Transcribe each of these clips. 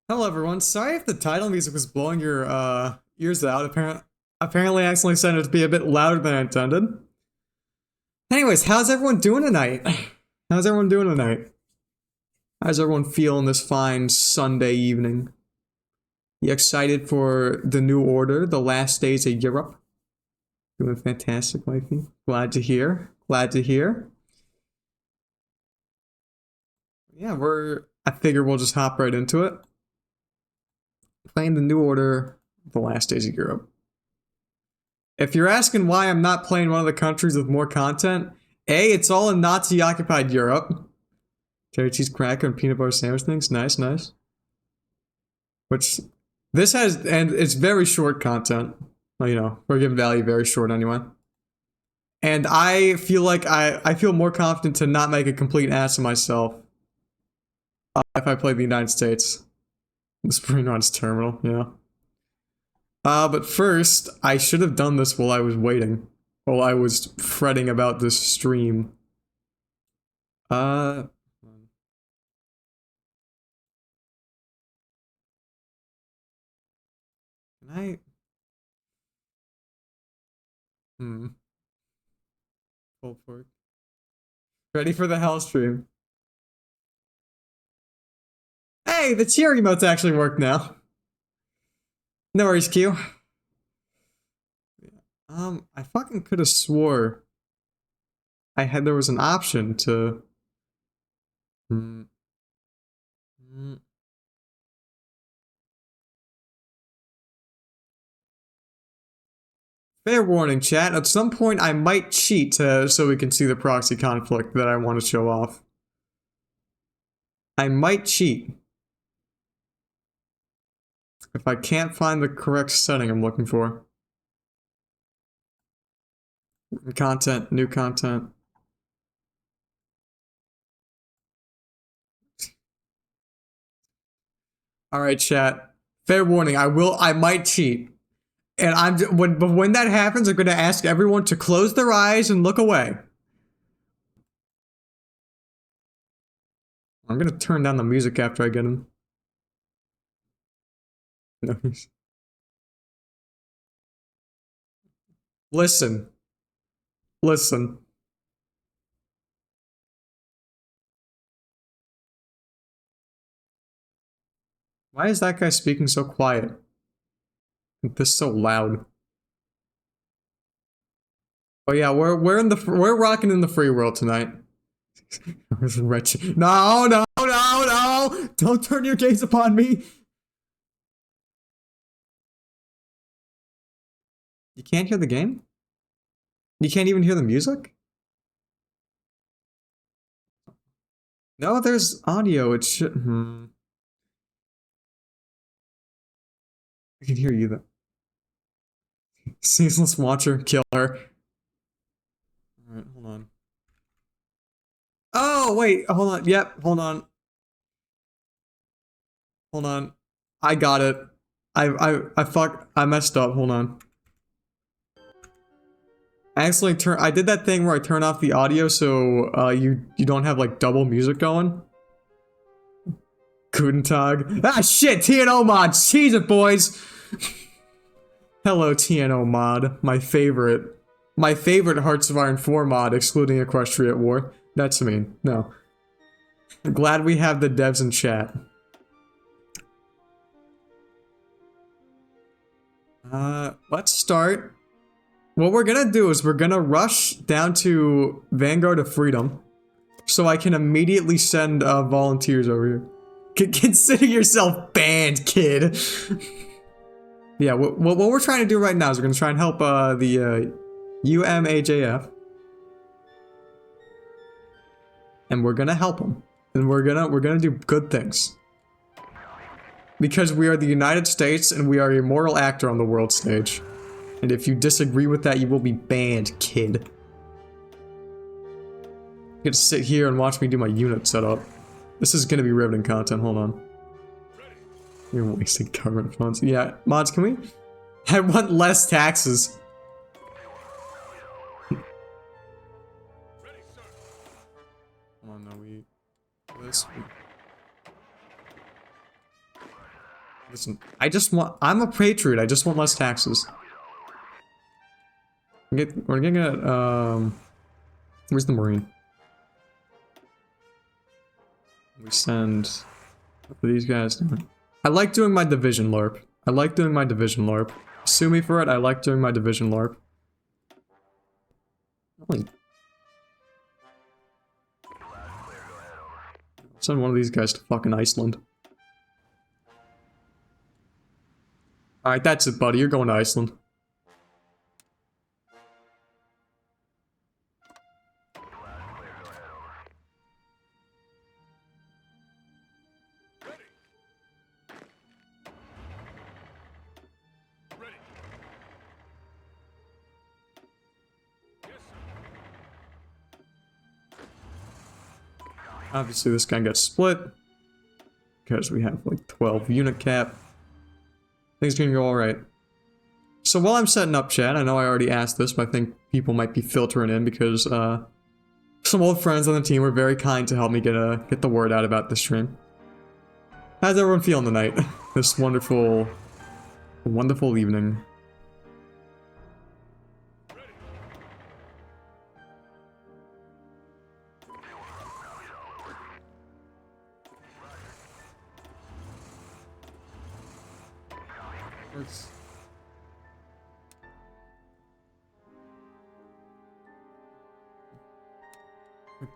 Hello everyone. Sorry if the title music was blowing your ears out. Apparently I accidentally set it to be a bit louder than I intended. Anyways, how's everyone doing tonight? How's everyone doing tonight? How's everyone feeling this fine Sunday evening? You excited for the new order, the last days of Europe? Doing fantastic, wifey. Glad to hear. Glad to hear. Yeah, I figure we'll just hop right into it. Playing the new order, the last days of Europe. If you're asking why I'm not playing one of the countries with more content, A, it's all in Nazi-occupied Europe. Cherry cheese cracker and peanut butter sandwich things. Nice, nice. Which, this has, and it's very short content. Well, you know, we're giving value very short anyway. And I feel like I feel more confident to not make a complete ass of myself if I play the United States. The Spring Runs Terminal, yeah. But first, I should have done this while I was waiting. While I was fretting about this stream. Can I? Pull forward. Ready for the hell stream. Hey, the cheer emotes actually work now. No worries, Q. I fucking could have swore there was an option to. Fair warning, chat. At some point, I might cheat so we can see the proxy conflict that I want to show off. I might cheat. If I can't find the correct setting I'm looking for. Content, new content. Alright, chat. Fair warning, I might cheat. And when that happens, I'm gonna ask everyone to close their eyes and look away. I'm gonna turn down the music after I get him. No. Listen. Listen. Why is that guy speaking so quiet? This is so loud. Oh yeah, we're rocking in the free world tonight. Wretched. No, no, no, no! Don't turn your gaze upon me! You can't hear the game? You can't even hear the music? No, there's audio. It should. I can hear you though. Ceaseless watcher, kill her. Alright, hold on. Oh, wait, hold on. Yep, hold on. Hold on. I got it. I messed up. Hold on. I did that thing where I turn off the audio so you don't have like double music going. Guten Tag. Ah shit, TNO mod. Seize it, boys. Hello, TNO mod. My favorite Hearts of Iron 4 mod, excluding Equestria War. That's mean. No. Glad we have the devs in chat. Let's start. What we're gonna do is we're gonna rush down to Vanguard of Freedom so I can immediately send volunteers over here. Consider yourself banned, kid. Yeah, what we're trying to do right now is we're gonna try and help the UMAJF. And we're gonna help them. And we're gonna do good things. Because we are the United States and we are a moral actor on the world stage. And if you disagree with that, you will be banned, kid. You get to sit here and watch me do my unit setup. This is gonna be riveting content, hold on. You're wasting government funds. Yeah, mods, can we? I want less taxes. Hold on, no, this. Listen, I'm a patriot, I just want less taxes. We're getting at, where's the Marine? We send these guys down. I like doing my division LARP. Sue me for it, I like doing my division LARP. Send one of these guys to fucking Iceland. Alright, that's it, buddy. You're going to Iceland. Obviously, this guy got split because we have like 12 unit cap. Things are gonna go alright. So while I'm setting up chat, I know I already asked this, but I think people might be filtering in because some old friends on the team were very kind to help me get the word out about the stream. How's everyone feeling tonight? This wonderful evening.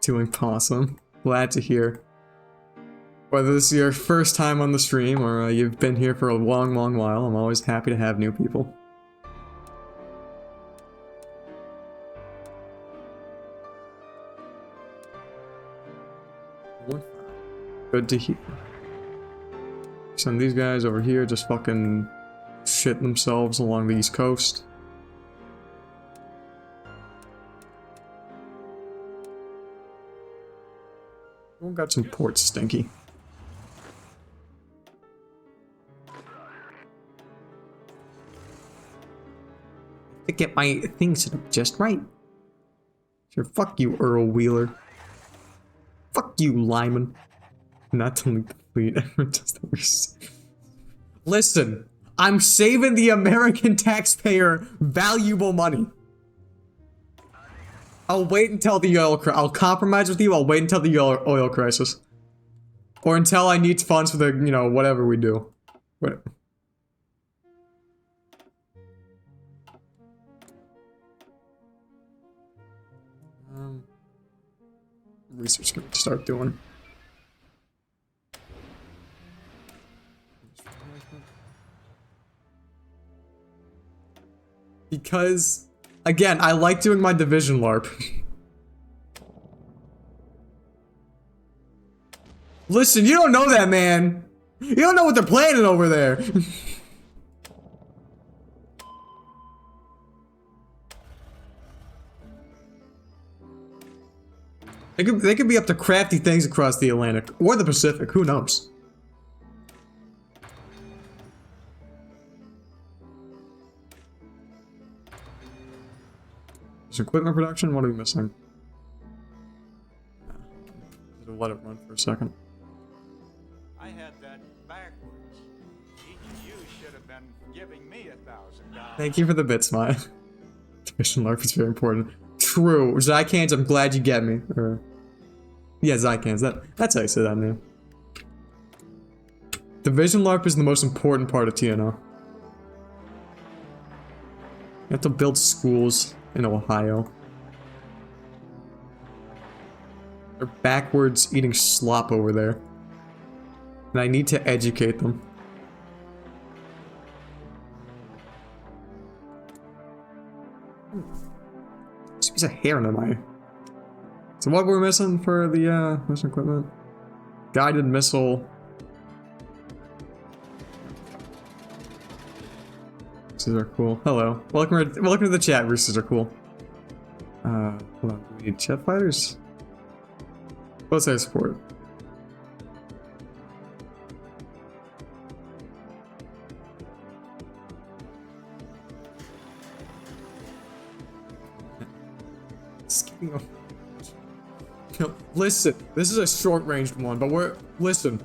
Doing possum. Glad to hear. Whether this is your first time on the stream or you've been here for a long, long while, I'm always happy to have new people. Good to hear. Send these guys over here, just fucking shit themselves along the East Coast. We got some ports, Stinky. To get my things set up just right. Sure, fuck you, Earl Wheeler. Fuck you, Lyman. Not to leave the fleet. Listen, I'm saving the American taxpayer valuable money. I'll wait until the oil crisis. I'll compromise with you. I'll wait until the oil crisis. Or until I need funds for the, you know, whatever we do. What? Research gonna start doing. Because, again, I like doing my division LARP. Listen, you don't know that, man. You don't know what they're planning over there. They could be up to crafty things across the Atlantic. Or the Pacific, who knows? Is equipment production? What are we missing? Let it run for a second. I had that backwards. You should have been giving me $1,000. Thank you for the bit, Smile. Division LARP is very important. True. Zycans, I'm glad you get me. Or, yeah, Zycans. That's how you say that name. Division LARP is the most important part of TNO. You have to build schools in Ohio. They're backwards eating slop over there. And I need to educate them. This piece of hair in my... So what we're missing for the mission equipment? Guided missile. Roosters are cool. Hello. Welcome to the chat. Roosters are cool. Hold on. Do we need jet fighters? Let's say support. No, listen, this is a short-ranged one, but listen.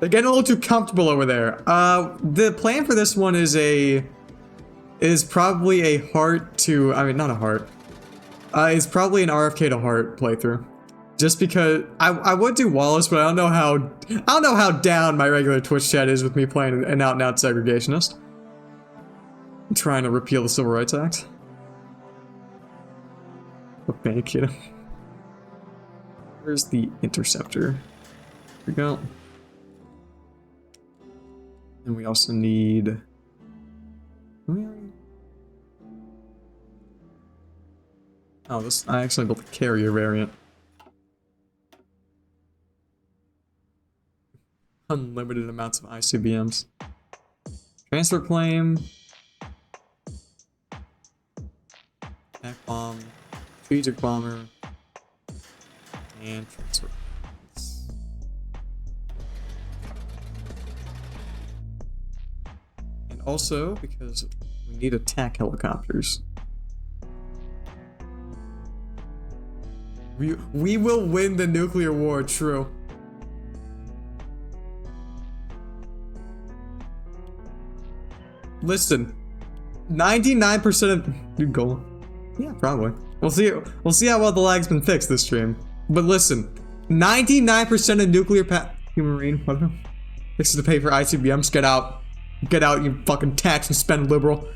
They're getting a little too comfortable over there. The plan for this one is probably a heart to, I mean, not a heart. It's probably an RFK to heart playthrough. Just because I would do Wallace, but I don't know how down my regular Twitch chat is with me playing an out-and-out segregationist. I'm trying to repeal the Civil Rights Act. Oh, thank you. Where's the interceptor? Here we go. And we also need... Oh, this... I actually built the carrier variant. Unlimited amounts of ICBMs. Transfer claim. Attack bomb. Strategic bomber. And transfer. And also, because we need attack helicopters. We will win the nuclear war, true. Listen, 99% of you go. Yeah, probably. We'll see how well the lag's been fixed this stream. But listen, 99% of nuclear human marine, whatever. This is to pay for ICBMs. Get out, you fucking tax and spend liberal.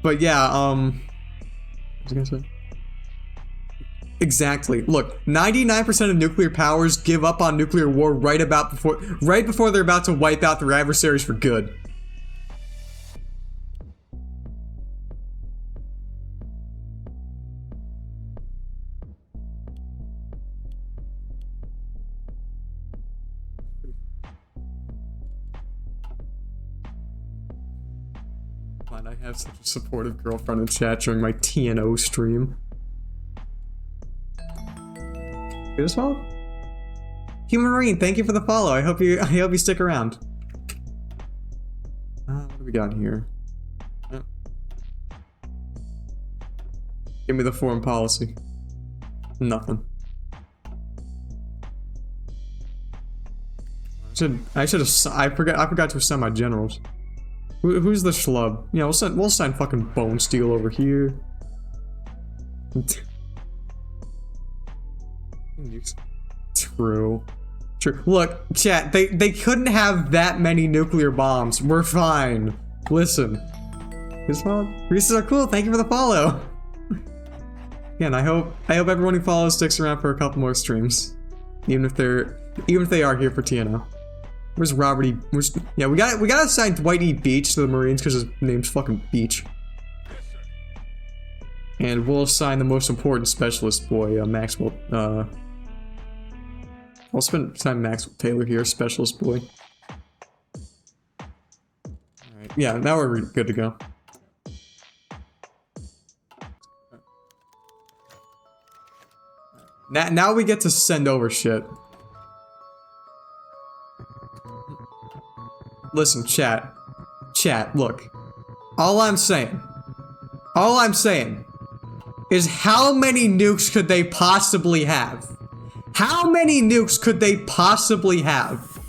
But yeah, what was I gonna say? Exactly. Look, 99% of nuclear powers give up on nuclear war right before they're about to wipe out their adversaries for good. I have such a supportive girlfriend in chat during my TNO stream. Good as well. Human Marine, thank you for the follow. I hope you stick around. What do we got here? Give me the foreign policy. Nothing. I forgot to assign my generals. Who's the schlub? Yeah, we'll sign fucking Bone Steel over here. True. Look, chat, they couldn't have that many nuclear bombs. We're fine. Listen. Reese's are cool, thank you for the follow. Yeah, and I hope everyone who follows sticks around for a couple more streams. Even if they are here for TNO. Where's Robert E? Yeah, we gotta assign Dwight E. Beach to the Marines because his name's fucking Beach. And we'll assign the most important specialist boy, Maxwell. I'll spend time Maxwell Taylor here, specialist boy. Alright, yeah, now we're good to go. Now we get to send over shit. Listen, chat, look. All I'm saying is how many nukes could they possibly have? How many nukes could they possibly have?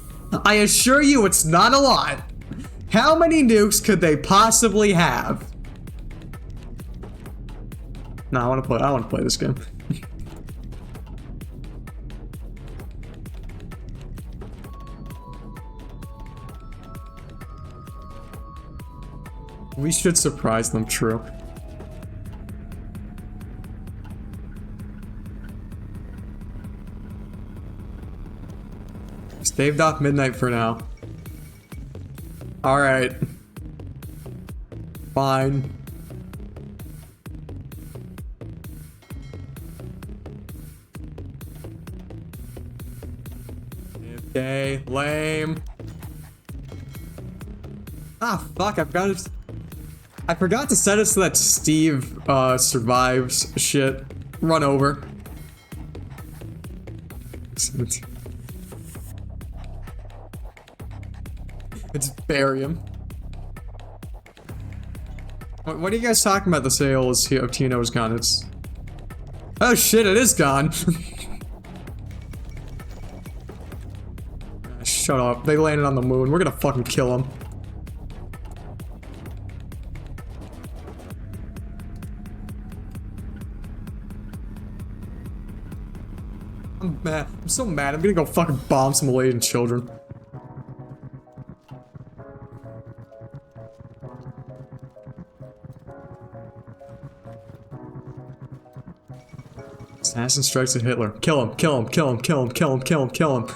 I assure you it's not a lot. How many nukes could they possibly have? No, I want to play this game. We should surprise them, true. Staved off midnight for now. Alright. Fine. Okay, lame. Ah, fuck, I forgot to set it so that Steve survives shit. Run over. It's barium. What are you guys talking about? The sale of TNO is gone. It's... Oh shit, it is gone. Shut up. They landed on the moon. We're gonna fucking kill them. I'm mad. I'm so mad. I'm gonna go fucking bomb some Malaysian children. Assassin strikes at Hitler. Kill him, kill him, kill him, kill him, kill him, kill him, kill him.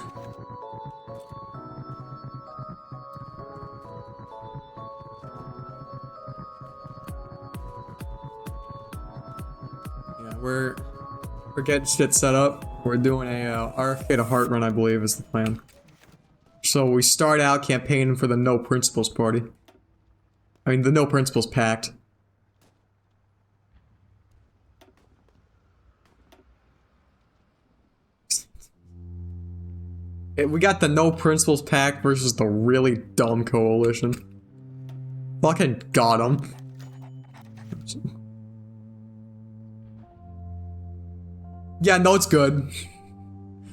Yeah, we're getting shit set up. We're doing a RFK to heart run, I believe, is the plan. So we start out campaigning for the No Principles Party. I mean, the No Principles Pact. We got the No Principles Pact versus the really dumb coalition. Fucking got them. Yeah, no, it's good.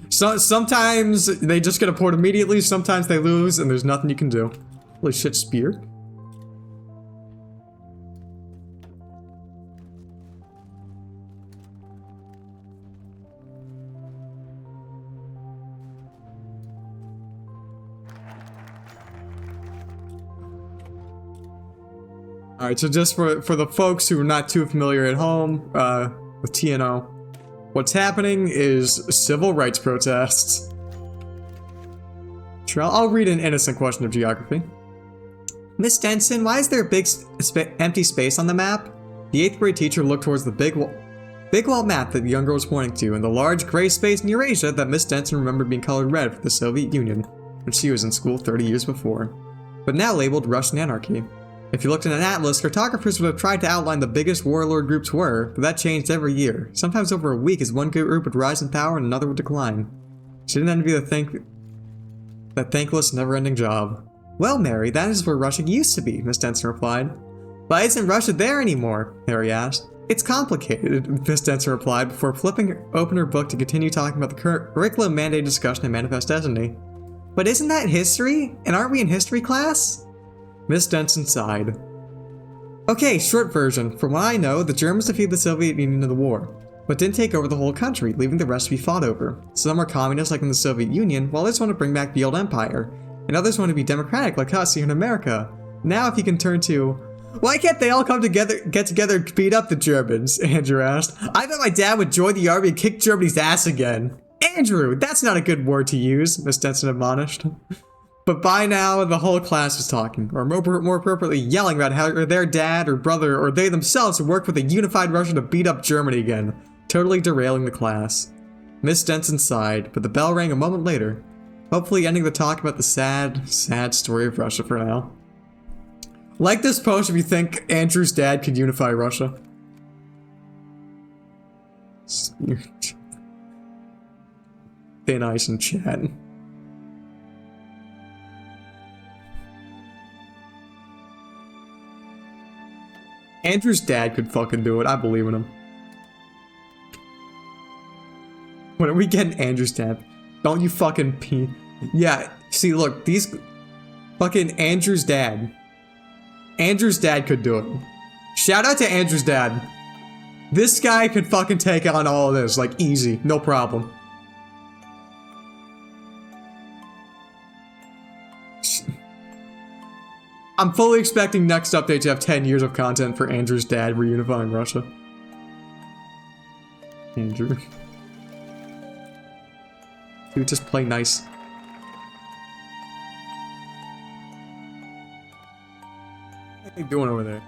So sometimes they just get a port immediately, sometimes they lose, and there's nothing you can do. Holy shit, spear. Alright, so just for the folks who are not too familiar at home with TNO, what's happening is civil rights protests. Sure, I'll read an innocent question of geography. Miss Denson, why is there a big empty space on the map? The 8th grade teacher looked towards the big wall map that the young girl was pointing to, and the large gray space in Eurasia that Miss Denson remembered being colored red for the Soviet Union when she was in school 30 years before, but now labeled Russian anarchy. If you looked in an atlas, cartographers would have tried to outline the biggest warlord groups were, but that changed every year, sometimes over a week as one group would rise in power and another would decline. She didn't envy the thankless, never-ending job. Well, Mary, that is where Russia used to be, Miss Denson replied. Why isn't Russia there anymore? Harry asked. It's complicated, Miss Denson replied before flipping open her book to continue talking about the curriculum-mandated discussion in Manifest Destiny. But isn't that history? And aren't we in history class? Miss Denson sighed. Okay, short version. From what I know, the Germans defeated the Soviet Union in the war, but didn't take over the whole country, leaving the rest to be fought over. Some are communist like in the Soviet Union, while others want to bring back the old empire, and others want to be democratic like us here in America. Now if you can turn to, why can't they all get together and beat up the Germans? Andrew asked. I bet my dad would join the army and kick Germany's ass again. Andrew, that's not a good word to use, Miss Denson admonished. But by now, the whole class was talking, or more appropriately, yelling about how their dad or brother or they themselves would work with a unified Russia to beat up Germany again, totally derailing the class. Miss Denson sighed, but the bell rang a moment later, hopefully ending the talk about the sad, sad story of Russia for now. Like this post if you think Andrew's dad could unify Russia. Thin ice and chat. Andrew's dad could fucking do it. I believe in him. When are we getting Andrew's dad? Don't you fucking pee. Yeah, see, look, these fucking Andrew's dad. Andrew's dad could do it. Shout out to Andrew's dad. This guy could fucking take on all of this, like, easy. No problem. I'm fully expecting next update to have 10 years of content for Andrew's dad reunifying Russia. Andrew. Dude, just play nice. What are you doing over there?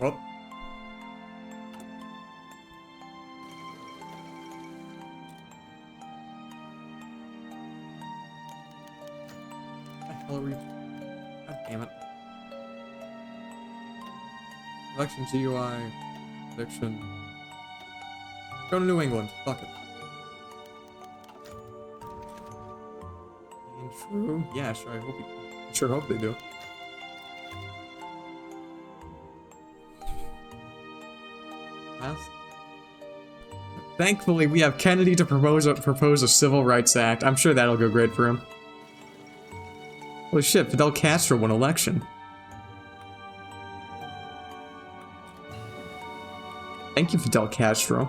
Well. God damn it. Election GUI. Prediction. Go to New England. Fuck it. True. Yeah, sure. I sure hope they do. Pass. Thankfully, we have Kennedy to propose a Civil Rights Act. I'm sure that'll go great for him. Holy shit, Fidel Castro won election. Thank you, Fidel Castro.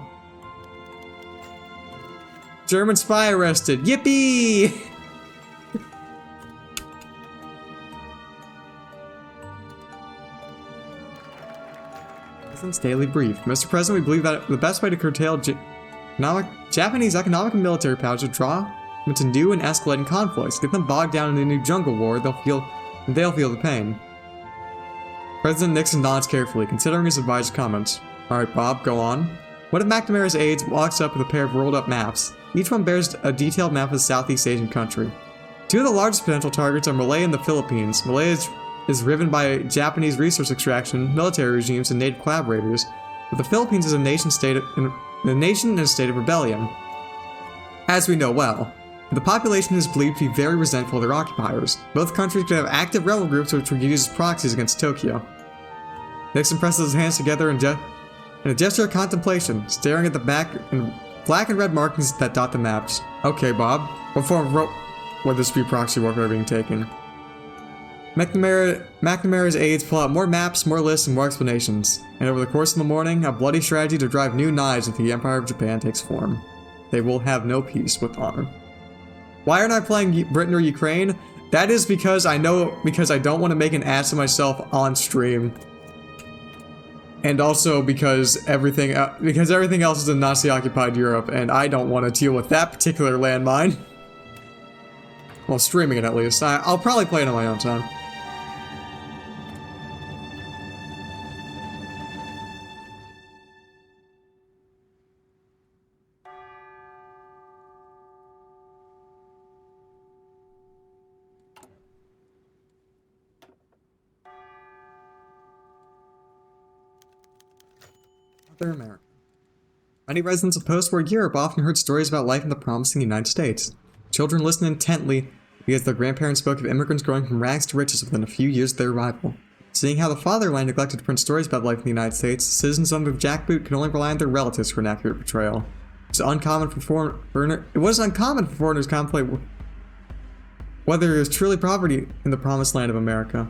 German spy arrested. Yippee! President's Daily Brief. Mr. President, we believe that the best way to curtail Japanese economic and military power is to draw them into new and escalating conflicts. Get them bogged down in a new jungle war, they'll feel the pain. President Nixon nods carefully, considering his advisor's comments. Alright, Bob, go on. One of McNamara's aides walks up with a pair of rolled up maps. Each one bears a detailed map of the Southeast Asian country. Two of the largest potential targets are Malaya and the Philippines. Malaya is riven by Japanese resource extraction, military regimes, and native collaborators, but the Philippines is a nation in a state of rebellion. As we know well, the population is believed to be very resentful of their occupiers. Both countries could have active rebel groups which would use as proxies against Tokyo. Nixon presses his hands together in a gesture of contemplation, staring at the black and red markings that dot the maps. Okay, Bob, what form of would this be proxy warfare being taken? McNamara's aides pull out more maps, more lists, and more explanations. And over the course of the morning, a bloody strategy to drive new knives into the Empire of Japan takes form. They will have no peace with honor. Why aren't I playing Britain or Ukraine? That is because I don't want to make an ass of myself on stream. And also because everything else is in Nazi-occupied Europe, and I don't want to deal with that particular landmine. Well, streaming it at least. I'll probably play it on my own time. America. Many residents of post-war Europe often heard stories about life in the promising United States. Children listened intently because their grandparents spoke of immigrants growing from rags to riches within a few years of their arrival. Seeing how the fatherland neglected to print stories about life in the United States, citizens under the jackboot could only rely on their relatives for an accurate portrayal. It was uncommon for foreigners to contemplate whether there was truly poverty in the promised land of America.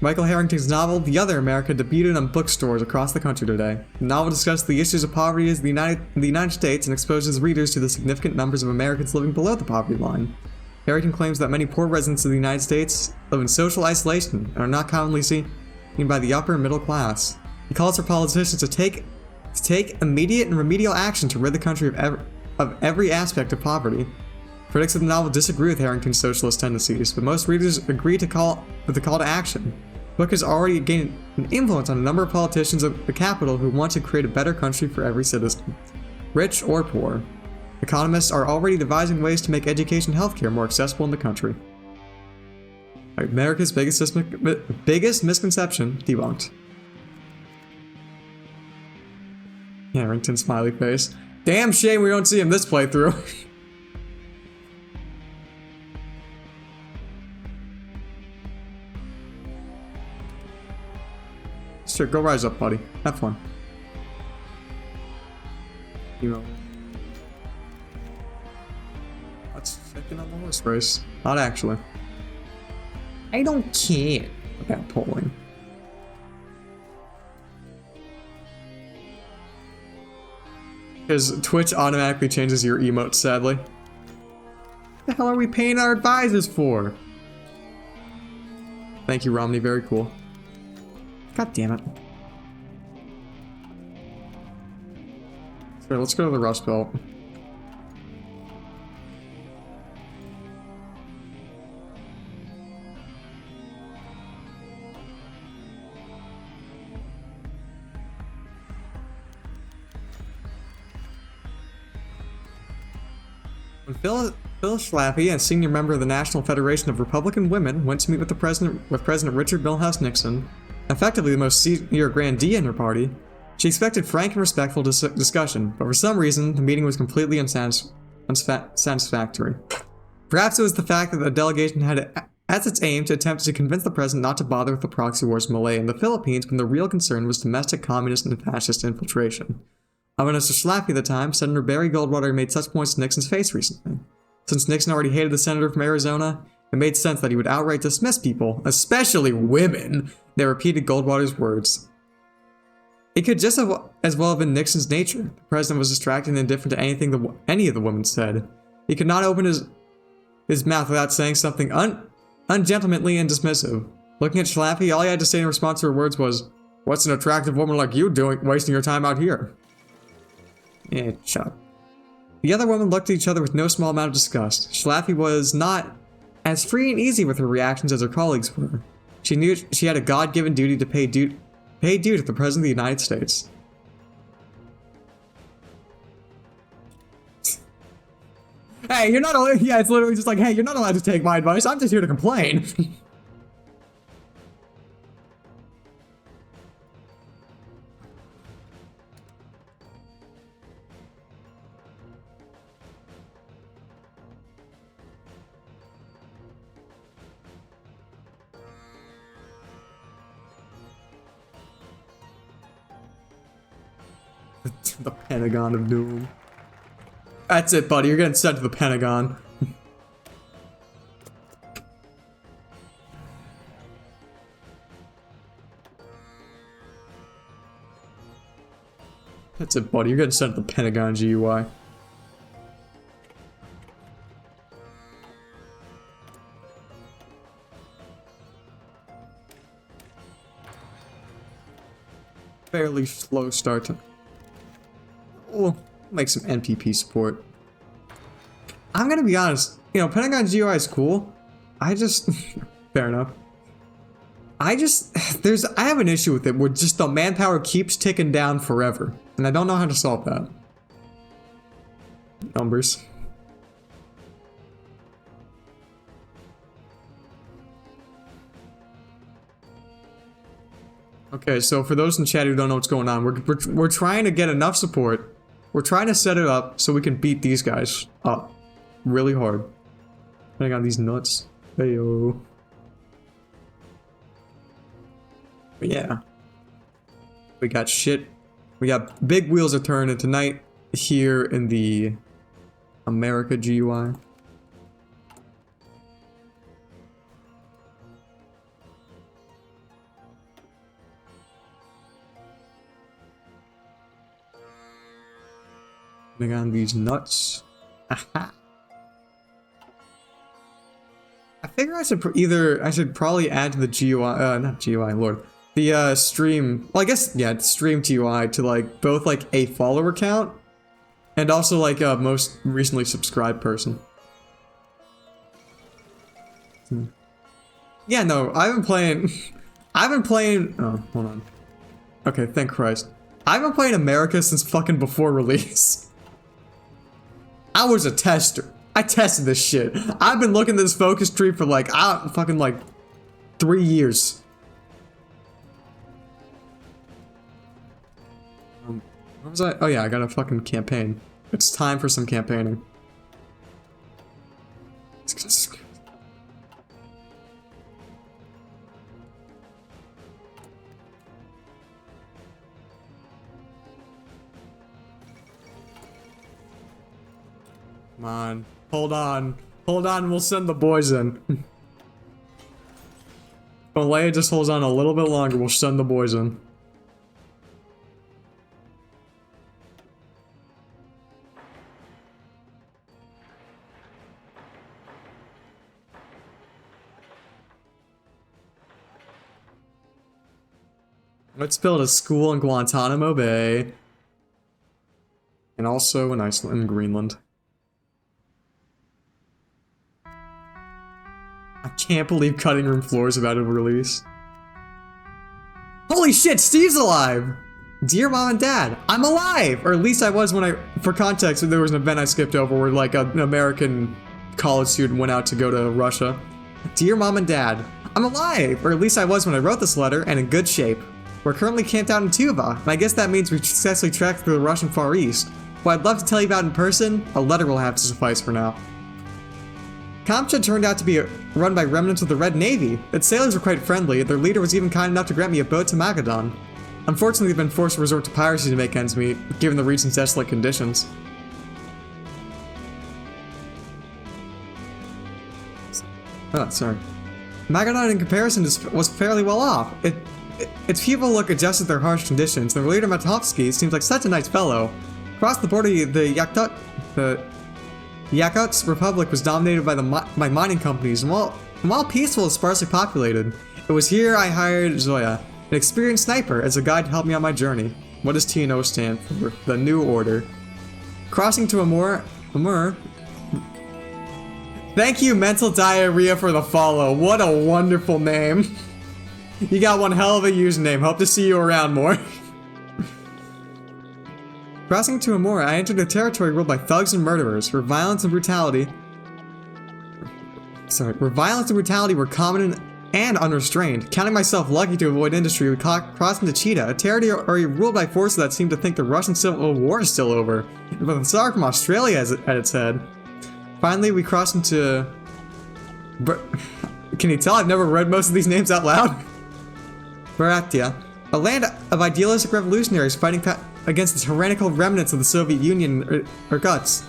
Michael Harrington's novel, The Other America, debuted on bookstores across the country today. The novel discusses the issues of poverty in the United States and exposes readers to the significant numbers of Americans living below the poverty line. Harrington claims that many poor residents of the United States live in social isolation and are not commonly seen by the upper and middle class. He calls for politicians to take immediate and remedial action to rid the country of every aspect of poverty. Critics of the novel disagree with Harrington's socialist tendencies, but most readers agree with the call to action. The book has already gained an influence on a number of politicians of the capital who want to create a better country for every citizen, rich or poor. Economists are already devising ways to make education and healthcare more accessible in the country. America's biggest misconception debunked. Harrington smiley face. Damn shame we don't see him this playthrough. Sure, go rise up, buddy. Have fun. That's second on the horse race. Not actually. I don't care about polling. Because Twitch automatically changes your emotes, sadly. What the hell are we paying our advisors for? Thank you, Romney. Very cool. God damn it. So let's go to the Rust Belt. When Phil Schlappe, a senior member of the National Federation of Republican Women, went to meet with President Richard Milhouse Nixon, effectively the most senior grandee in her party, she expected frank and respectful discussion, but for some reason, the meeting was completely unsatisfactory. Perhaps it was the fact that the delegation had as its aim to attempt to convince the president not to bother with the proxy wars in Malaya and the Philippines when the real concern was domestic communist and fascist infiltration. Minister Schlappy at the time, Senator Barry Goldwater made such points to Nixon's face recently. Since Nixon already hated the senator from Arizona, it made sense that he would outright dismiss people, especially women, that repeated Goldwater's words. It could just as well have been Nixon's nature. The president was distracted and indifferent to anything any of the women said. He could not open his mouth without saying something ungentlemanly and dismissive. Looking at Schlappy, all he had to say in response to her words was, "What's an attractive woman like you doing, wasting your time out here?" Yeah, shut up. The other women looked at each other with no small amount of disgust. Schlappy was not as free and easy with her reactions as her colleagues were. She knew she had a God-given duty to pay due to the President of the United States. Hey, you're not allowed. Yeah, it's literally just like, hey, you're not allowed to take my advice. I'm just here to complain. The Pentagon of Doom. That's it, buddy. You're getting sent to the Pentagon. That's it, buddy. You're getting sent to the Pentagon, GUI. Fairly slow start time. We'll make some NPP support. I'm gonna be honest, you know, Pentagon GUI is cool. I just fair enough. I have an issue with it where just the manpower keeps ticking down forever. And I don't know how to solve that. Numbers. Okay, so for those in chat who don't know what's going on, we're trying to get enough support. We're trying to set it up so we can beat these guys up really hard. Putting on these nuts. Heyo. But yeah. We got shit. We got big wheels are turning tonight here in the America GUI. Putting on these nuts. Aha. I figure I should probably add to the GUI, not GUI, lord. The stream, well I guess, yeah, stream TUI to like both like a follower count and also like a most recently subscribed person. Yeah, no, I've been playing, oh, hold on. Okay, thank Christ. I've been playing America since fucking before release. I was a tester. I tested this shit. I've been looking at this focus tree for like, fucking like 3 years. Where was I? Oh yeah, I got a fucking campaign. It's time for some campaigning. Come on. Hold on. Hold on, we'll send the boys in. If Leia just holds on a little bit longer, we'll send the boys in. Let's build a school in Guantanamo Bay. And also in Iceland and Greenland. I can't believe Cutting Room Floor is about to release. Holy shit, Steve's alive! Dear Mom and Dad, I'm alive! Or at least I was when for context, there was an event I skipped over where like an American college student went out to go to Russia. Dear Mom and Dad, I'm alive! Or at least I was when I wrote this letter, and in good shape. We're currently camped out in Tuva, and I guess that means we successfully tracked through the Russian Far East. What I'd love to tell you about in person, a letter will have to suffice for now. Kamcha turned out to be run by remnants of the Red Navy. Its sailors were quite friendly, and their leader was even kind enough to grant me a boat to Magadan. Unfortunately, they've been forced to resort to piracy to make ends meet, given the region's desolate conditions. Oh, sorry. Magadon, in comparison, was fairly well off. Its people look adjusted to their harsh conditions, and the leader Matovsky seems like such a nice fellow. Across the border, the Yakutsk Republic was dominated by mining companies, and while peaceful and sparsely populated, it was here I hired Zoya, an experienced sniper, as a guide to help me on my journey. What does TNO stand for? The New Order. Crossing to Amur. Thank you, Mental Diarrhea, for the follow. What a wonderful name. You got one hell of a username. Hope to see you around more. Crossing to Amur, I entered a territory ruled by thugs and murderers, where violence and brutality were common and unrestrained. Counting myself lucky to avoid industry, we crossed into Cheetah, a territory ruled by forces that seem to think the Russian Civil War is still over, with a Tsar from Australia at its head. Finally, we crossed into... Can you tell I've never read most of these names out loud? Baratia, a land of idealistic revolutionaries fighting against the tyrannical remnants of the Soviet Union, Irkutsk.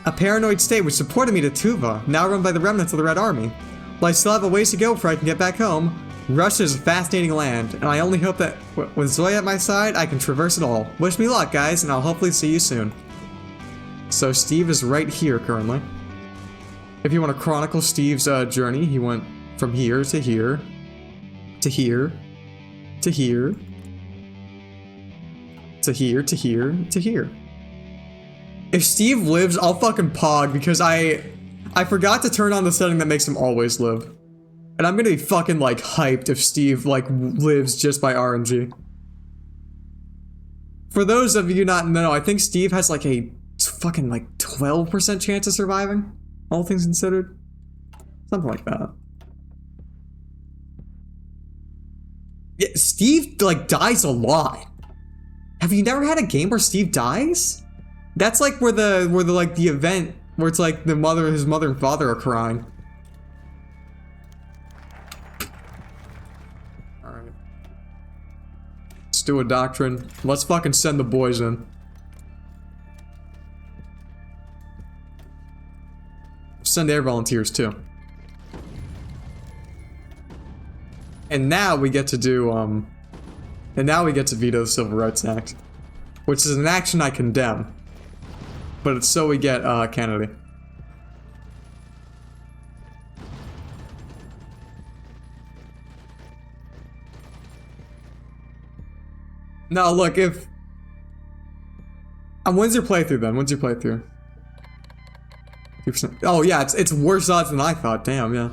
A paranoid state which supported me to Tuva, now run by the remnants of the Red Army. While I still have a ways to go before I can get back home, Russia is a fascinating land, and I only hope that with Zoya at my side, I can traverse it all. Wish me luck, guys, and I'll hopefully see you soon. So Steve is right here currently. If you want to chronicle Steve's journey, he went from here to here, to here, to here, to here, to here, to here. If Steve lives, I'll fucking pog, because I forgot to turn on the setting that makes him always live. And I'm gonna be fucking like hyped if Steve like lives just by RNG. For those of you not know, I think Steve has like a fucking like 12% chance of surviving, all things considered. Something like that. Yeah, Steve like dies a lot. Have you never had a game where Steve dies? That's like where the like the event where it's like his mother and father are crying. Alright. Let's do a doctrine. Let's fucking send the boys in. Send air volunteers too. And now we get to do veto the Civil Rights Act, which is an action I condemn. But it's so we get Kennedy. Now look, if when's your playthrough then? When's your playthrough? 2%. Oh yeah, it's worse odds than I thought. Damn, yeah.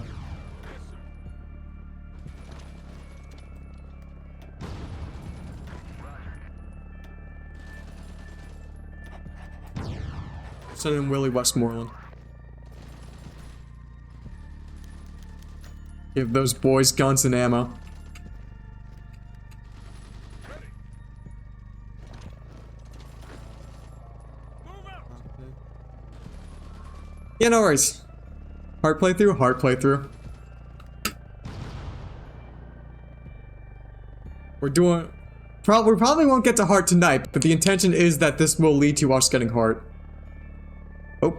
Send in Willie Westmoreland. Give those boys guns and ammo. Yeah, no worries. Hard playthrough, hard playthrough. We probably won't get to heart tonight, but the intention is that this will lead to us getting heart. Oh.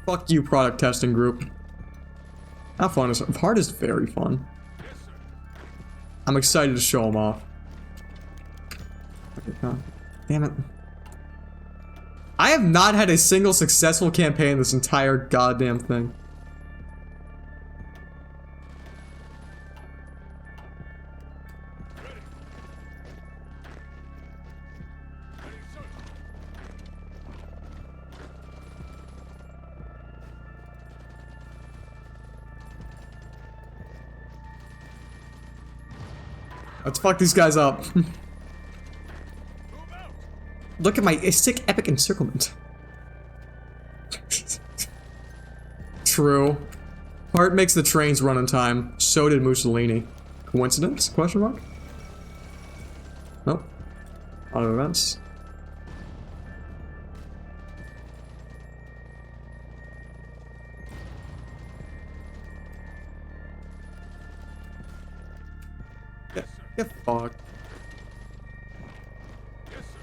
Fuck you, product testing group. How fun is it? Heart is very fun. I'm excited to show them off. Damn it. I have not had a single successful campaign this entire goddamn thing. Let's fuck these guys up. Look at my sick epic encirclement. True. Heart makes the trains run on time. So did Mussolini. Coincidence? Question mark? Nope. Auto events. Get fucked. Yes, sir.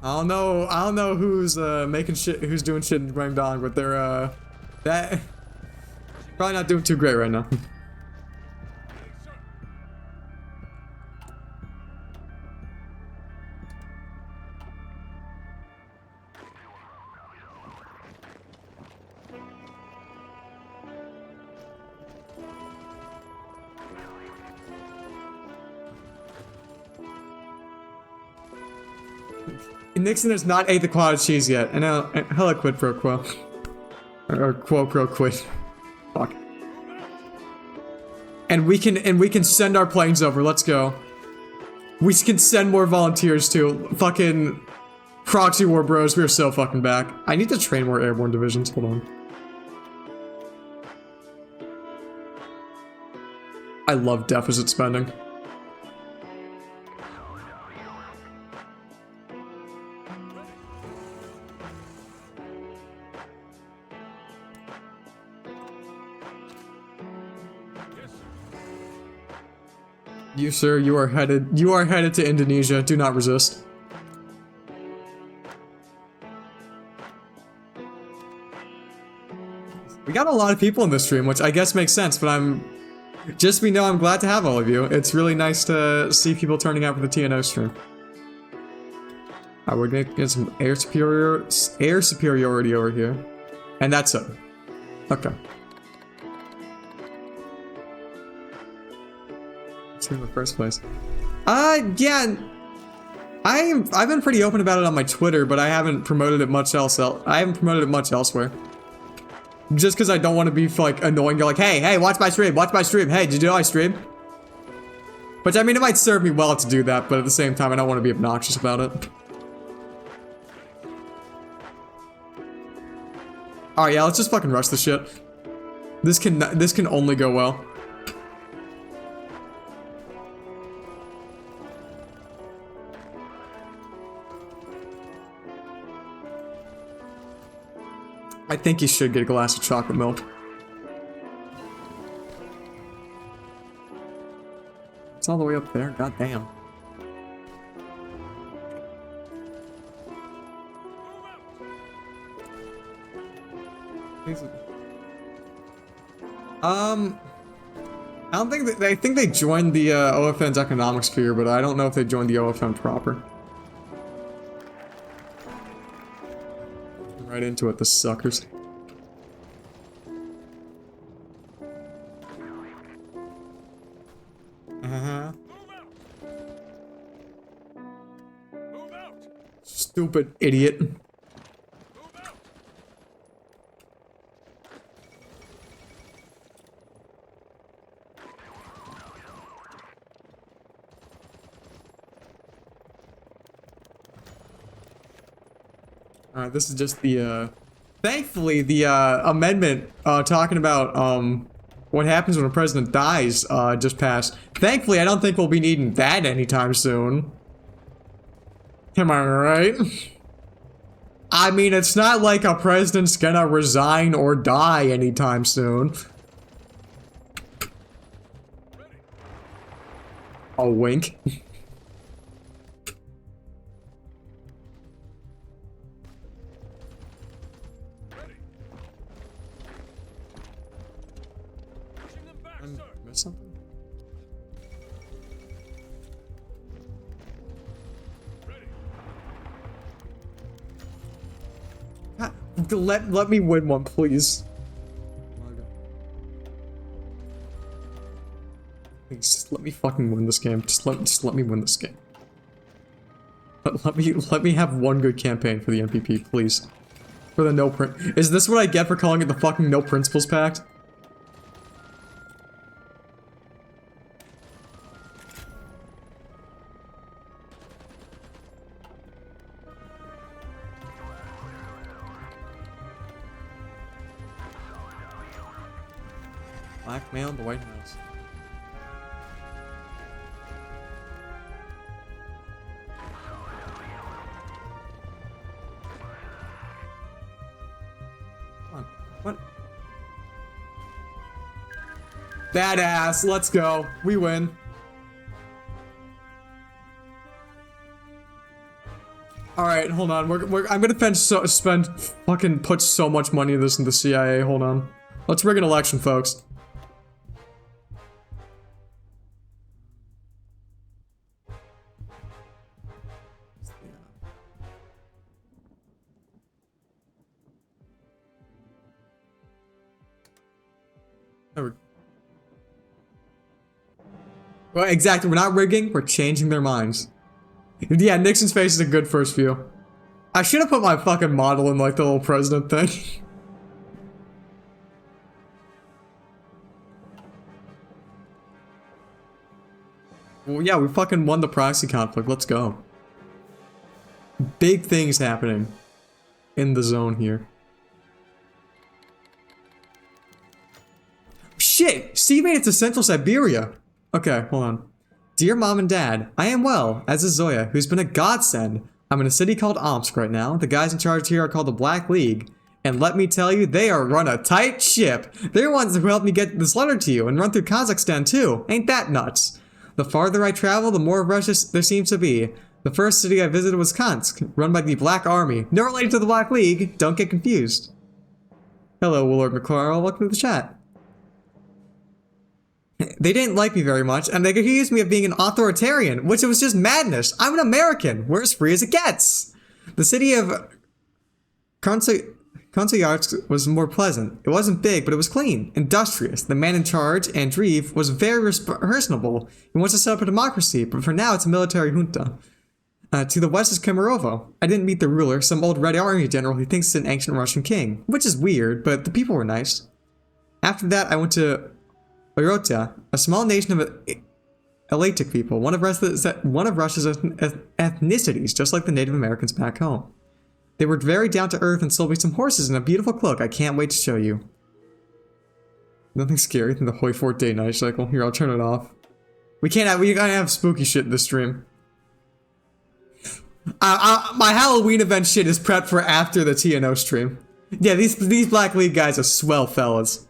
I don't know who's making shit, who's doing shit in Guangdong, but they're that probably not doing too great right now. Yes, sir. Nixon has not ate the quad cheese yet, and now hella quid pro quo. Or quo pro quid. Fuck. And we can send our planes over, let's go. We can send more volunteers too. Fucking proxy war bros, we are so fucking back. I need to train more airborne divisions, hold on. I love deficit spending. You, sir, you are headed to Indonesia. Do not resist. We got a lot of people in this stream, which I guess makes sense, but I'm glad to have all of you. It's really nice to see people turning out for the TNO stream. We're gonna get some air superiority over here. And that's it. Okay. In the first place. Yeah. I've been pretty open about it on my Twitter, but I haven't promoted it much elsewhere. Just because I don't want to be like annoying. You're like, hey, watch my stream. Hey, did you know I stream? Which I mean, it might serve me well to do that, but at the same time, I don't want to be obnoxious about it. All right, yeah, let's just fucking rush the shit. This can only go well. I think you should get a glass of chocolate milk. It's all the way up there, god damn. I don't think I think they joined the OFN's economic sphere, but I don't know if they joined the OFN proper. Right into it, the suckers. Stupid idiot. Alright, this is just the, thankfully, the, amendment, talking about, what happens when a president dies, just passed. Thankfully, I don't think we'll be needing that anytime soon. Am I right? I mean, it's not like a president's gonna resign or die anytime soon. A wink. Something? God, let me win one, please. Please, just let me fucking win this game. Just let me win this game. Let me have one good campaign for the MPP, please. For the no print. Is this what I get for calling it the fucking no principles pact? Blackmail the White House. Come on. What? Badass. Let's go. We win. All right, hold on. I'm gonna put so much money in this in the CIA. Hold on. Let's rig an election, folks. Well, exactly. We're not rigging. We're changing their minds. Yeah, Nixon's face is a good first view. I should have put my fucking model in like the little president thing. Well, yeah, we fucking won the proxy conflict. Let's go. Big things happening in the zone here. Shit! Steve made it to Central Siberia. Okay, hold on. Dear Mom and Dad, I am well, as is Zoya, who's been a godsend. I'm in a city called Omsk right now. The guys in charge here are called the Black League. And let me tell you, they are run a tight ship. They're the ones who helped me get this letter to you and run through Kazakhstan too. Ain't that nuts? The farther I travel, the more Russia there seems to be. The first city I visited was Kansk, run by the Black Army. No related to the Black League, don't get confused. Hello, Willard McClarrell, welcome to the chat. They didn't like me very much, and they accused me of being an authoritarian, which was just madness. I'm an American. We're as free as it gets. The city of Konsoyarsk was more pleasant. It wasn't big, but it was clean, industrious. The man in charge, Andreev, was very personable. He wants to set up a democracy, but for now it's a military junta. To the west is Kemerovo. I didn't meet the ruler, some old Red Army general who thinks it's an ancient Russian king, which is weird, but the people were nice. After that, I went to Oryota, a small nation of Alatic people, one of Russia's ethnicities, just like the Native Americans back home. They were very down to earth and sold me some horses and a beautiful cloak I can't wait to show you. Nothing scary than the Hoi Fort Day night cycle. Here, I'll turn it off. We gotta have spooky shit in this stream. My Halloween event shit is prepped for after the TNO stream. Yeah, these Black League guys are swell fellas.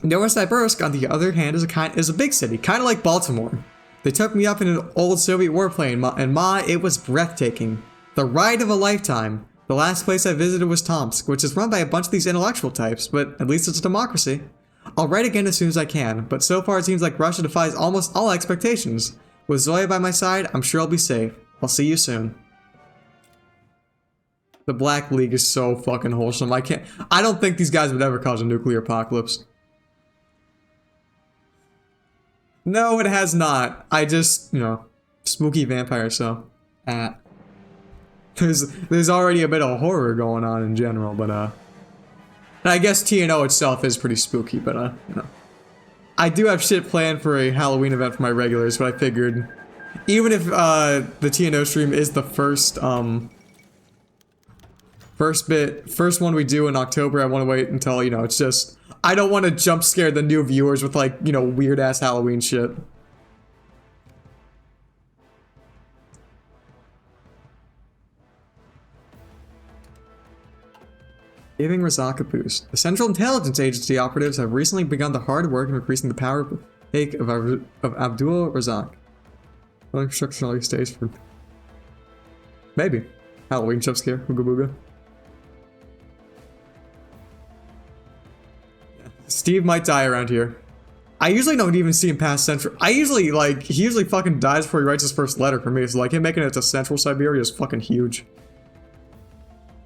Novosibirsk, on the other hand, is a big city, kind of like Baltimore. They took me up in an old Soviet warplane, and it was breathtaking. The ride of a lifetime. The last place I visited was Tomsk, which is run by a bunch of these intellectual types, but at least it's a democracy. I'll write again as soon as I can, but so far it seems like Russia defies almost all expectations. With Zoya by my side, I'm sure I'll be safe. I'll see you soon. The Black League is so fucking wholesome. I don't think these guys would ever cause a nuclear apocalypse. No, it has not. I just, spooky vampire, so. There's already a bit of horror going on in general, but, and I guess TNO itself is pretty spooky, but, I do have shit planned for a Halloween event for my regulars, but I figured, even if, the TNO stream is the first one we do in October, I want to wait until, it's just, I don't want to jump scare the new viewers with, like, weird ass Halloween shit. Giving Razak a boost. The Central Intelligence Agency operatives have recently begun the hard work of increasing the power take of Abdul Razak. Construction stage for maybe Halloween jump scare. Ooga booga. Steve might die around here. I usually don't even see him past Central. He usually fucking dies before he writes his first letter for me. So, him making it to Central Siberia is fucking huge.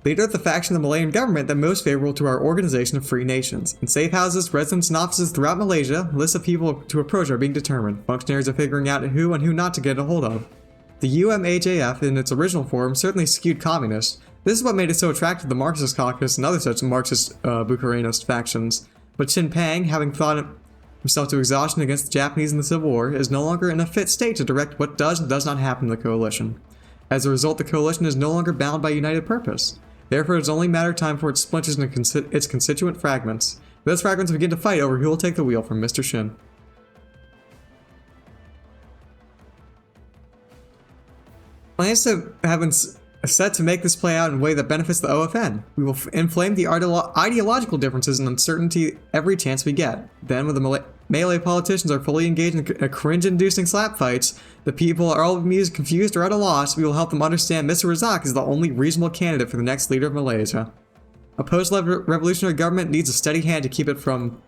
Leader of the faction of the Malayan government that most favorable to our organization of free nations. In safe houses, residents, and offices throughout Malaysia, lists of people to approach are being determined. Functionaries are figuring out who and who not to get a hold of. The UMAJF, in its original form, certainly skewed communist. This is what made it so attractive to the Marxist caucus and other such Marxist Bucharanist factions. But Chin Pang, having fought himself to exhaustion against the Japanese in the Civil War, is no longer in a fit state to direct what does and does not happen in the coalition. As a result, the coalition is no longer bound by united purpose. Therefore, it's only a matter of time before it splinters into its constituent fragments. Those fragments begin to fight over who will take the wheel from Mr. Shin. Plans to set to make this play out in a way that benefits the OFN. We will inflame the ideological differences and uncertainty every chance we get. Then, when the melee politicians are fully engaged in cringe-inducing slap fights, the people are all amused, confused, or at a loss, we will help them understand Mr. Razak is the only reasonable candidate for the next leader of Malaysia. A post-revolutionary government needs a steady hand to keep it from...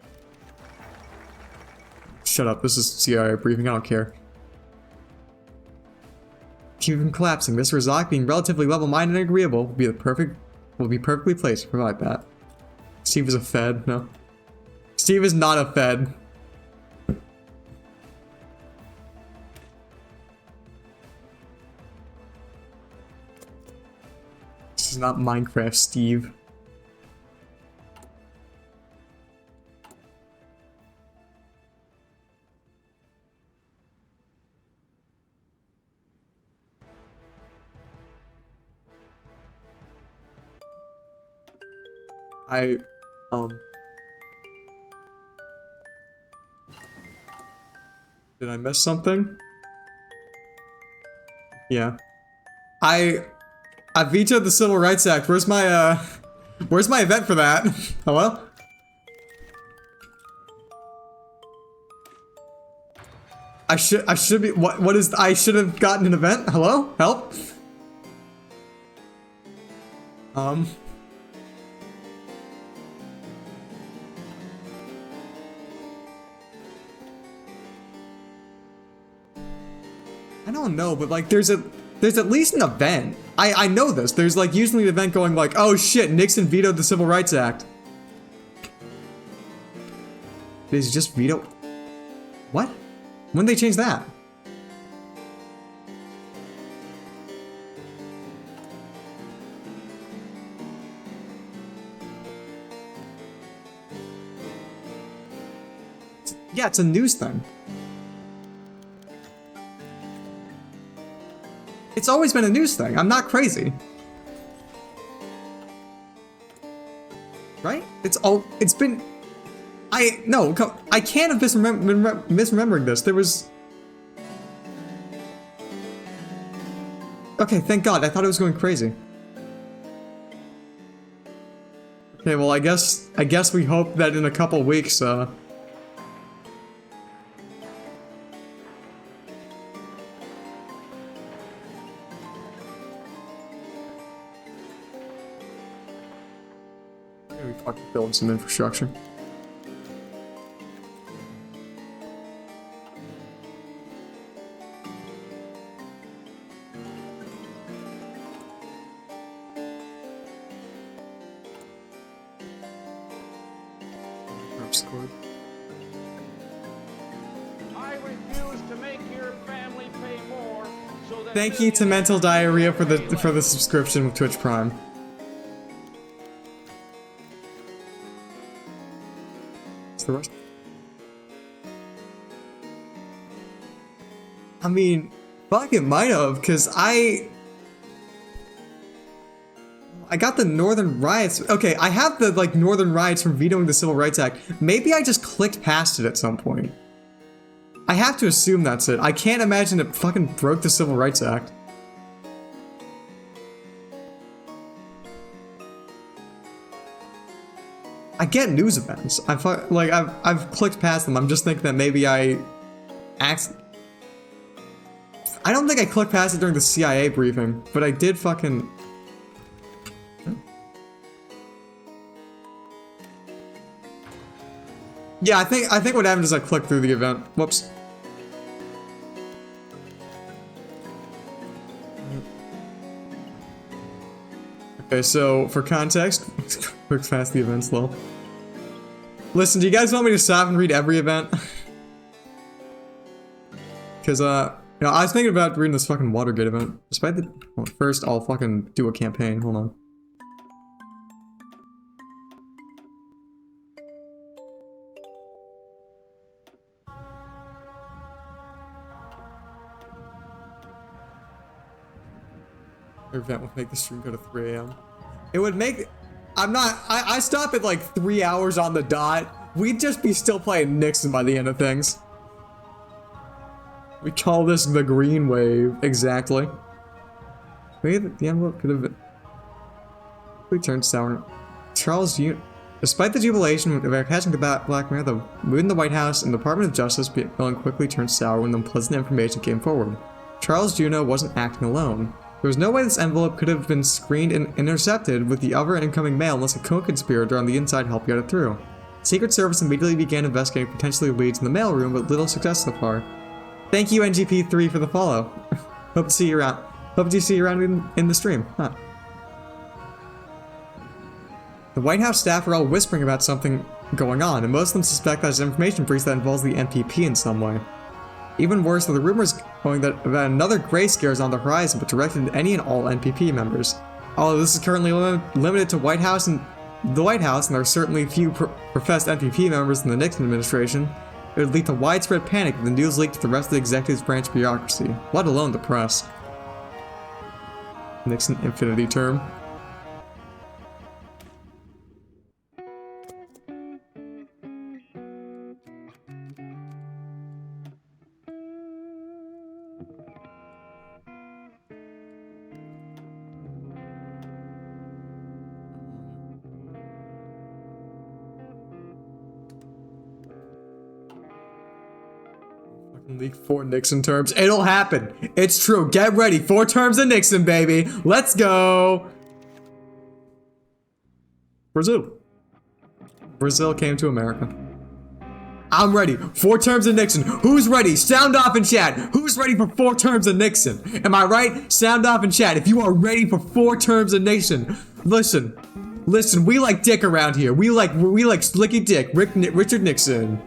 Shut up, this is CIA briefing, I don't care. Keep it from collapsing. Mr. Razak, being relatively level-minded and agreeable, will be perfectly placed to provide that. Steve is a Fed, no. Steve is not a Fed. This is not Minecraft, Steve. Did I miss something? Yeah. I vetoed the Civil Rights Act. Where's my event for that? Hello? I should be, what is, I should have gotten an event? Hello? Help? I don't know, but like there's at least an event. I know this. There's like usually an event going like, oh shit, Nixon vetoed the Civil Rights Act. Did he just veto? What? When did they change that? Yeah, it's a news thing. It's always been a news thing. I'm not crazy. Right? It's been... I can't have been misremembering this. There was... Okay, thank God. I thought it was going crazy. Okay, well, I guess we hope that in a couple weeks, we fucking build some infrastructure. I refuse to make your family pay more so that Thank you to Mental Diarrhea for the subscription with Twitch Prime. The rest. I mean, fuck, it might have, because I got the Northern Riots. Okay, I have the, like, Northern Riots from vetoing the Civil Rights Act. Maybe I just clicked past it at some point. I have to assume that's it. I can't imagine it fucking broke the Civil Rights Act. I get news events. I've clicked past them. I'm just thinking that maybe I don't think I clicked past it during the CIA briefing, but I did fucking... Yeah, I think what happened is I clicked through the event. Whoops. Okay, so for context, quick past the events though. Listen, do you guys want me to stop and read every event? Because, you know, I was thinking about reading this fucking Watergate event. Despite the... Well, first, I'll fucking do a campaign. Hold on. Event would make the stream go to 3 a.m. It would make... I stop at like 3 hours on the dot. We'd just be still playing Nixon by the end of things. We call this the green wave. Exactly. Maybe the envelope could have been... We turned sour. Despite the jubilation of catching the Black Mirror, the mood in the White House and the Department of Justice feeling quickly turned sour when unpleasant information came forward. Charles Juno wasn't acting alone. There was no way this envelope could have been screened and intercepted with the other incoming mail unless a co-conspirator on the inside helped get it through. The Secret Service immediately began investigating potentially leads in the mailroom, but little success so far. Thank you, NGP3, for the follow. Hope to see you around. Hope to see you around in the stream. Huh. The White House staff are all whispering about something going on, and most of them suspect that it's an information breach that involves the NPP in some way. Even worse are the rumors going that another gray scare is on the horizon, but directed at any and all NPP members. Although this is currently limited to the White House, and there are certainly few professed NPP members in the Nixon administration, it would lead to widespread panic if the news leaked to the rest of the executive branch bureaucracy, let alone the press. Nixon infinity term. Leak 4 Nixon terms. It'll happen. It's true. Get ready. 4 terms of Nixon, baby. Let's go. Brazil. Brazil came to America. I'm ready. 4 terms of Nixon. Who's ready? Sound off in chat. Who's ready for 4 terms of Nixon? Am I right? Sound off in chat if you are ready for 4 terms of Nixon. Listen. Listen, we like dick around here. We like slicky dick. Richard Nixon.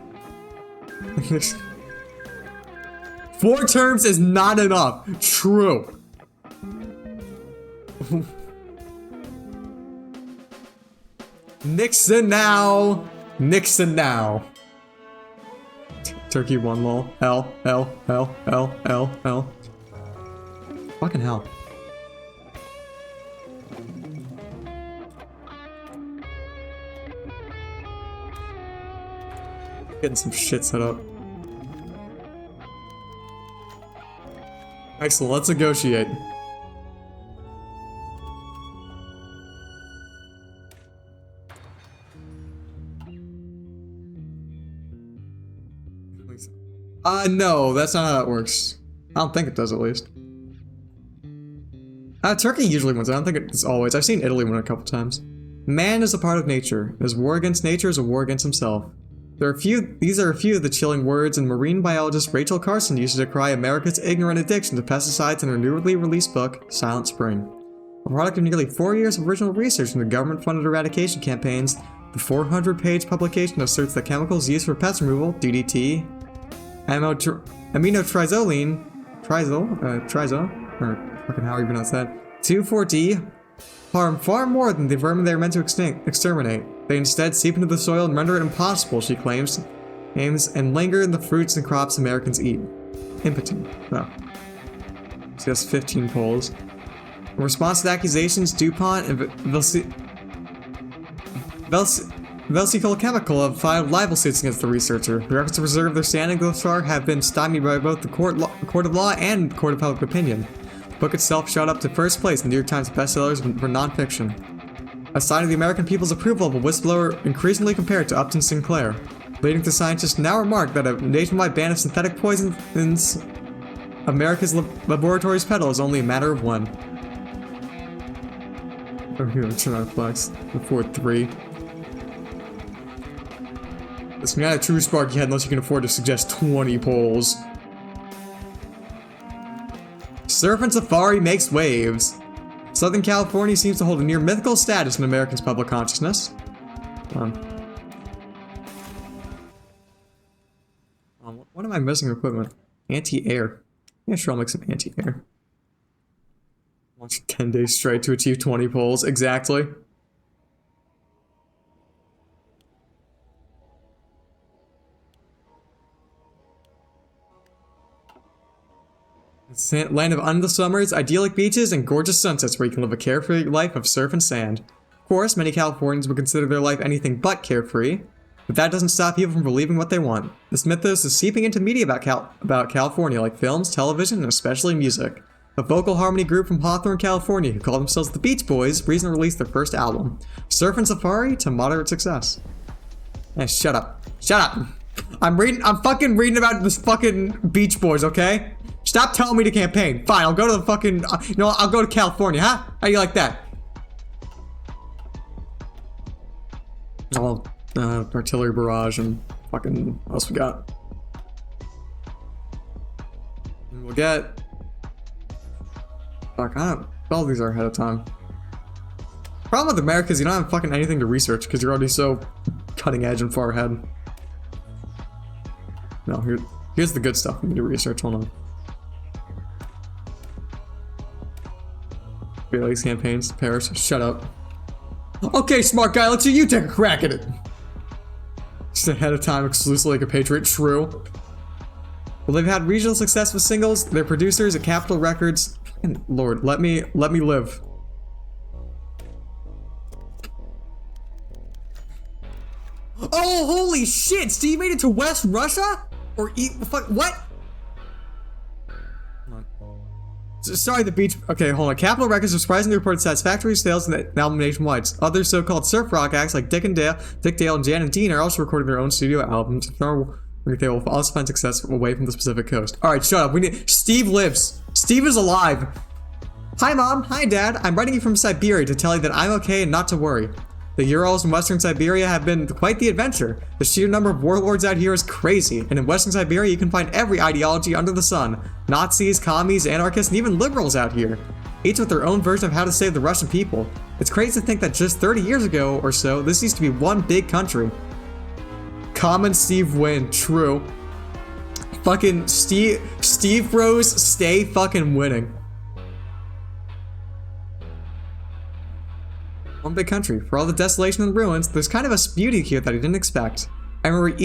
4 terms is not enough. True. Nixon now. Nixon now. Turkey 1 lol. L. Fucking hell. Getting some shit set up. Excellent, let's negotiate. No, that's not how that works. I don't think it does, at least. Turkey usually wins. I don't think it's always. I've seen Italy win a couple times. Man is a part of nature. His war against nature is a war against himself. These are a few of the chilling words, and marine biologist Rachel Carson used to decry America's ignorant addiction to pesticides in her newly released book, Silent Spring. A product of nearly 4 years of original research into government-funded eradication campaigns, the 400-page publication asserts that chemicals used for pest removal, DDT, aminotrizoline, or fucking how you pronounce that, 2,4-D, harm far more than the vermin they are meant to exterminate. They instead seep into the soil and render it impossible, she claims, and linger in the fruits and crops Americans eat. Impotent. Oh. So that's 15 polls. In response to the accusations, DuPont and Velsical Chemical have filed libel suits against the researcher. The efforts to preserve their standing thus far have been stymied by both the court of law and the court of public opinion. The book itself shot up to first place in the New York Times bestsellers for nonfiction. A sign of the American people's approval of a whistleblower increasingly compared to Upton Sinclair, leading to scientists now remark that a nationwide ban of synthetic poisons America's laboratories peddle is only a matter of when. Oh, here, turn on flex. Before 3. It's not a true spark yet unless you can afford to suggest 20 polls. Surf and Safari makes waves. Southern California seems to hold a near mythical status in Americans' public consciousness. What am I missing equipment? Anti-air. Yeah, sure, I'll make some anti-air. Launch 10 days straight to achieve 20 polls. Exactly. It's a land of endless summers, idyllic beaches, and gorgeous sunsets where you can live a carefree life of surf and sand. Of course, many Californians would consider their life anything but carefree, but that doesn't stop people from believing what they want. This mythos is seeping into media about California, like films, television, and especially music. a vocal harmony group from Hawthorne, California, who call themselves the Beach Boys, recently released their first album, Surf and Safari, to moderate success. Hey, shut up. Shut up. I'm fucking reading about this fucking Beach Boys, okay? Stop telling me to campaign. Fine, I'll go to the fucking, I'll go to California, huh? How do you like that? Oh, artillery barrage and fucking, what else we got? We'll get, fuck, I don't, all these are ahead of time. Problem with America is you don't have fucking anything to research because you're already so cutting edge and far ahead. No, here's the good stuff we need to research. Hold on. Bailey's campaigns, Paris, shut up. Okay, smart guy, let's see you take a crack at it. Just ahead of time, exclusively like a patriot, true. Well, they've had regional success with singles. Their producers at Capitol Records. And Lord, let me live. Oh, holy shit! Steve made it to West Russia? Or fuck, what? Sorry, the beach. Okay, hold on. Capitol Records are surprisingly reported satisfactory sales in the album nationwide. Other so-called surf rock acts like Dick Dale, and Jan and Dean are also recording their own studio albums. They will also find success away from the Pacific Coast. All right, shut up. Steve lives. Steve is alive. Hi, Mom. Hi, Dad. I'm writing you from Siberia to tell you that I'm okay and not to worry. The Urals in Western Siberia have been quite the adventure. The sheer number of warlords out here is crazy, and in Western Siberia you can find every ideology under the sun. Nazis, commies, anarchists, and even liberals out here. Each with their own version of how to save the Russian people. It's crazy to think that just 30 years ago or so, this used to be one big country. Common Steve win, true. Fucking Steve bros stay fucking winning. One big country. For all the desolation and ruins, there's kind of a beauty here that I didn't expect. I remember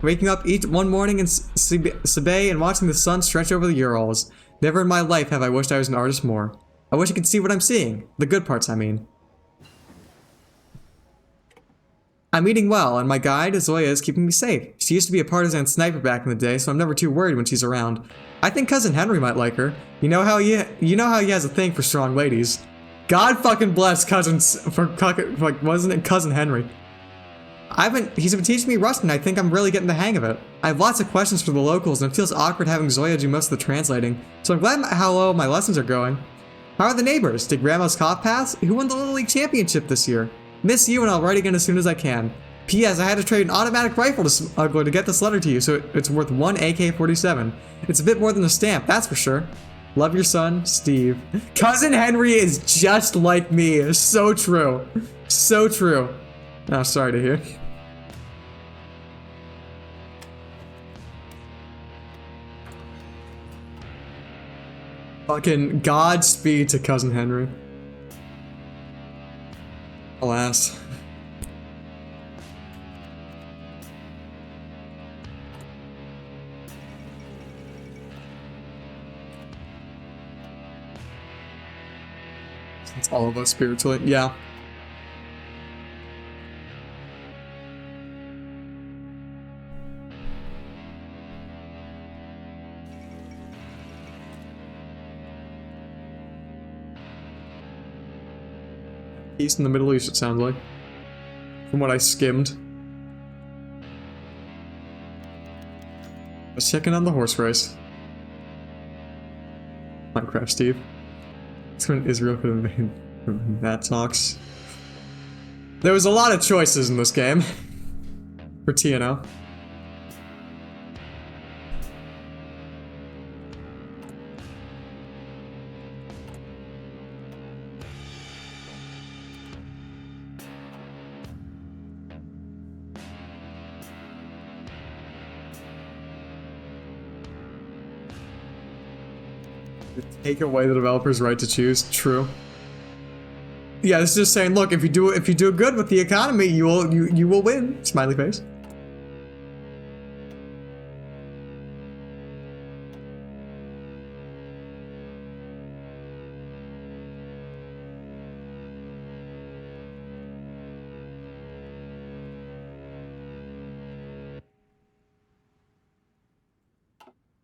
waking up one morning in Sibay and watching the sun stretch over the Urals. Never in my life have I wished I was an artist more. I wish I could see what I'm seeing. The good parts, I mean. I'm eating well, and my guide, Zoya, is keeping me safe. She used to be a partisan sniper back in the day, so I'm never too worried when she's around. I think Cousin Henry might like her. You know how he has a thing for strong ladies. God fucking bless cousins for like, wasn't it Cousin Henry? He's been teaching me Russian. I think I'm really getting the hang of it. I have lots of questions for the locals, and it feels awkward having Zoya do most of the translating. So I'm glad how well my lessons are going. How are the neighbors? Did Grandma's cough pass? Who won the Little League Championship this year? Miss you, and I'll write again as soon as I can. P.S. I had to trade an automatic rifle to Smuggler to get this letter to you, so it's worth one AK-47. It's a bit more than a stamp, that's for sure. Love your son, Steve. Cousin Henry is just like me. So true. So true. Oh, sorry to hear. Fucking Godspeed to Cousin Henry. Alas. It's all of us spiritually. Yeah. Peace in the Middle East, it sounds like. From what I skimmed. Let's check in on the horse race. Minecraft Steve. It's when Israel could have made that talks. There was a lot of choices in this game. For TNO. Take away the developer's right to choose. True. Yeah, it's just saying, look, if you do good with the economy, you will win. Smiley face.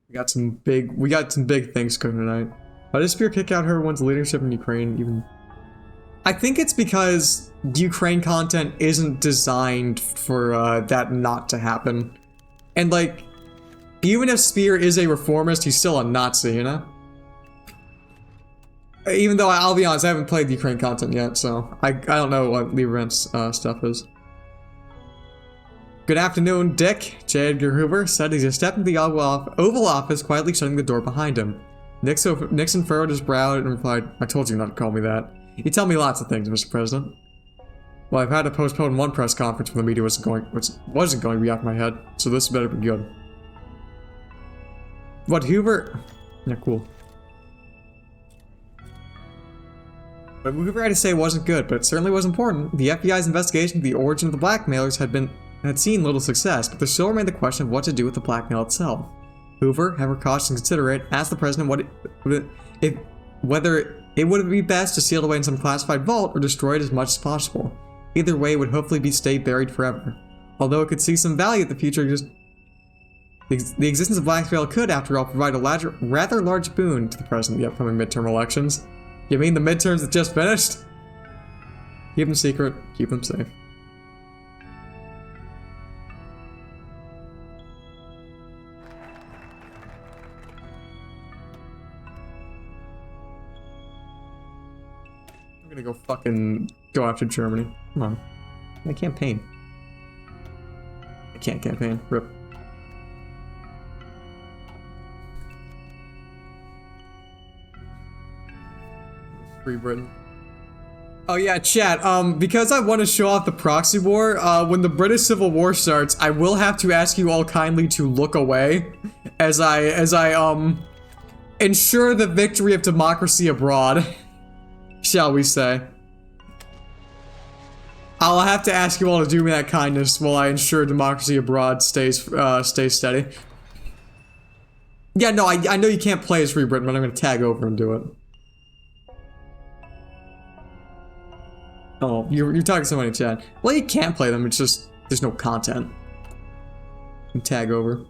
We got some big things cooking tonight. Why does Spear kick out her one's leadership in Ukraine even? I think it's because Ukraine content isn't designed for that not to happen. And like, even if Spear is a reformist, he's still a Nazi, you know? Even though I'll be honest, I haven't played the Ukraine content yet, so I don't know what Lee Rent's stuff is. Good afternoon, Dick. J. Edgar Hoover said as he stepped into the Oval Office, quietly shutting the door behind him. Nixon furrowed his brow and replied, "I told you not to call me that. You tell me lots of things, Mr. President." Well, I've had to postpone one press conference when the media wasn't going to be off my head, so this better be good. What, Hoover? Yeah, cool. What Hoover had to say wasn't good, but it certainly was important. The FBI's investigation of the origin of the blackmailers had seen little success, but there still remained the question of what to do with the blackmail itself. Hoover, ever cautious and considerate, asked the president whether it would be best to seal it away in some classified vault or destroy it as much as possible. Either way, it would hopefully stay buried forever. Although it could see some value at the future, the existence of blackmail could, after all, provide a rather large boon to the president in the upcoming midterm elections. You mean the midterms that just finished? Keep them secret, keep them safe. I'm gonna go fucking go after Germany. Come on. I campaign. I can't campaign. Rip. Free Britain. Oh yeah, chat, because I want to show off the proxy war, when the British Civil War starts, I will have to ask you all kindly to look away as I ensure the victory of democracy abroad, shall we say. I'll have to ask you all to do me that kindness while I ensure democracy abroad stays steady. Yeah, no, I know you can't play as Free Britain, but I'm gonna tag over and do it. Oh, you're talking to somebody in chat. Well, you can't play them, it's just, there's no content. And tag over.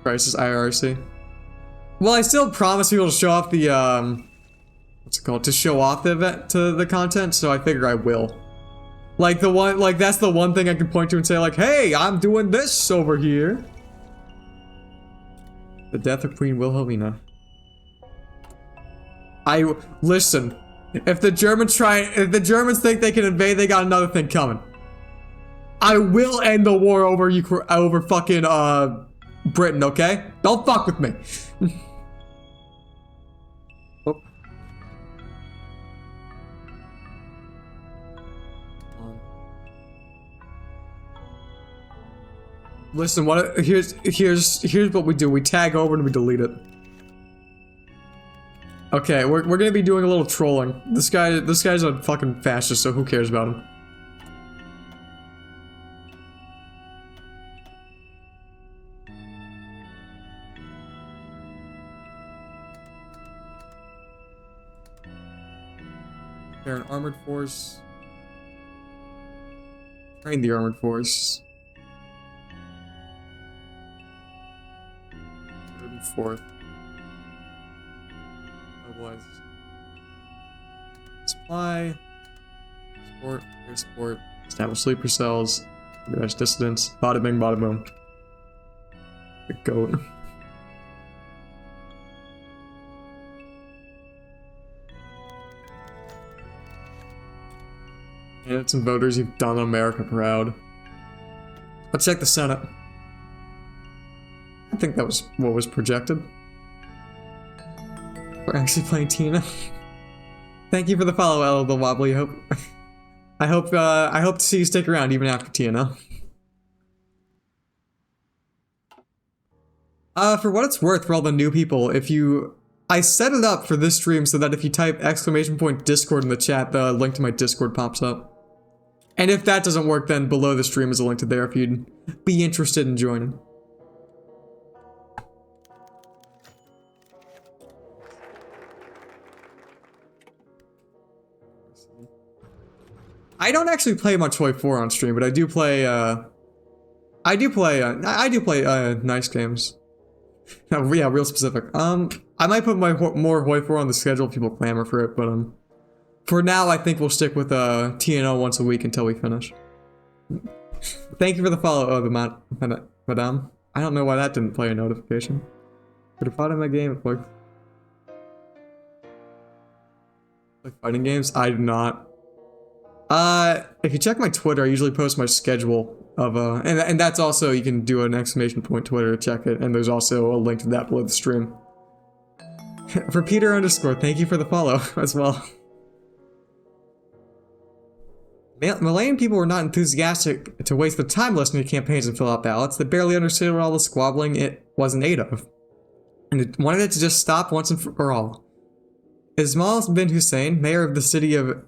Crisis IRC. Well, I still promise people to show off the, what's it called? To show off the event, to the content, so I figure I will. Like that's the one thing I can point to and say like, hey, I'm doing this over here. The death of Queen Wilhelmina. Listen. If the Germans think they can invade, they got another thing coming. I will end the war over fucking Britain, okay? Don't fuck with me. Oh. Listen, here's what we do. We tag over and we delete it. Okay, we're gonna be doing a little trolling. This guy's a fucking fascist, so who cares about him? They're an armored force. Train the armored force. Third and fourth. Supply, support, air support, establish sleeper cells, organize dissidents, bada bing, bada boom. The goat. And some voters, you've done America proud. Let's check the Senate. I think that was what was projected. We're actually playing Tina. Thank you for the follow, L the Wobbly. I hope to see you stick around even after Tina. For what it's worth, for all the new people, I set it up for this stream so that if you type !Discord in the chat, the link to my Discord pops up. And if that doesn't work, then below the stream is a link to there if you'd be interested in joining. I don't actually play much Toy 4 on stream, but I do play nice games. No, yeah, real specific. I might put my more Hoi 4 on the schedule if people clamor for it, but for now I think we'll stick with TNO once a week until we finish. Thank you for the follow, madame. I don't know why that didn't play a notification. Could have fought in my game. Like fighting games? I do not. If you check my Twitter, I usually post my schedule of and that's also, you can do an exclamation point Twitter to check it, and there's also a link to that below the stream. For Peter _, thank you for the follow as well. Malayan people were not enthusiastic to waste their time listening to campaigns and fill out ballots. They barely understood what all the squabbling it was in aid of, and it wanted it to just stop once and for all. Ismail bin Hussein, mayor of the city of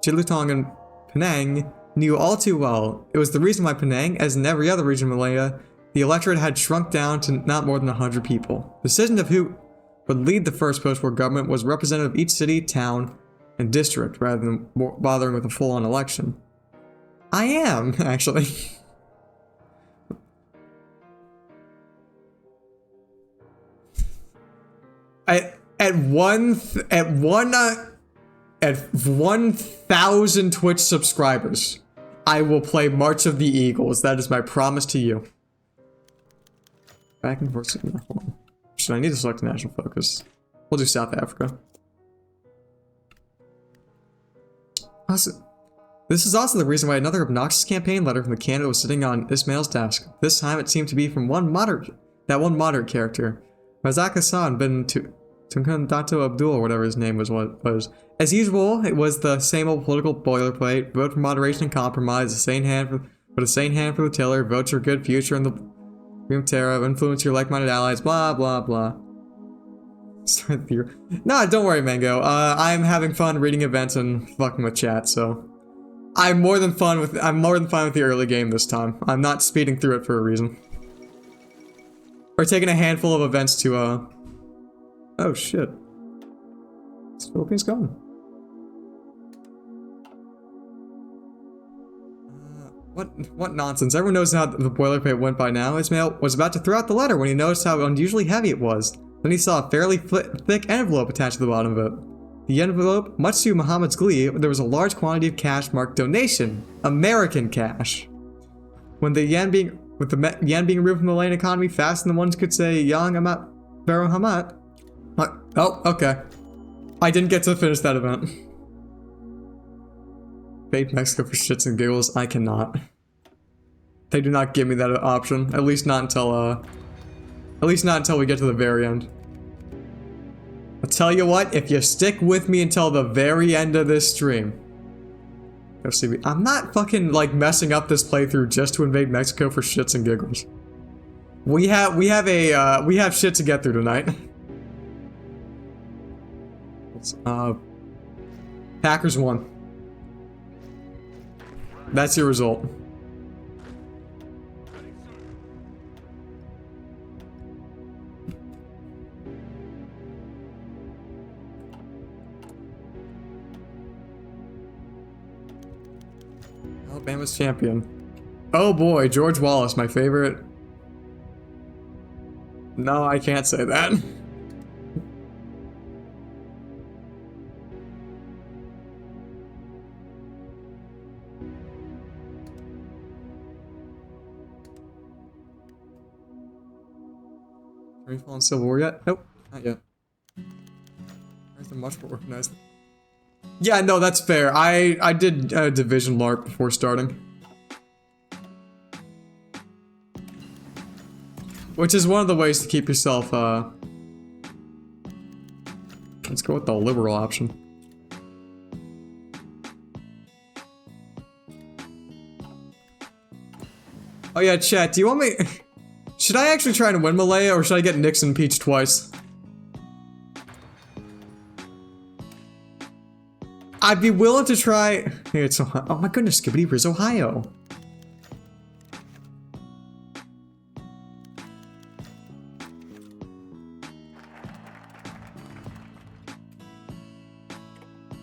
Jelutong and Penang, knew all too well. It was the reason why Penang, as in every other region of Malaya, the electorate had shrunk down to not more than 100 people. The decision of who would lead the first post-war government was representative of each city, town, and district, rather than bothering with a full-on election. I am, actually. At 1,000 Twitch subscribers, I will play March of the Eagles. That is my promise to you. Back and forth. Should I need to select national focus? We'll do South Africa. This is also the reason why another obnoxious campaign letter from the candidate was sitting on Ismail's desk. This time it seemed to be from one moderate character. Razak Hassan bin Dato Abdul, whatever his name was. As usual, it was the same old political boilerplate. Vote for moderation and compromise. A sane hand for the tiller. Vote for a good future in the Dream Terra. Influence your like-minded allies. Blah blah blah. No, don't worry, Mango. I'm having fun reading events and fucking with chat, so I'm more than fine with the early game this time. I'm not speeding through it for a reason. Or taking a handful of events to oh shit. It's Philippines gone. What nonsense. Everyone knows how the boilerplate went by now. Ismail was about to throw out the letter when he noticed how unusually heavy it was. Then he saw a fairly thick envelope attached to the bottom of it. The envelope, much to Muhammad's glee, there was a large quantity of cash marked donation. American cash. With the yen being removed from the Malayan economy faster than one could say Yang Amat Baro Hamat. Oh, okay. I didn't get to finish that event. Fade Mexico for shits and giggles. I cannot. They do not give me that option. At least not until we get to the very end. I'll tell you what, if you stick with me until the very end of this stream. Go see me. I'm not fucking like messing up this playthrough just to invade Mexico for shits and giggles. We have shit to get through tonight. Packers won. That's your result. Alabama's champion. Oh boy, George Wallace, my favorite. No, I can't say that. Are we falling Civil War yet? Nope, not yet. Where's the much more organized? Yeah, no, that's fair. I did Division LARP before starting. Which is one of the ways to keep yourself, let's go with the liberal option. Oh yeah, chat, do you want me... Should I actually try and win Malaya, or should I get Nixon impeached twice? I'd be willing to try... Here, it's Ohio. Oh my goodness, Skibbity, where's Ohio?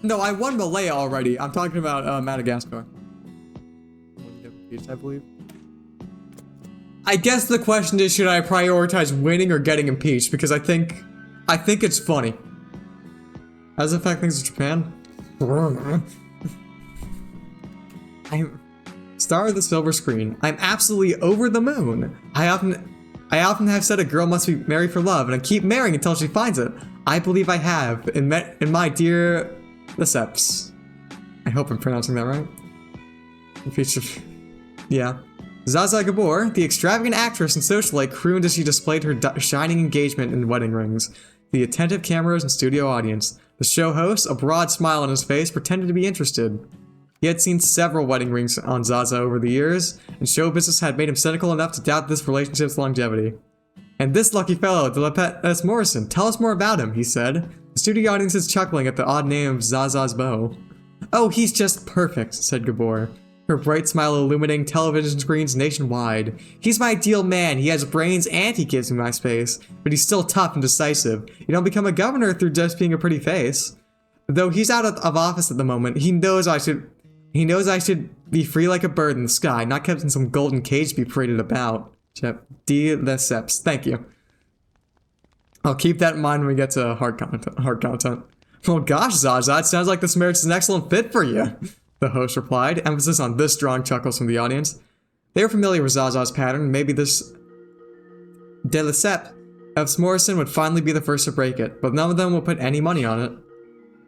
No, I won Malaya already. I'm talking about Madagascar. I believe. I guess the question is, should I prioritize winning or getting impeached? Because I think it's funny. How does it affect things in Japan? I'm star of the silver screen. I'm absolutely over the moon. I often have said a girl must be married for love, and I keep marrying until she finds it. I believe I have in my dear Lesseps. I hope I'm pronouncing that right. Yeah. Zaza Gabor, the extravagant actress and socialite, crooned as she displayed her shining engagement in wedding rings. The attentive cameras and studio audience. The show host, a broad smile on his face, pretended to be interested. He had seen several wedding rings on Zaza over the years, and show business had made him cynical enough to doubt this relationship's longevity. And this lucky fellow, Delepet S. Morrison, tell us more about him, he said. The studio audience is chuckling at the odd name of Zaza's beau. Oh, he's just perfect, said Gabor, her bright smile illuminating television screens nationwide. He's my ideal man. He has brains and he gives me my space. But he's still tough and decisive. You don't become a governor through just being a pretty face. Though he's out of office at the moment, he knows I should be free like a bird in the sky, not kept in some golden cage to be paraded about. Chep D. Lesseps. Thank you. I'll keep that in mind when we get to hard content. Oh gosh, Zaza, it sounds like this marriage is an excellent fit for you. The host replied, emphasis on this drawing chuckles from the audience. They were familiar with Zaza's pattern, and maybe this De Lesseps of Morrison would finally be the first to break it, but none of them will put any money on it.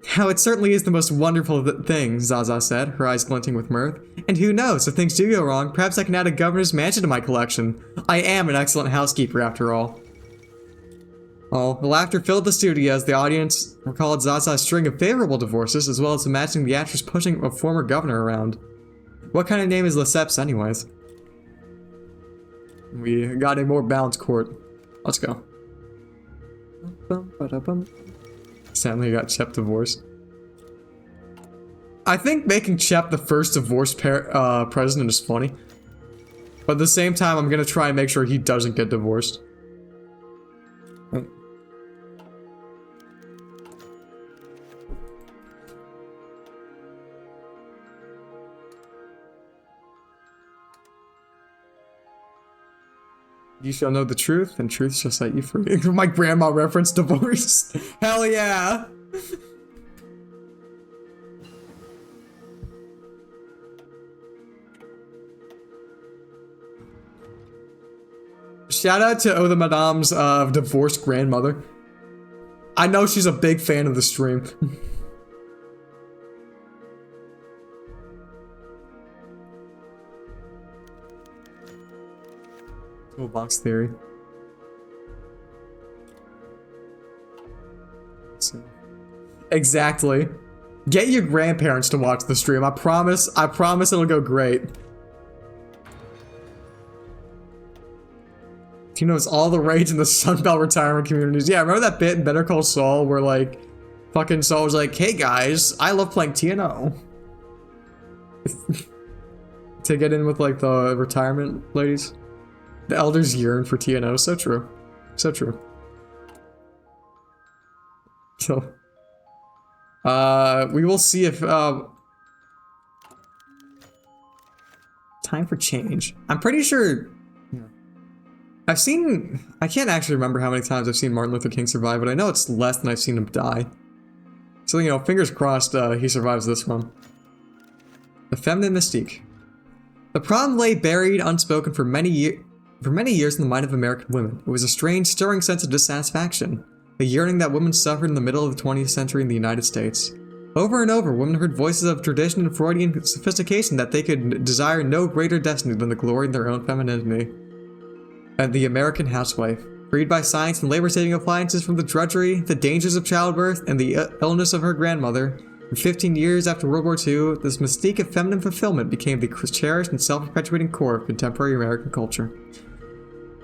How it certainly is the most wonderful thing, Zaza said, her eyes glinting with mirth. And who knows, if things do go wrong, perhaps I can add a governor's mansion to my collection. I am an excellent housekeeper, after all. Oh, the laughter filled the studio as the audience recalled Zaza's string of favorable divorces, as well as imagining the actress pushing a former governor around. What kind of name is Lesseps, anyways? We got a more balanced court. Let's go. Sadly, got Chep divorced. I think making Chep the first divorced president is funny. But at the same time, I'm gonna try and make sure he doesn't get divorced. You shall know the truth, and truth shall set you free. My grandma referenced divorce. Hell yeah! Shout out to the Madame's divorced grandmother. I know she's a big fan of the stream. Toolbox theory. Exactly. Get your grandparents to watch the stream. I promise it'll go great. He knows all the rage in the Sunbelt retirement communities. Yeah, remember that bit in Better Call Saul where like fucking Saul was like, hey guys, I love playing TNO. To get in with like the retirement ladies. The elders yearn for TNO. So true. So true. So, we will see if, time for change. I'm pretty sure, I can't actually remember how many times I've seen Martin Luther King survive, but I know it's less than I've seen him die. So, you know, fingers crossed, he survives this one. The feminine mystique. The problem lay buried, unspoken for many years in the mind of American women. It was a strange, stirring sense of dissatisfaction. A yearning that women suffered in the middle of the 20th century in the United States. Over and over, women heard voices of tradition and Freudian sophistication that they could desire no greater destiny than the glory in their own femininity. And the American housewife, freed by science and labor-saving appliances from the drudgery, the dangers of childbirth, and the illness of her grandmother, for 15 years after World War II, this mystique of feminine fulfillment became the cherished and self-perpetuating core of contemporary American culture.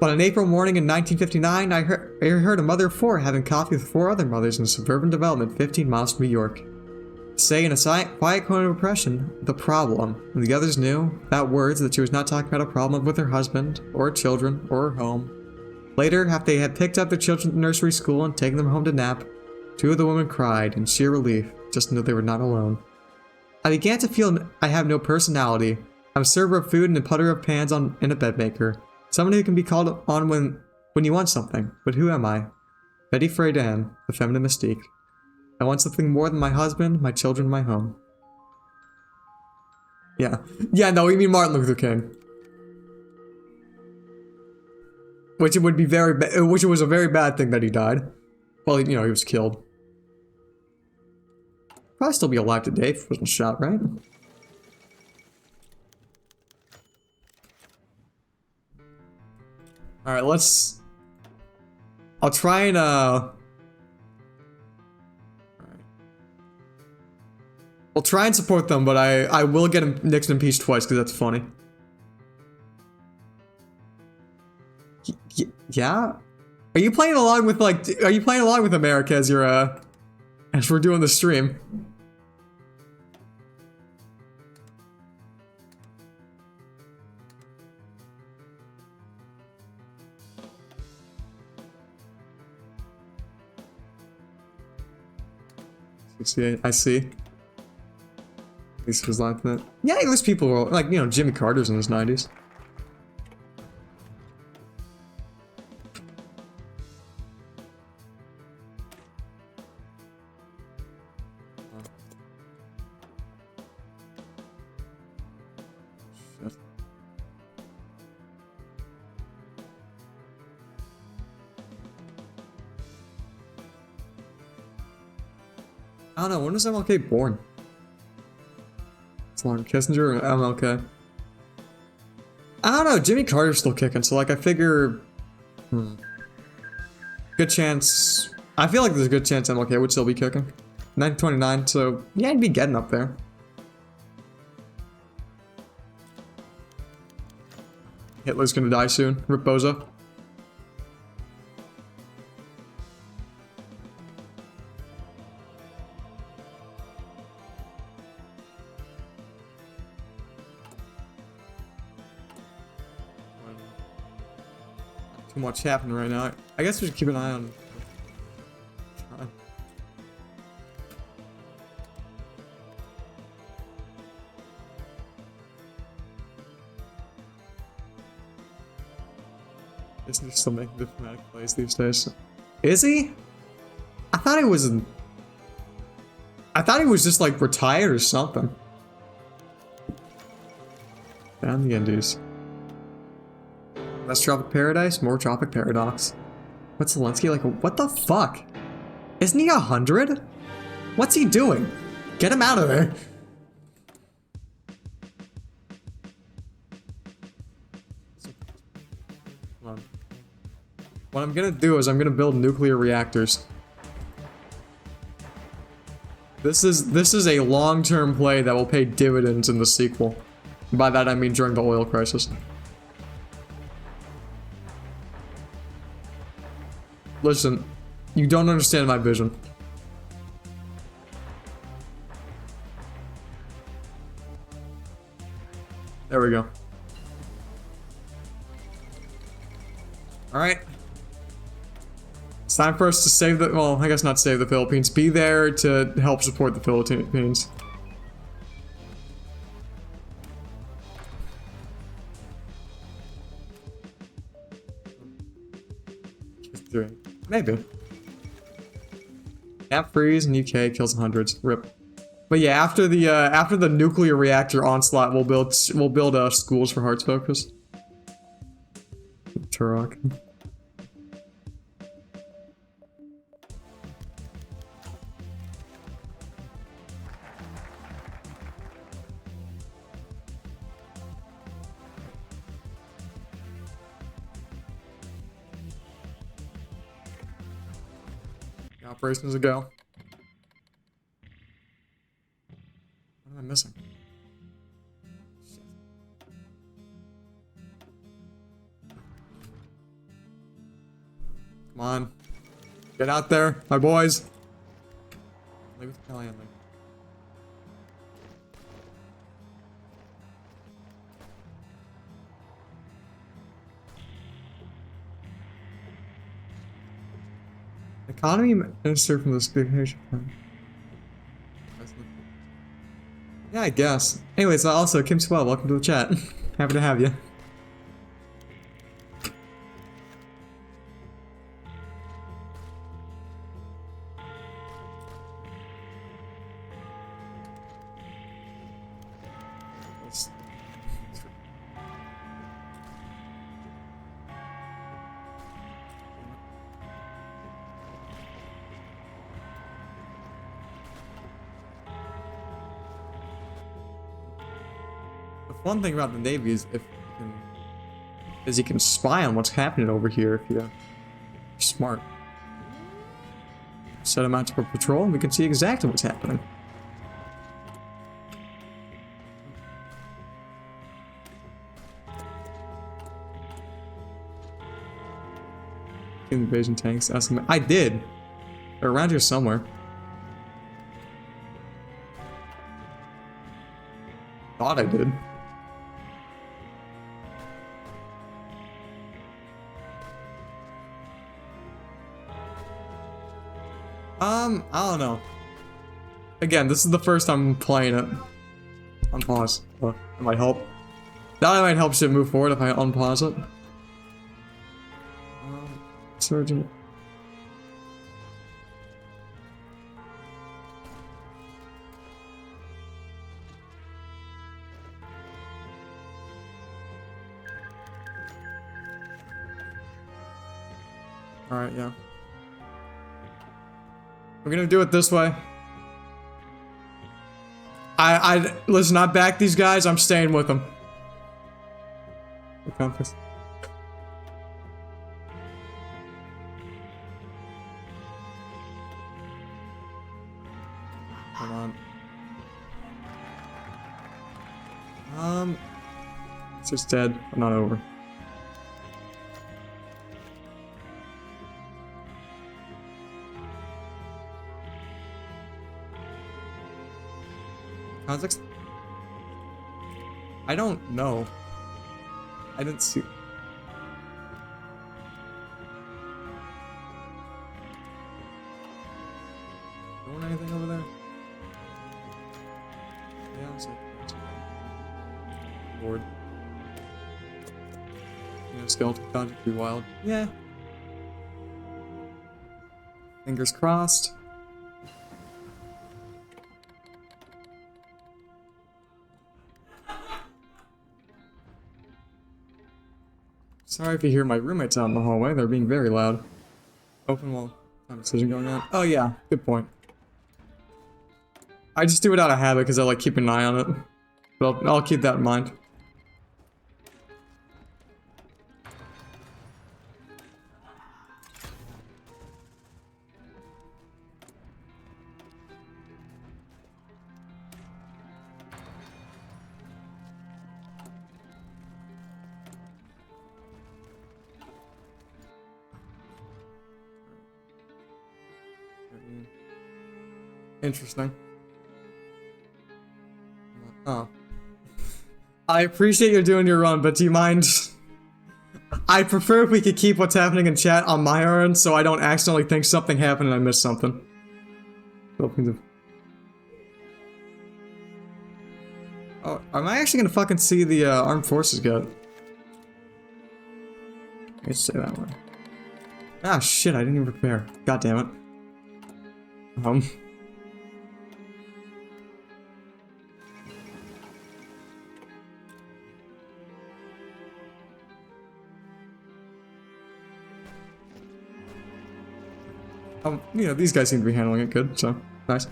But on April morning in 1959, I heard a mother of four having coffee with four other mothers in a suburban development 15 miles from New York. Say in a quiet corner of oppression, the problem, and the others knew, without words, that she was not talking about a problem with her husband, or her children, or her home. Later, after they had picked up their children from nursery school and taken them home to nap, two of the women cried in sheer relief, just to know they were not alone. I began to feel I have no personality. I'm a server of food and a putter of pans in a bed maker. Somebody who can be called on when you want something. But who am I? Betty Friedan, the feminine mystique. I want something more than my husband, my children, my home. Yeah. Yeah, no, we mean Martin Luther King. Which it would be which was a very bad thing that he died. Well, you know, he was killed. Probably still be alive today if he wasn't shot, right? Alright, let's... I'll try and, Alright. We'll try and support them, but I will get him Nixon impeached twice, because that's funny. Yeah? Are you playing along with, like, are you playing along with America as you're, as we're doing the stream? I see. This was like that. Yeah, those people were like, you know, Jimmy Carter's in his 90s. I don't know, when was MLK born? It's long. Kissinger or MLK? I don't know, Jimmy Carter's still kicking, so like I figure... Good chance... I feel like there's a good chance MLK would still be kicking. 1929, so yeah, he'd be getting up there. Hitler's gonna die soon. Rip Bozo. Too much happening right now. I guess we should keep an eye on... Isn't he still making diplomatic plays these days? Is he? I thought he was... I thought he was just like retired or something. Down the Indies. That's Tropic Paradise, more Tropic Paradox. What's Zelensky like? What the fuck? Isn't he 100? What's he doing? Get him out of there. Hold on. What I'm gonna do is I'm gonna build nuclear reactors. This is a long-term play that will pay dividends in the sequel. By that I mean during the oil crisis. Listen, you don't understand my vision. There we go. Alright. It's time for us to save the- well, I guess not save the Philippines. Be there to help support the Philippines. Maybe. Cap freeze in UK kills hundreds. Rip. But yeah, after the nuclear reactor onslaught, we'll build schools for Hearts Focus. Turok. Operations a go. What am I missing? Shit. Come on. Get out there, my boys. Leave it to Kelly and leave. Economy minister from the speakership. Yeah, I guess. Anyways, also Kim Swell, welcome to the chat. Happy to have you. fun thing about the Navy is you can spy on what's happening over here if you're smart. Set them out to patrol, and we can see exactly what's happening. Invasion tanks. I did. They're around here somewhere. Thought I did. I don't know. Again, this is the first time I'm playing it. Unpause. That might help. That might help shit move forward if I unpause it. Surgeon. Alright, yeah. We're gonna do it this way. Listen, I back these guys, I'm staying with them. The compass. Hold on. It's just dead, but not over. Context? I don't know. I didn't see. Doing anything over there? Yeah, it's like Lord. You know, skeleton project be wild. Yeah. Fingers crossed. Sorry if you hear my roommates out in the hallway, they're being very loud. Open wall conversation going on. Oh yeah, good point. I just do it out of habit because I like keeping an eye on it. But I'll keep that in mind. Interesting. Oh. I appreciate you doing your run, but do you mind? I prefer if we could keep what's happening in chat on my end so I don't accidentally think something happened and I missed something. Oh, am I actually gonna fucking see the armed forces get? Let's say that one. Ah shit, I didn't even prepare. God damn it. You know, these guys seem to be handling it good, so nice.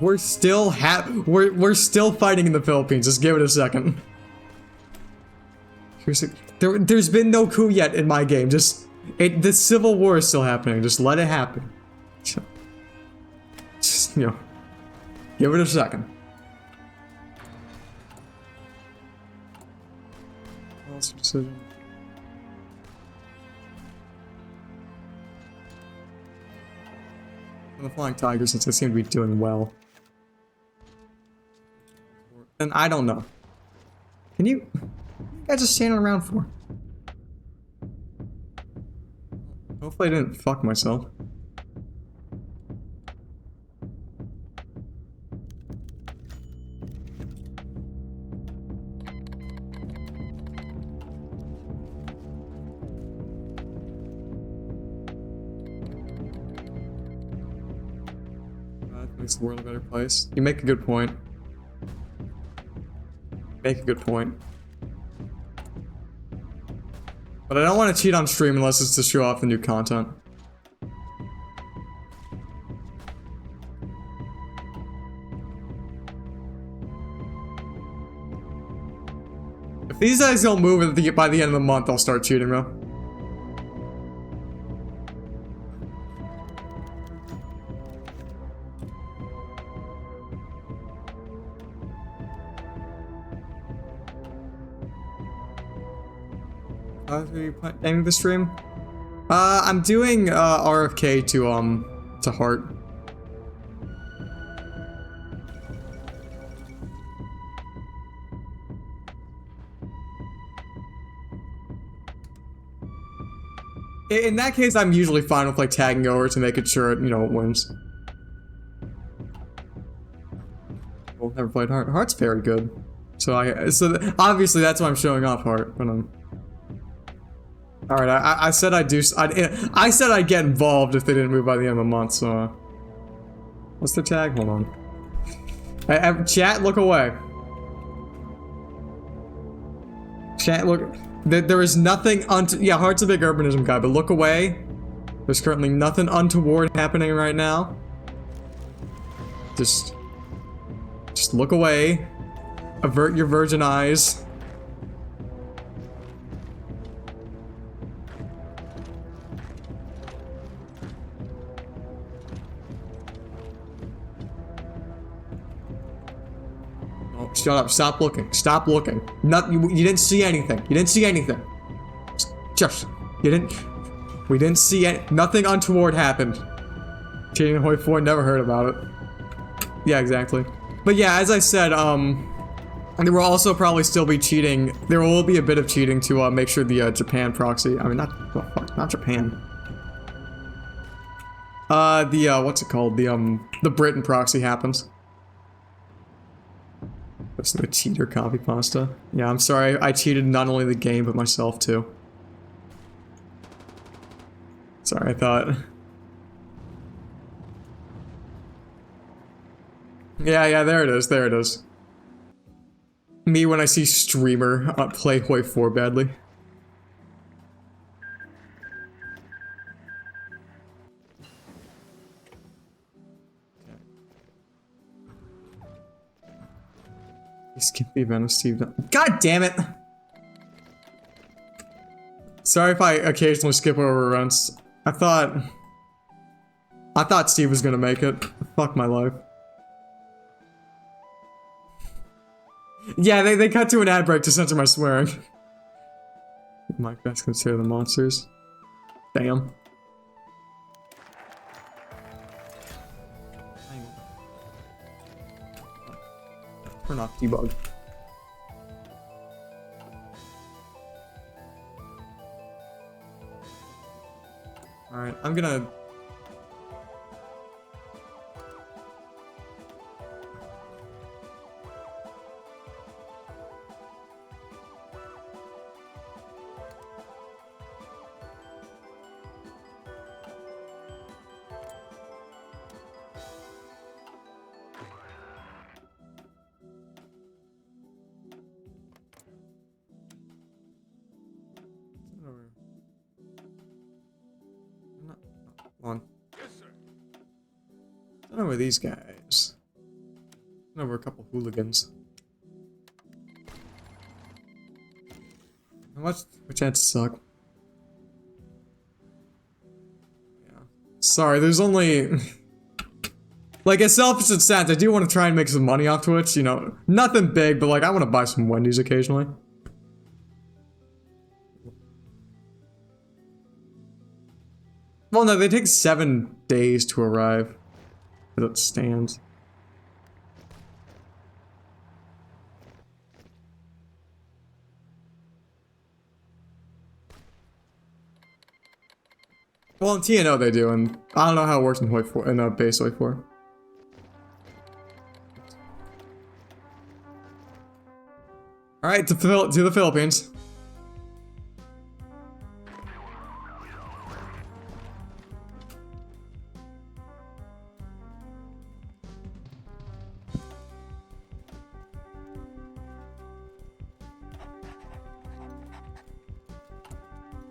We're still we're still fighting in the Philippines. Just give it a second. Seriously, there's been no coup yet in my game. Just the civil war is still happening. Just let it happen. Just you know, give it a second. Decision. The Flying Tigers, since they seem to be doing well. And I don't know. Can you... What are you guys just standing around for? Hopefully I didn't fuck myself. Makes the world a better place. You make a good point. Make a good point. But I don't want to cheat on stream unless it's to show off the new content. If these guys don't move by the end of the month, I'll start cheating though. Are you ending the stream? I'm doing RFK to Heart. In that case, I'm usually fine with like tagging over to make it sure it, you know, it wins. Well, never played Heart. Heart's very good. So obviously that's why I'm showing off Heart, but all right, I said I said I'd get involved if they didn't move by the end of the month. So, what's the tag? Hold on. Chat, look away. Chat, look. There is nothing yeah, Heart's a big urbanism guy, but look away. There's currently nothing untoward happening right now. Just look away. Avert your virgin eyes. Shut up. Stop looking. Stop looking. You didn't see anything. You didn't see anything. Just. You didn't. We didn't see nothing untoward happened. Cheating in Hoi 4, never heard about it. Yeah, exactly. But yeah, as I said, there will also probably still be cheating. There will be a bit of cheating to make sure the Japan proxy. I mean, not Japan. What's it called? The Britain proxy happens. That's the cheater copy pasta. Yeah, I'm sorry. I cheated not only the game, but myself too. Sorry, I thought. Yeah, there it is. There it is. Me when I see streamer play Hoi 4 badly. Skip the event of Steve. God damn it! Sorry if I occasionally skip over events. I thought Steve was gonna make it. Fuck my life. Yeah, they cut to an ad break to censor my swearing. Mike best consider the monsters. Damn. Turn off debug. Alright, I'm gonna... On. Yes, sir. I don't know where these guys. I know we're a couple hooligans. How much? Which ads suck? Yeah. Sorry, there's only. Like, as selfish as it sounds, I do want to try and make some money off Twitch. You know, nothing big, but like, I want to buy some Wendy's occasionally. Well, no, they take 7 days to arrive, as it stands. Well, in TNO they do, and I don't know how it works in Hoi 4, in base Hoi 4. All right, to the Philippines.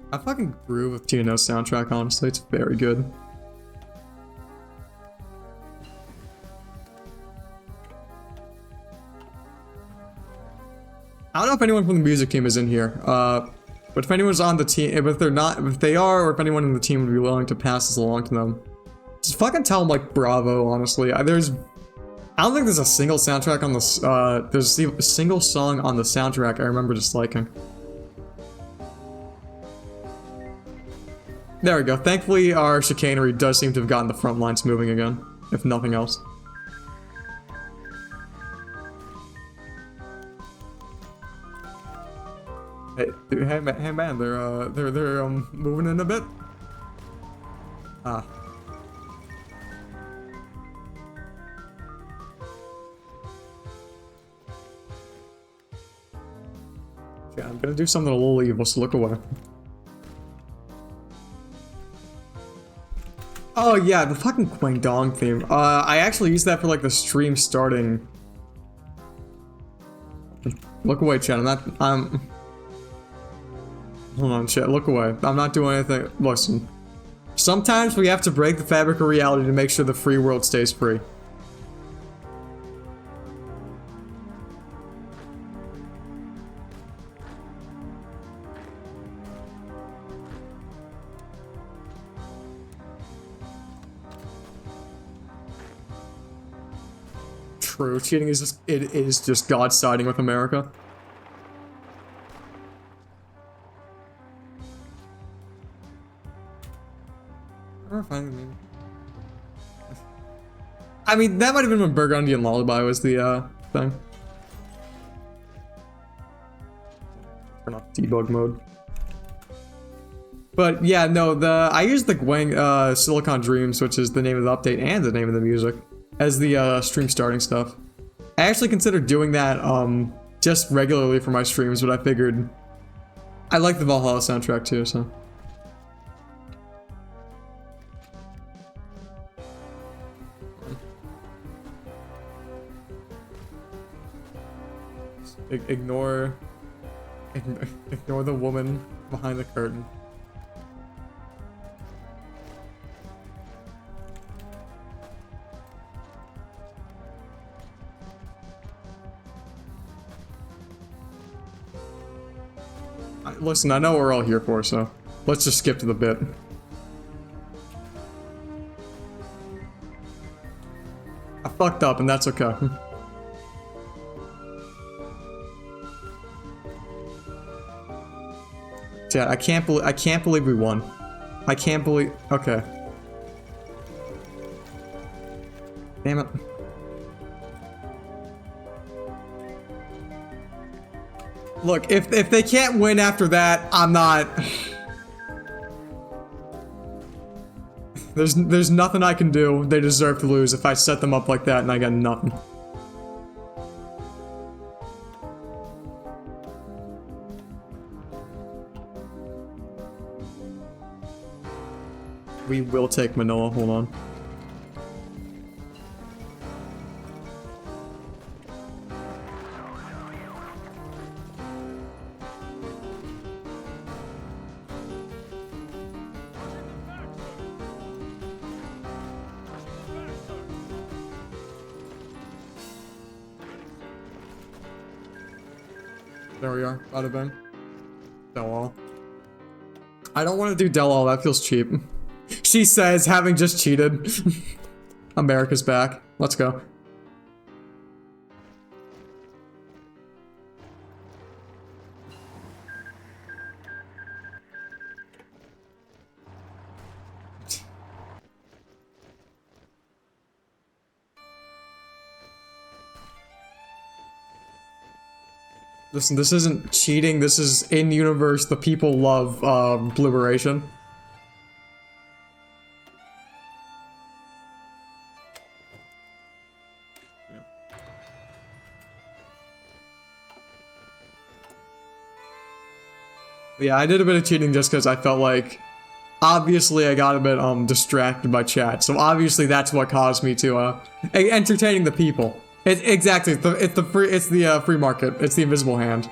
I fucking groove with TNO's soundtrack, honestly. It's very good. I don't know if anyone from the music team is in here. But if anyone's on the team, if they're not, if they are, or if anyone in the team would be willing to pass this along to them, just fucking tell them, like, bravo, honestly. I don't think there's a single soundtrack on this, there's a single song on the soundtrack I remember just liking. There we go. Thankfully, our chicanery does seem to have gotten the front lines moving again, if nothing else. Hey man, they're moving in a bit. Ah. Yeah, I'm gonna do something a little evil, so look away. Oh yeah, the fucking Quang Dong theme. I actually used that for like the stream starting. Look away, chat. Hold on, chat. Look away. I'm not doing anything. Listen. Sometimes we have to break the fabric of reality to make sure the free world stays free. True. Cheating is just, it is just God siding with America. I mean, that might have been when Burgundian Lullaby was the thing. Turn off debug mode. But yeah, no, I used the Gwang Silicon Dreams, which is the name of the update and the name of the music, as the stream starting stuff. I actually considered doing that just regularly for my streams, but I figured I like the Valhalla soundtrack too, so. Ignore the woman behind the curtain. Listen, I know what we're all here for, so let's just skip to the bit. I fucked up, and that's okay. Yeah, I can't believe we won. I can't believe. Okay. Damn it. Look, if they can't win after that, I'm not. There's nothing I can do. They deserve to lose if I set them up like that and I got nothing. We will take Manoa, hold on. There we are, bada bing. Delall. I don't want to do Delall, that feels cheap. She says, having just cheated. America's back. Let's go. Listen, this isn't cheating, this is in-universe, the people love, liberation. Yeah, I did a bit of cheating just because I felt like, obviously I got a bit, distracted by chat, so obviously that's what caused me to, entertaining the people. Exactly, it's the free market, it's the invisible hand.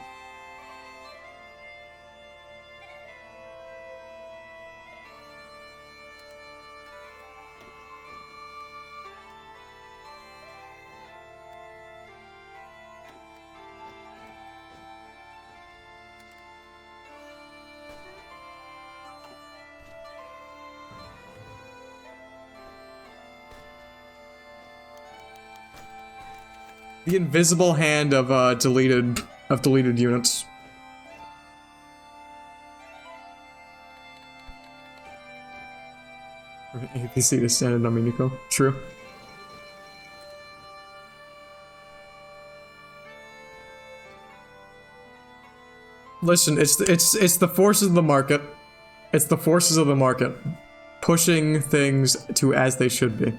The invisible hand of deleted units. APC to stand on Miniko. True. Listen, it's the forces of the market. It's the forces of the market pushing things to as they should be.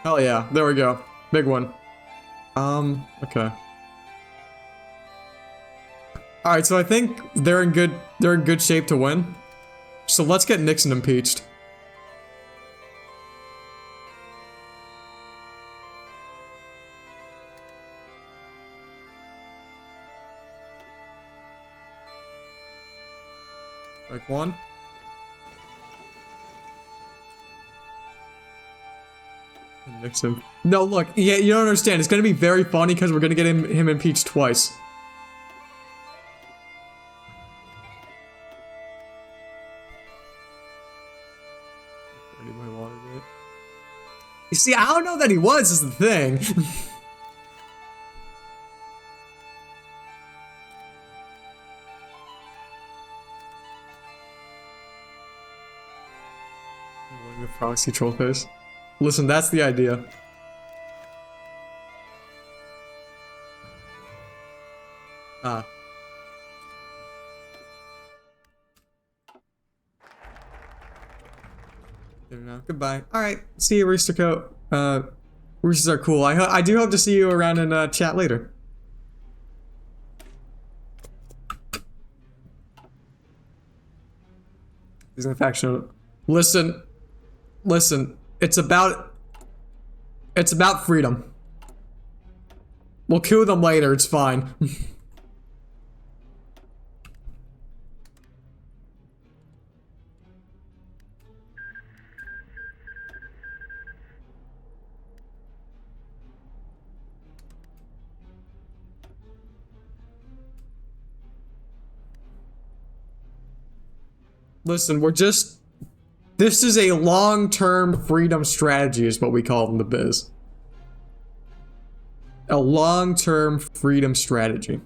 Hell yeah, there we go. Big one. Okay. Alright, so I think they're in good shape to win. So let's get Nixon impeached. Like one. Nixon. No, look, yeah, you don't understand. It's gonna be very funny because we're gonna get him impeached twice. Anybody wanted it? You see, I don't know that he was, is the thing. The proxy troll face. Listen, that's the idea. Ah. There we go. Goodbye. Alright, see you, Rooster Coat. Roosters are cool. I do hope to see you around in chat later. He's an affectionate. Listen. It's about freedom. We'll kill them later, it's fine. Listen, this is a long-term freedom strategy is what we call it in the biz. A long-term freedom strategy.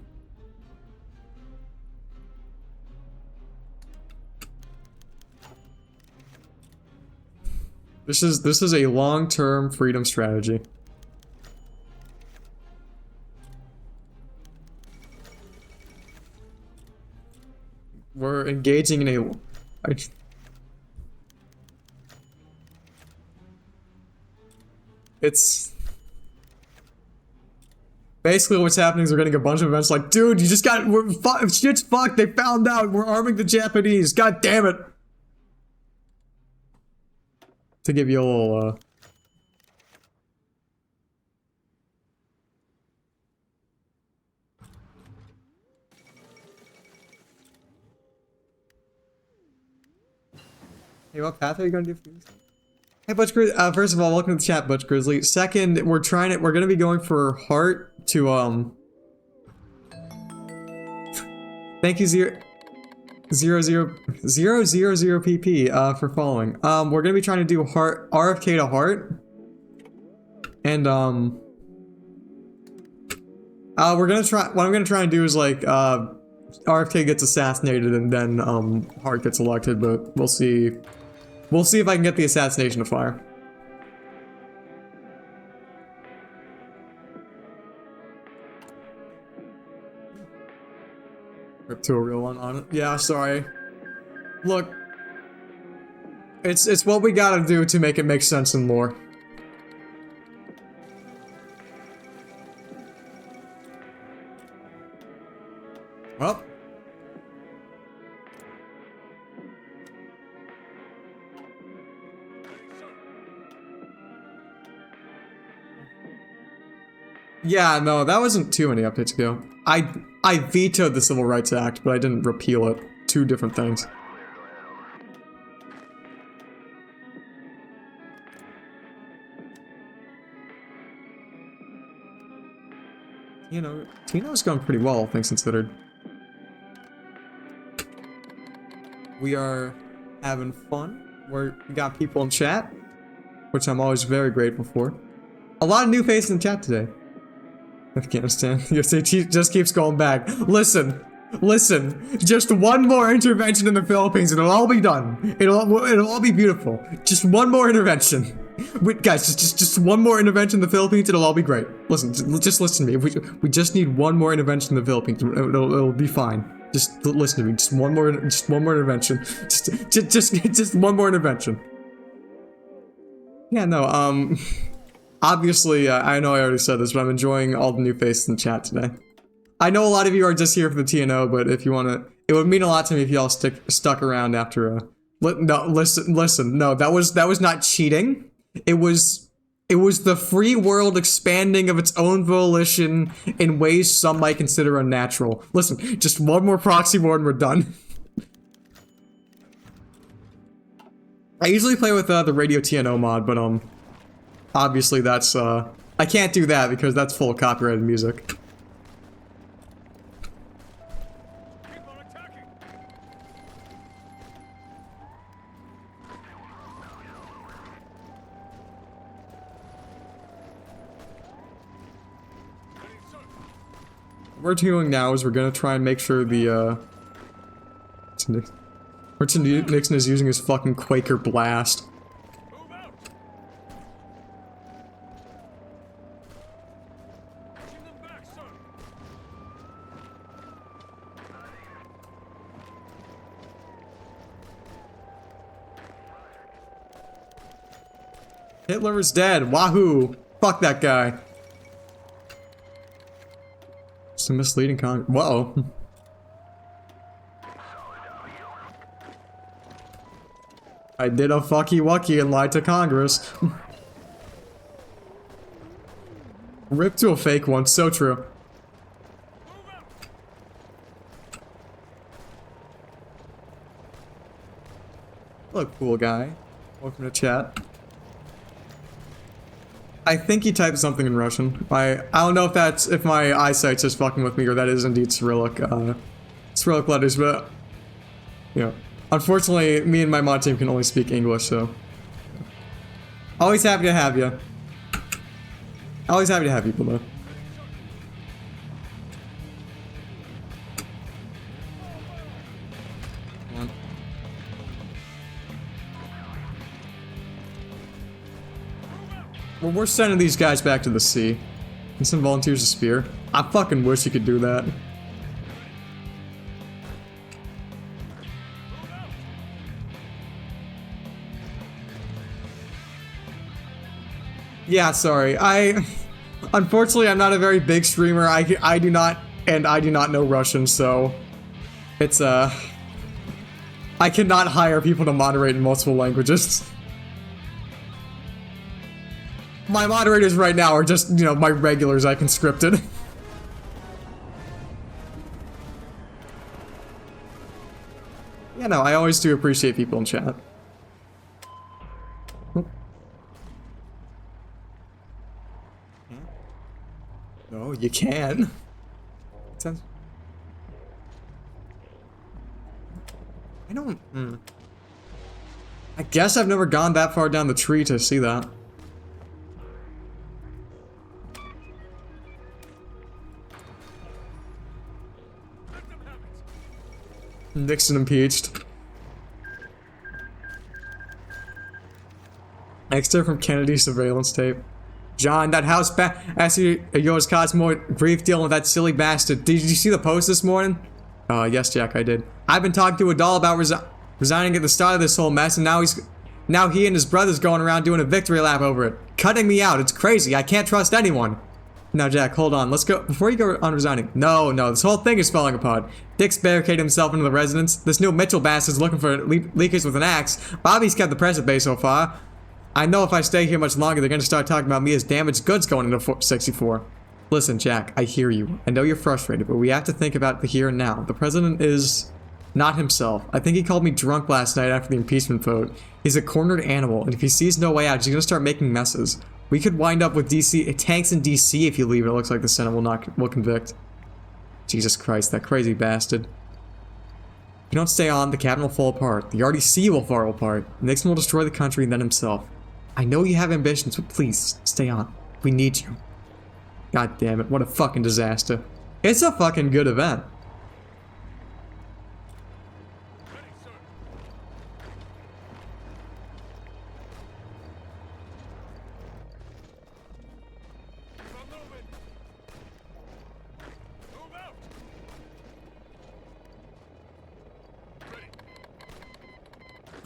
This is a long-term freedom strategy. We're engaging in a... It's... Basically what's happening is we're getting a bunch of events like, dude, you just got... shit's fucked, they found out, we're arming the Japanese, god damn it! To give you a little, Hey, what path are you gonna do for this? Hey, Butch Grizzly. First of all, welcome to the chat, Butch Grizzly. Second, we're gonna be going for heart to, thank you, 000PP, for following. We're gonna be trying to do heart, RFK to heart. And, what I'm gonna try and do is, like, RFK gets assassinated and then, Hart gets elected, but we'll see. We'll see if I can get the assassination to fire. Rip to a real one on it. Yeah, sorry. Look. It's what we gotta do to make it make sense in lore. Well. Yeah, no, that wasn't too many updates ago. I vetoed the Civil Rights Act, but I didn't repeal it. Two different things. You know, Tino's going pretty well, all things considered. We are having fun. We got people in chat, which I'm always very grateful for. A lot of new faces in chat today. Afghanistan. USA just keeps going back. Listen. Just one more intervention in the Philippines and it'll all be done. It'll all be beautiful. Just one more intervention. Wait, guys, just one more intervention in the Philippines, it'll all be great. Listen, just listen to me. We just need one more intervention in the Philippines. It'll be fine. Just listen to me. Just one more intervention. Just one more intervention. Yeah, no, obviously, I know I already said this, but I'm enjoying all the new faces in chat today. I know a lot of you are just here for the TNO, but if you want to, it would mean a lot to me if y'all stuck around after. No, listen. No, that was not cheating. It was the free world expanding of its own volition in ways some might consider unnatural. Listen, just one more proxy war and we're done. I usually play with the radio TNO mod, but obviously that's I can't do that because that's full of copyrighted music. What we're doing now is we're gonna try and make sure the Nixon is using his fucking Quaker blast. Hitler is dead. Wahoo! Fuck that guy. It's a misleading Whoa. I did a fucky wucky and lied to Congress. Ripped to a fake one, so true. Look, cool guy. Welcome to chat. I think he typed something in Russian. I don't know if my eyesight's just fucking with me or that is indeed Cyrillic letters, but you know, unfortunately, me and my mod team can only speak English, so always happy to have you. Always happy to have people though. Well, we're sending these guys back to the sea. And some volunteers a spear. I fucking wish you could do that. Yeah, sorry. Unfortunately, I'm not a very big streamer. I do not know Russian, so it's I cannot hire people to moderate in multiple languages. My moderators right now are just, you know, my regulars I conscripted. Yeah, no, I always do appreciate people in chat. Oh. No, you can. I don't... I guess I've never gone that far down the tree to see that. Nixon impeached. Extra from Kennedy's surveillance tape. John, that house yours caused more grief dealing with that silly bastard. Did you see the post this morning? Yes, Jack, I did. I've been talking to a doll about resigning at the start of this whole mess, and now he and his brother's going around doing a victory lap over it. Cutting me out. It's crazy. I can't trust anyone. Now, Jack, hold on. Let's go. Before you go on resigning. No, this whole thing is falling apart. Dick's barricaded himself into the residence. This new Mitchell bastard's looking for leakers with an axe. Bobby's kept the press at bay so far. I know if I stay here much longer, they're going to start talking about me as damaged goods going into 64. Listen, Jack, I hear you. I know you're frustrated, but we have to think about the here and now. The president is not himself. I think he called me drunk last night after the impeachment vote. He's a cornered animal, and if he sees no way out, he's going to start making messes. We could wind up with DC tanks in DC if you leave it. It looks like the Senate will convict. Jesus Christ, that crazy bastard. If you don't stay on, the cabinet will fall apart. The RDC will fall apart. Nixon will destroy the country and then himself. I know you have ambitions, but please, stay on. We need you. God damn it, what a fucking disaster. It's a fucking good event.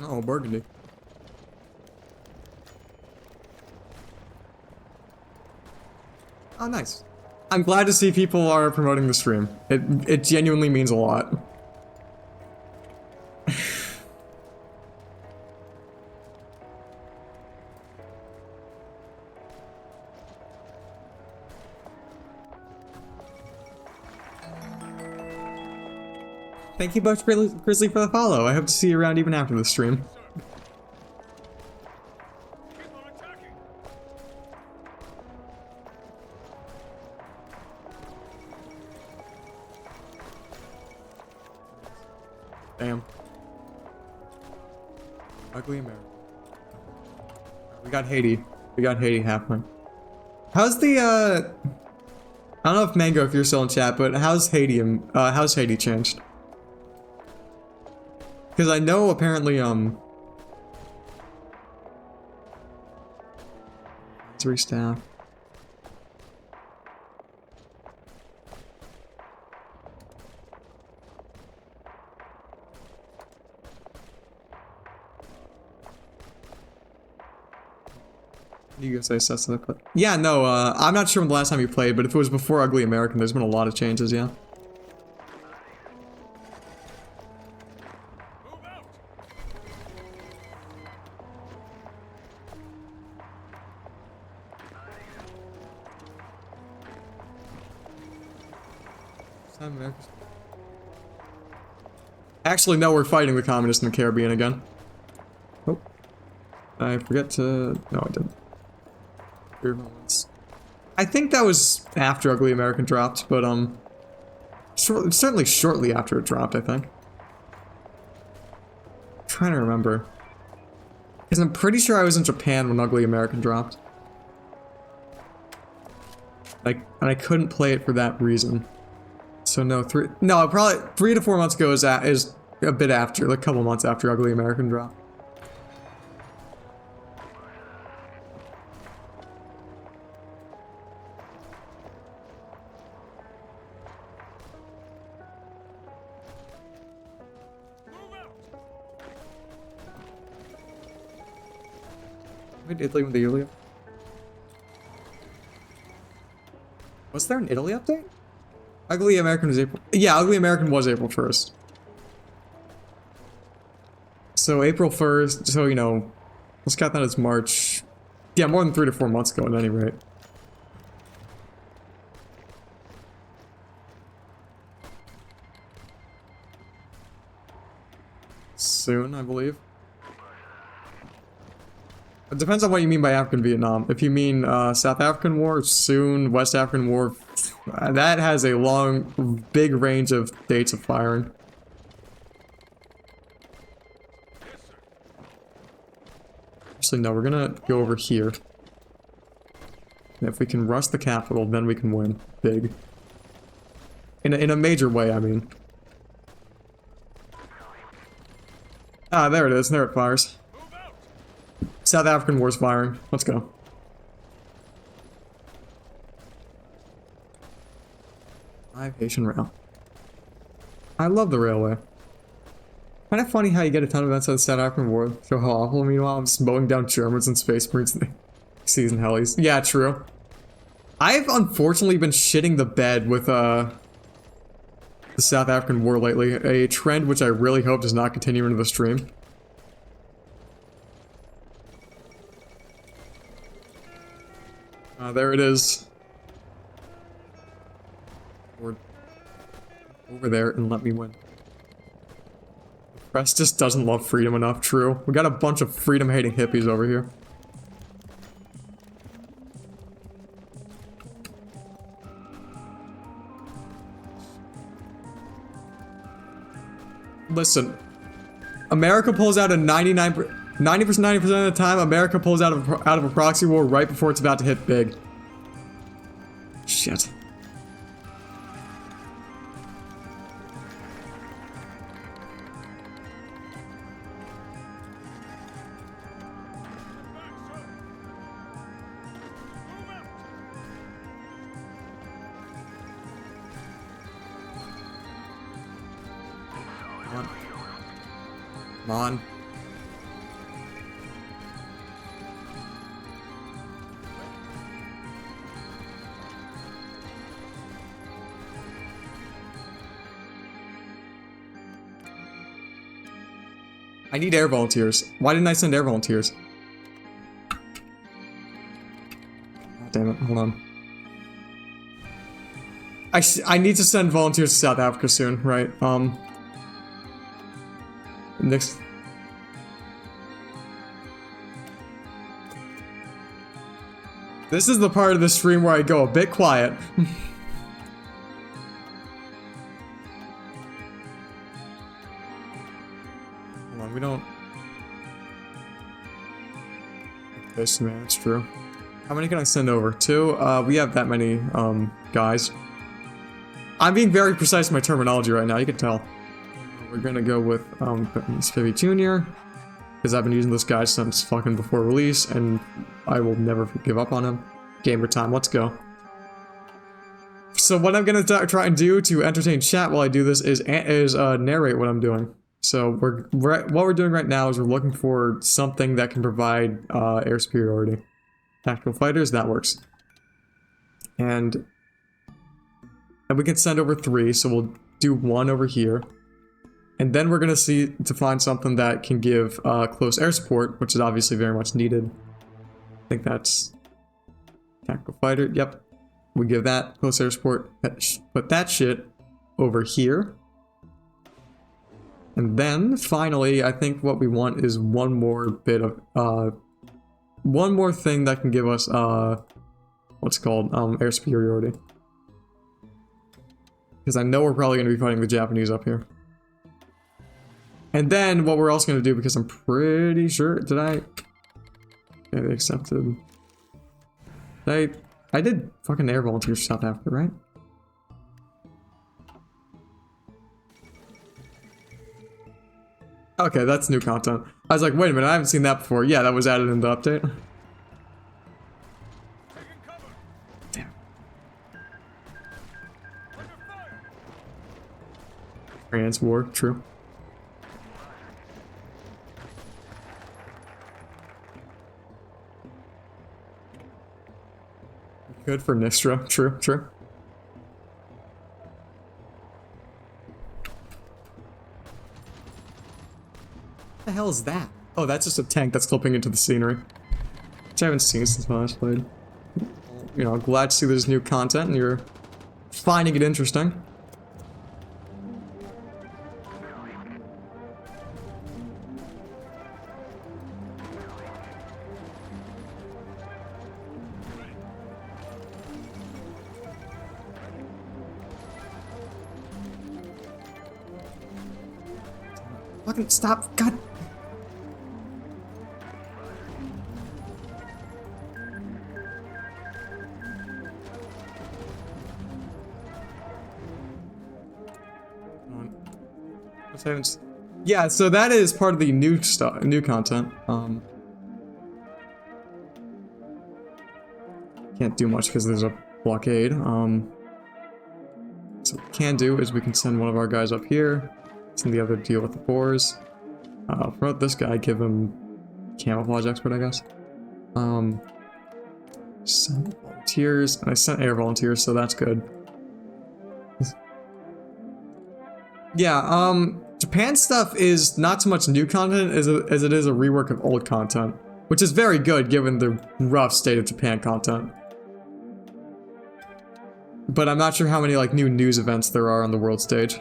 Oh, Burgundy. Oh, nice. I'm glad to see people are promoting the stream. It genuinely means a lot. Thank you, Bush Grizzly, for the follow. I hope to see you around even after the stream. Damn. Ugly America. We got Haiti. We got Haiti happening. How's the, I don't know if Mango, if you're still in chat, but how's Haiti changed? Because I know apparently, 3 staff. You guys say stuff like that. Yeah, no, I'm not sure when the last time you played, but if it was before Ugly American, there's been a lot of changes, yeah. Actually, no, we're fighting the communists in the Caribbean again. Oh. I forget to... No, I didn't. I think that was after Ugly American dropped, but, certainly shortly after it dropped, I think. I'm trying to remember. Because I'm pretty sure I was in Japan when Ugly American dropped. Like, and I couldn't play it for that reason. So no, probably 3 to 4 months ago is a bit after, like a couple months after Ugly American dropped. Wait, Italy with the Italy? Was there an Italy update? Ugly American was April. Yeah, Ugly American was April 1st. So April 1st, so you know, let's count that as March. Yeah, more than 3 to 4 months ago at any rate. Soon, I believe. It depends on what you mean by African Vietnam. If you mean South African War, soon, West African War, that has a long, big range of dates of firing. Actually, no, we're gonna go over here. And if we can rush the capital, then we can win. Big. In a major way, I mean. Ah, there it is. There it fires. South African War's firing. Let's go. Haitian Rail. I love the railway. Kind of funny how you get a ton of events out of the South African War. Show how awful. Meanwhile, I'm just mowing down Germans and Space Marines and season helis. Yeah, true. I've unfortunately been shitting the bed with the South African War lately. A trend which I really hope does not continue into the stream. There it is. Over there and let me win. The press just doesn't love freedom enough, true. We got a bunch of freedom-hating hippies over here. Listen, America pulls out a 90% of the time, America pulls out of a proxy war right before it's about to hit big. Shit. Come on. I need air volunteers. Why didn't I send air volunteers? God damn it, hold on. I need to send volunteers to South Africa soon, right? Next. This is the part of the stream where I go a bit quiet. Hold on, we don't... This, man, it's true. How many can I send over? 2? We have that many, guys. I'm being very precise in my terminology right now, you can tell. We're gonna go with, Spivvy Jr. Because I've been using this guy since fucking before release, and I will never give up on him. Gamer time, let's go. So what I'm gonna try and do to entertain chat while I do this is narrate what I'm doing. So what we're doing right now is we're looking for something that can provide air superiority. Tactical fighters, that works. And we can send over 3, so we'll do 1 over here. And then we're gonna see to find something that can give close air support, which is obviously very much needed. I think that's tactical fighter. Yep, we give that close air support. Put that shit over here. And then finally, I think what we want is one more bit of one more thing that can give us what's it called air superiority. Because I know we're probably gonna be fighting the Japanese up here. And then what we're also going to do, because I'm pretty sure, did I? Okay, they accepted. I did fucking air volunteers for South Africa, right? Okay, that's new content. I was like, wait a minute, I haven't seen that before. Yeah, that was added in the update. Damn. France war, true. Good for Nistra. True, true. What the hell is that? Oh, that's just a tank that's flipping into the scenery. Which I haven't seen since I last played. You know, glad to see there's new content and you're finding it interesting. Fucking stop, god. Yeah, so that is part of the new stuff, new content. Can't do much because there's a blockade. So what we can do is we can send one of our guys up here. Send the other deal with the boars. Promote this guy, give him camouflage expert, I guess. Send volunteers, and I sent air volunteers, so that's good. Yeah, Japan stuff is not so much new content as it is a rework of old content, which is very good given the rough state of Japan content. But I'm not sure how many like new news events there are on the world stage.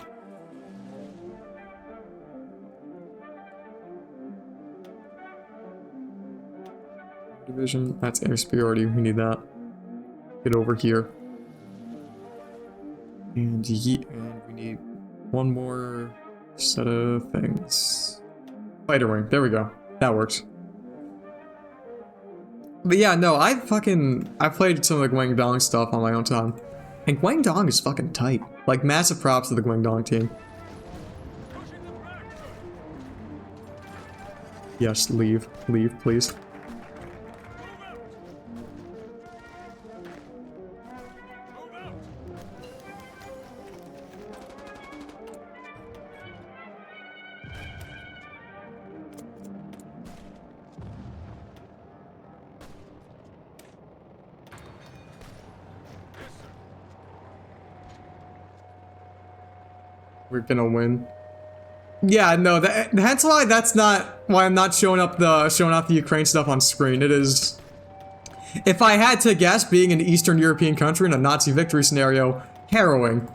Division, that's air superiority, we need that. Get over here. And we need one more Set of things. Fighter wing. There we go. That works. But yeah, no, I played some of the Guangdong stuff on my own time. And Guangdong is fucking tight. Like, massive props to the Guangdong team. Yes, leave. Leave, please. We're gonna win. Yeah, no, that's why I'm not showing off the Ukraine stuff on screen. It is, if I had to guess, being an Eastern European country in a Nazi victory scenario, harrowing.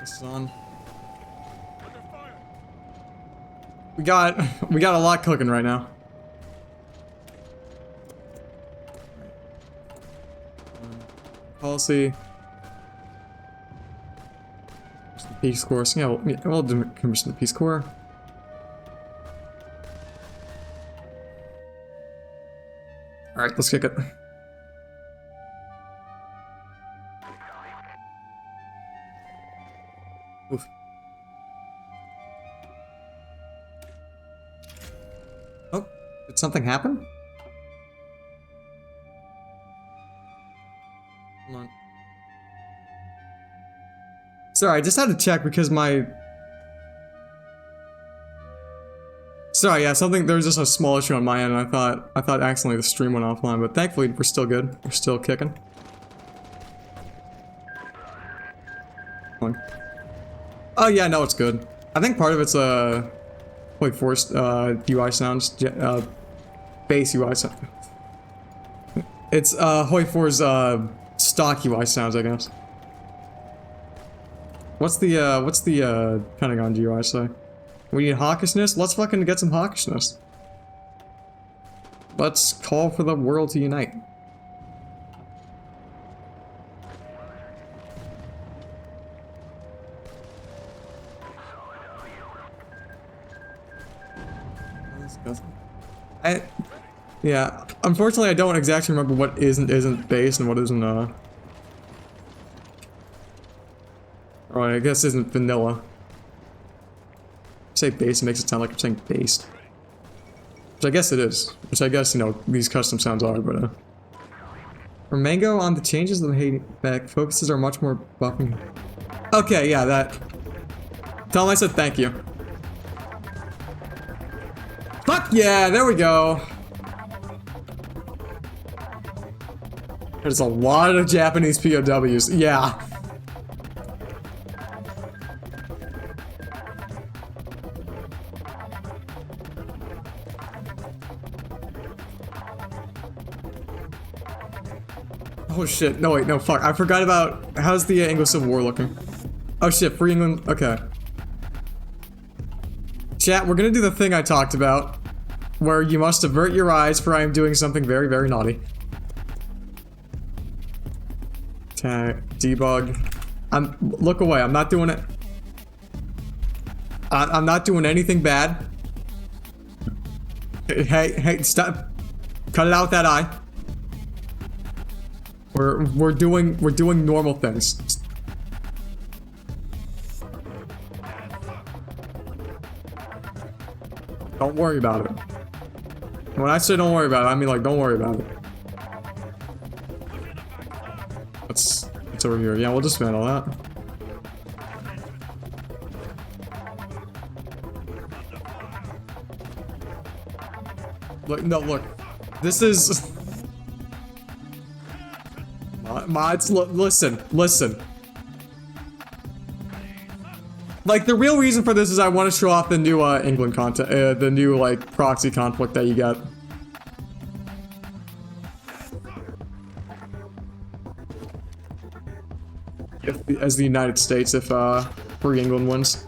This is on. We got a lot cooking right now. Policy. The Peace Corps. Yeah, we'll do commission the Peace Corps. All right, let's kick it. Oof. Oh, did something happen? Hold on. Sorry, I just had to check because my... Sorry, yeah, there was just a small issue on my end, and I thought accidentally the stream went offline, but thankfully we're still good. We're still kicking. Oh yeah, no, it's good. I think part of it's like forced UI sounds, base UI sound. It's Hoi 4's stock UI sounds, I guess. What's the Pentagon GUI say? We need hawkishness? Let's fucking get some hawkishness. Let's call for the world to unite. Yeah, unfortunately I don't exactly remember what isn't base and what isn't oh, I guess isn't vanilla. Say base makes it sound like I'm saying based. Which I guess it is. Which I guess, you know, these custom sounds are, but For Mango, on the changes of the back focuses are much more buffing. Okay, yeah, that. Tell him I said thank you. Fuck yeah, there we go. There's a lot of Japanese POWs. Yeah. Oh shit, no wait, no, fuck. I forgot about, how's the Anglo Civil War looking? Oh shit, Free England, okay. Chat, we're gonna do the thing I talked about, where you must avert your eyes for I am doing something very, very naughty. Tag, debug. Look away, I'm not doing it. I'm not doing anything bad. Hey, stop. Cut it out with that eye. We're doing normal things. Don't worry about it. When I say don't worry about it, I mean like don't worry about it. It's over here. Yeah, we'll dismantle that. Look, no, look. This is... Mods, listen. Like, the real reason for this is I want to show off the new, England content, the new, like, proxy conflict that you get. As the United States, if, Free England wins.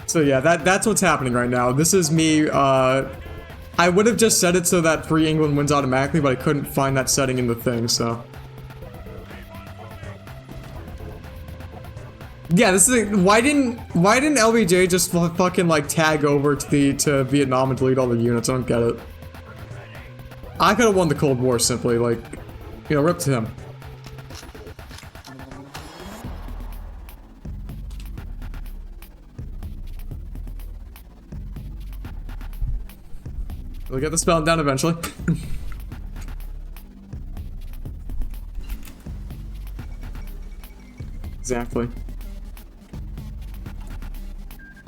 So yeah, that's what's happening right now. This is me, I would have just set it so that Free England wins automatically, but I couldn't find that setting in the thing, so. Yeah, this is why didn't LBJ just fucking like tag over to Vietnam and delete all the units? I don't get it. I could have won the Cold War simply, like, you know, rip to him. We'll get the spell down eventually. Exactly.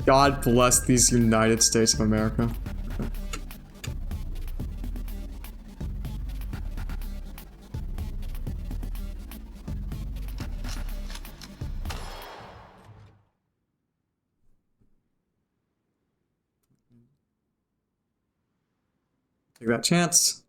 God bless these United States of America. Take that chance.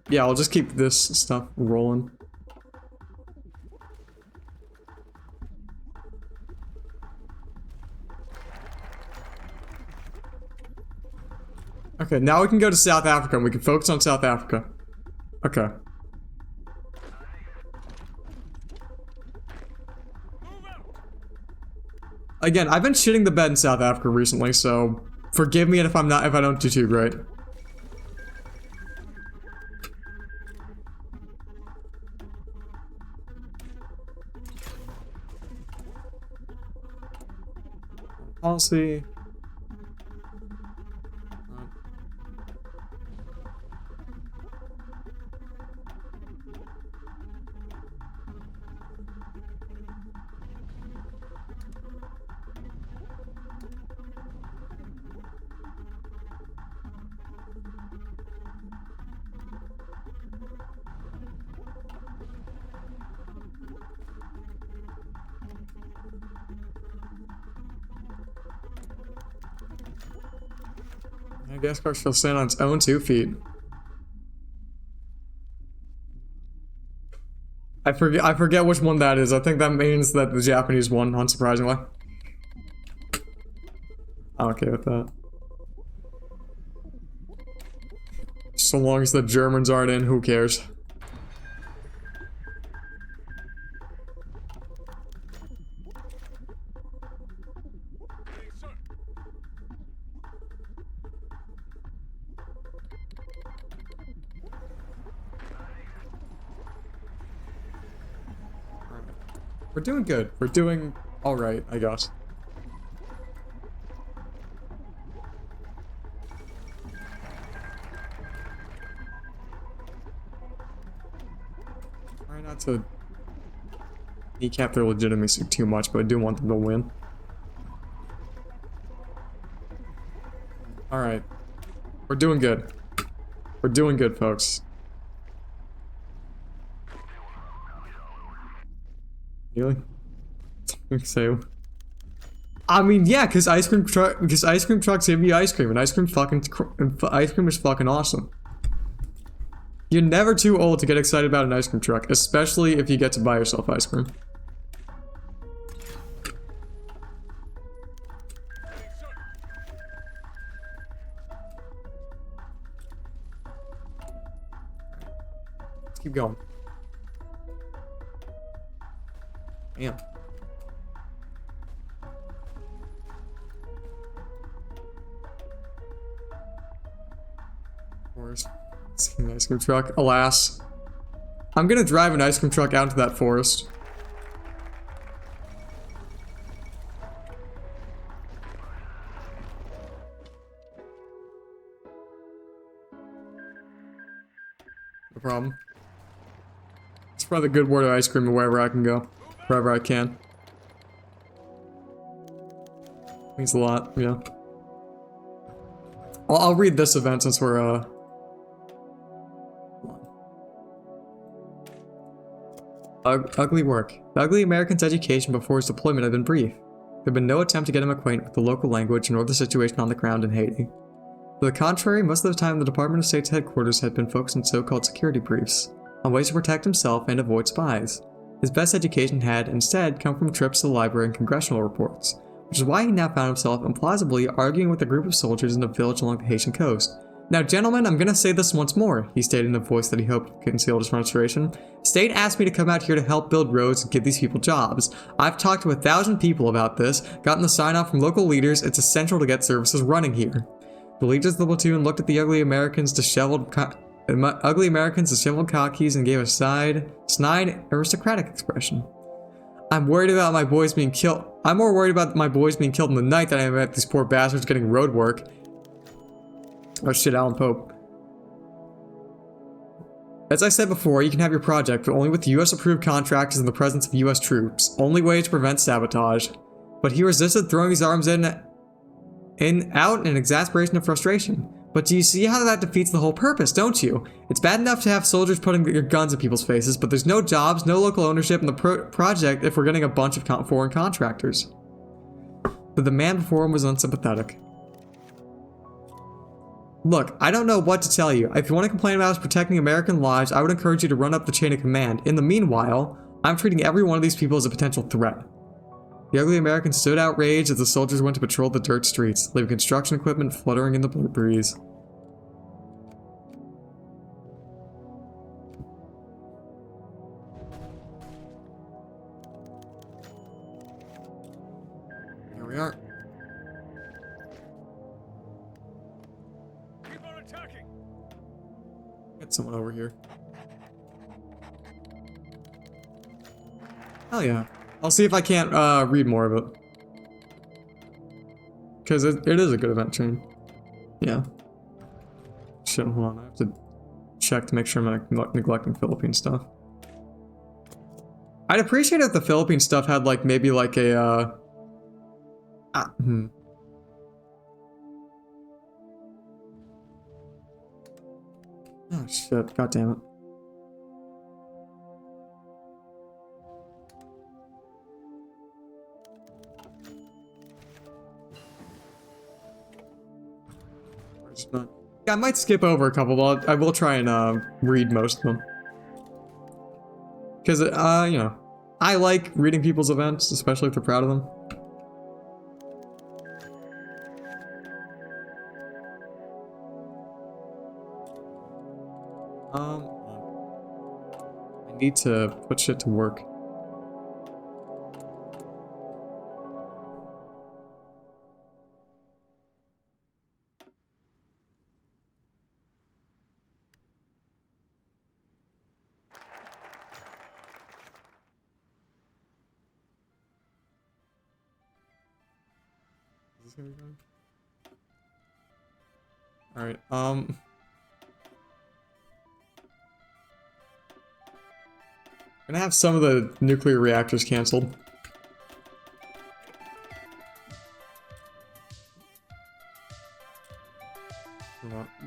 Yeah, I'll just keep this stuff rolling. Okay, now we can go to South Africa and we can focus on South Africa. Okay. Again, I've been shitting the bed in South Africa recently, so forgive me if I don't do too great. Policy. I guess car shall stand on its own 2 feet. I forget which one that is. I think that means that the Japanese won, unsurprisingly. I'm okay with that. So long as the Germans aren't in, who cares? We're doing good. We're doing alright, I guess. Try not to kneecap their legitimacy too much, but I do want them to win. Alright. We're doing good. We're doing good, folks. Really? So, I mean, yeah, because ice cream trucks give you ice cream, and ice cream is fucking awesome. You're never too old to get excited about an ice cream truck, especially if you get to buy yourself ice cream. Let's keep going. Damn. Forest. Seeing an ice cream truck. Alas. I'm gonna drive an ice cream truck out into that forest. No problem. Spread the good word of ice cream wherever I can go. Wherever I can. Means a lot, yeah. I'll read this event since we're, Ugly work. The ugly American's education before his deployment had been brief. There had been no attempt to get him acquainted with the local language nor the situation on the ground in Haiti. To the contrary, most of the time the Department of State's headquarters had been focused on so-called security briefs, on ways to protect himself and avoid spies. His best education had, instead, come from trips to the library and congressional reports, which is why he now found himself implausibly arguing with a group of soldiers in a village along the Haitian coast. Now, gentlemen, I'm gonna say this once more, he stated in a voice that he hoped concealed his frustration. State asked me to come out here to help build roads and give these people jobs. I've talked to 1,000 people about this, gotten the sign-off from local leaders. It's essential to get services running here. The leaders of the platoon looked at the ugly Americans' disheveled khakis and gave a snide, aristocratic expression. I'm worried about my boys being killed. I'm more worried about my boys being killed in the night than I am about these poor bastards getting road work. Oh shit, Alan Pope. As I said before, you can have your project, but only with US-approved contractors in the presence of US troops. Only way to prevent sabotage. But he resisted, throwing his arms out in exasperation and frustration. But do you see how that defeats the whole purpose, don't you? It's bad enough to have soldiers putting your guns in people's faces, but there's no jobs, no local ownership in the project if we're getting a bunch of foreign contractors. But the man before him was unsympathetic. Look, I don't know what to tell you. If you want to complain about us protecting American lives, I would encourage you to run up the chain of command. In the meanwhile, I'm treating every one of these people as a potential threat. The ugly American stood outraged as the soldiers went to patrol the dirt streets, leaving construction equipment fluttering in the breeze. Here we are. Keep on attacking. Get someone over here. Hell yeah. I'll see if I can't read more of it. Because it is a good event chain. Yeah. Shit, hold on. I have to check to make sure I'm not neglecting Philippine stuff. I'd appreciate if the Philippine stuff had like maybe like a Oh shit, god damn it. Yeah, I might skip over a couple, but I will try and read most of them. Because, you know, I like reading people's events, especially if they're proud of them. I need to put shit to work. Alright, gonna have some of the nuclear reactors canceled.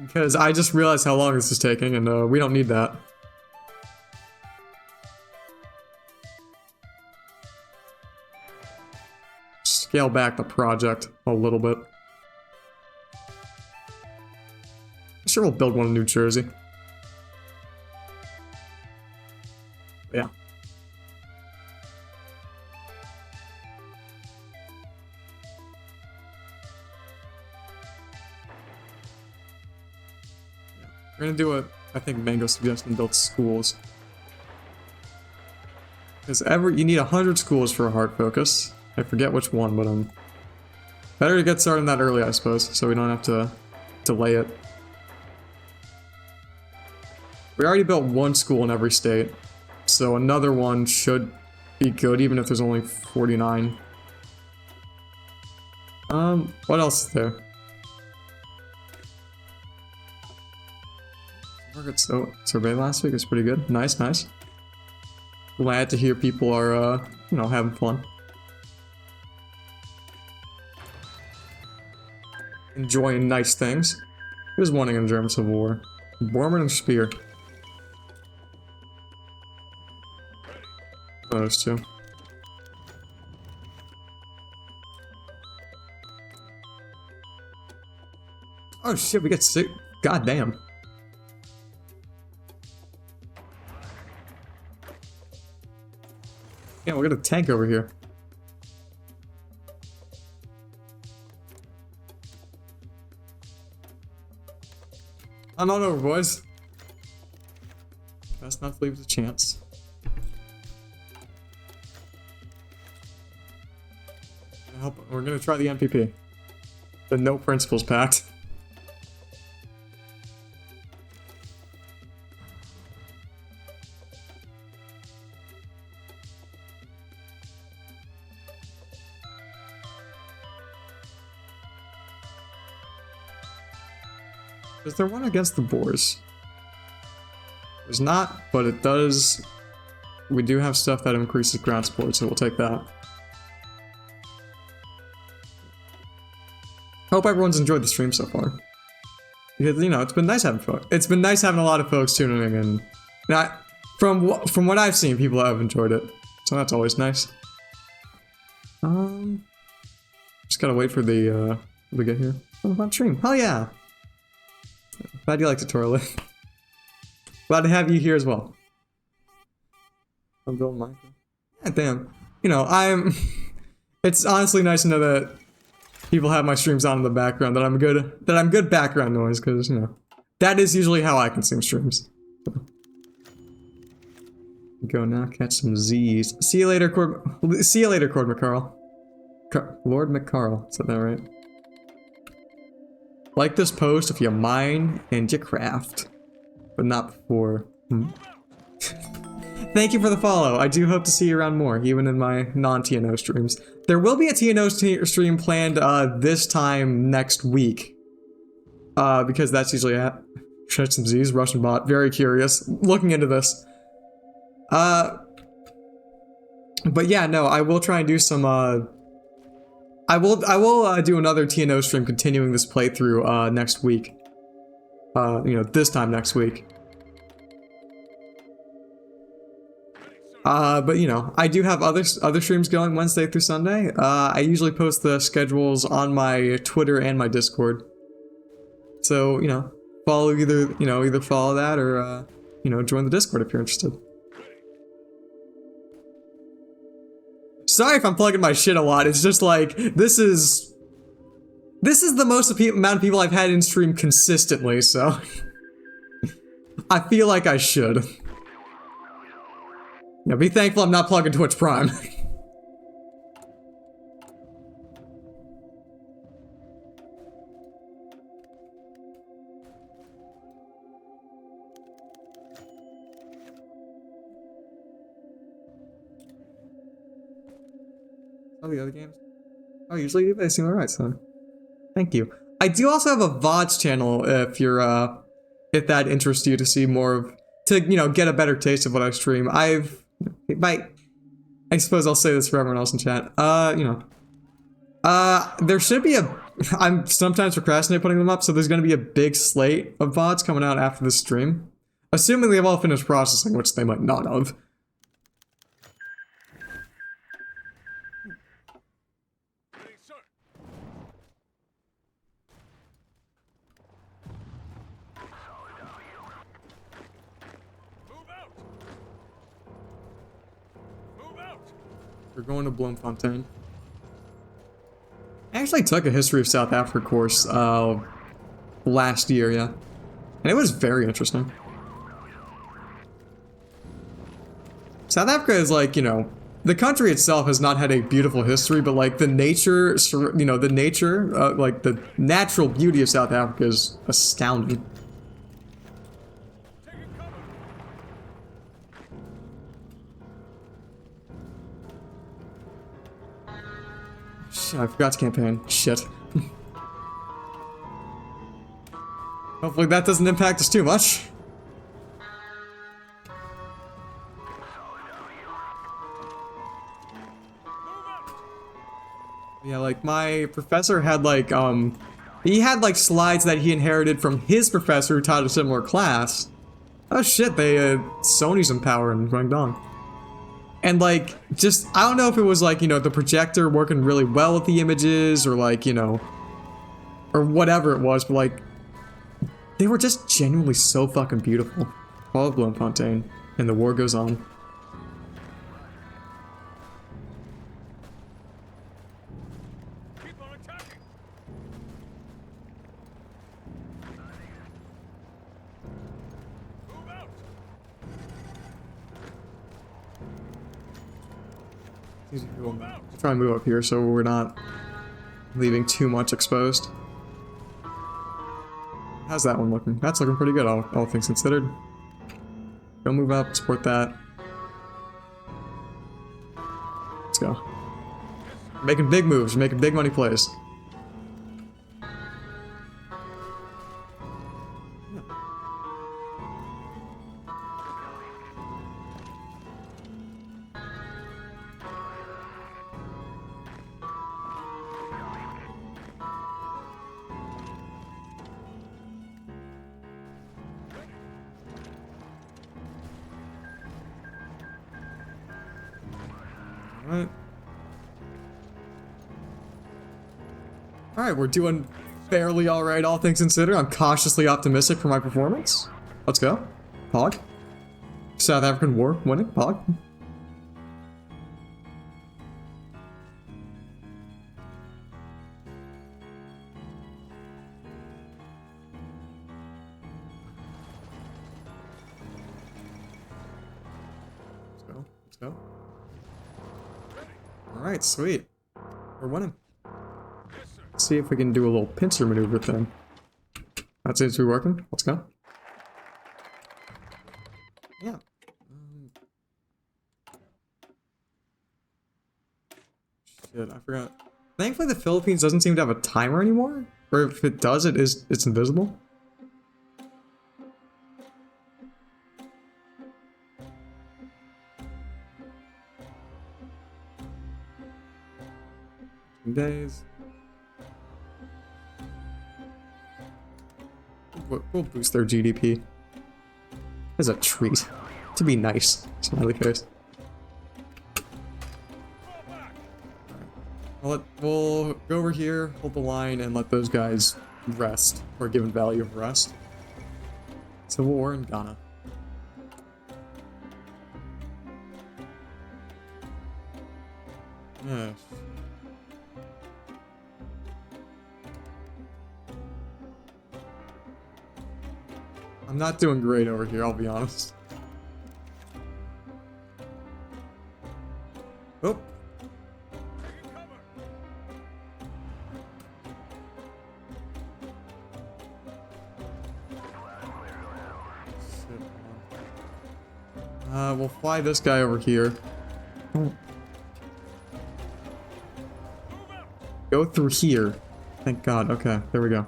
Because I just realized how long this is taking, and we don't need that. Scale back the project a little bit. Sure, we'll build one in New Jersey. Yeah. We're gonna do what I think Mango suggested and build schools. Because you need 100 schools for a hard focus. I forget which one, but better to get started on that early, I suppose, so we don't have to delay it. We already built one school in every state, so another one should be good, even if there's only 49. What else is there? Margaret survey last week is pretty good. Nice, nice. Glad to hear people are, you know, having fun. Enjoying nice things. Who's wanting in the German Civil War? Bormann and Spear. Those two. Oh shit, we get sick. God damn. Yeah, we got a tank over here. I'm not over, boys. Best not to leave it a chance. We're gonna try the NPP. The No Principles Pact. Is there one against the Boers? There's not, but it does. We do have stuff that increases ground support, so we'll take that. Hope everyone's enjoyed the stream so far. Because, you know, it's been nice having folks. It's been nice having a lot of folks tuning in. Now, from what I've seen, people have enjoyed it, so that's always nice. Just gotta wait for the to get here. Oh, fun stream. Hell yeah! Glad you like tutorial. Glad to have you here as well. I'm building Minecraft. Yeah, damn. You know, it's honestly nice to know that people have my streams on in the background, that I'm good background noise, because, you know, that is usually how I consume streams. Go now, catch some Z's. See you later, Cord McCarl. Lord McCarl, is that right? Like this post if you mine and you craft, but not before. Thank you for the follow. I do hope to see you around more, even in my non-TNO streams. There will be a TNO stream planned this time next week. Because that's usually at Catch some Z's, Russian bot. Very curious. Looking into this. But yeah, no, I will try and do some I will do another TNO stream continuing this playthrough next week. You know, this time next week. But you know, I do have other streams going Wednesday through Sunday. I usually post the schedules on my Twitter and my Discord. So, you know, either follow that or you know, join the Discord if you're interested. Sorry if I'm plugging my shit a lot. It's just like this is the most amount of people I've had in stream consistently, so I feel like I should. Yeah, be thankful I'm not plugging Twitch Prime. Oh, the other games? Oh, usually they seem alright, so thank you. I do also have a VODs channel if you're if that interests you to see more of, to, you know, get a better taste of what I stream. I suppose I'll say this for everyone else in chat. You know, there should be I'm sometimes procrastinate putting them up, so there's gonna be a big slate of VODs coming out after this stream. Assuming they've all finished processing, which they might not have. We're going to Bloemfontein. I actually took a history of South Africa course last year, yeah. And it was very interesting. South Africa is like, you know, the country itself has not had a beautiful history, but like the nature, you know, like the natural beauty of South Africa is astounding. Shit, I forgot to campaign. Shit. Hopefully that doesn't impact us too much. Yeah, like, my professor had, like, he had, like, slides that he inherited from his professor who taught a similar class. Oh shit, they, Sony's in power in Guangdong. And, like, just, I don't know if it was, like, you know, the projector working really well with the images, or, like, you know, or whatever it was, but, like, they were just genuinely so fucking beautiful. All of Bloemfontein, and the war goes on. We'll try and move up here so we're not leaving too much exposed. How's that one looking? That's looking pretty good, all things considered. Go move up, support that. Let's go. Making big moves, making big money plays. Alright, we're doing fairly alright, all things considered. I'm cautiously optimistic for my performance. Let's go. Pog. South African War winning. Pog. Let's go. Let's go. Alright, sweet. We're winning. Let's see if we can do a little pincer maneuver thing. That seems to be working. Let's go. Yeah. Shit, I forgot. Thankfully the Philippines doesn't seem to have a timer anymore. Or if it does, it's invisible. Days. We'll boost their GDP. As a treat. To be nice. Smiley face. We'll go over here, hold the line, and let those guys rest. Or given value of rest. Civil War in Ghana. Yes. I'm not doing great over here, I'll be honest. Oh. We'll fly this guy over here. Go through here. Thank God. Okay, there we go.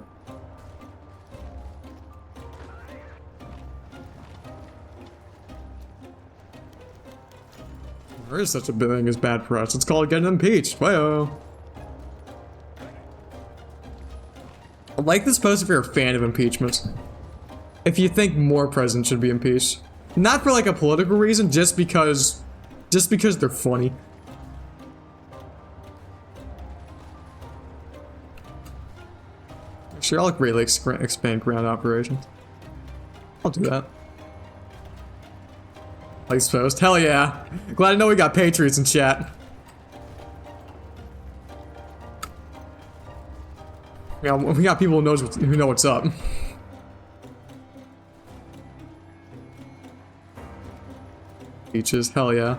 There is such a thing as bad press. It's called getting impeached. Whoa. I like this post if you're a fan of impeachments. If you think more presidents should be impeached. Not for like a political reason, just because they're funny. Sure, I'll greatly expand ground operations. I'll do that. Likes post. Hell yeah. Glad to know we got Patriots in chat. Yeah, we got people who know what's up. Beaches, hell yeah.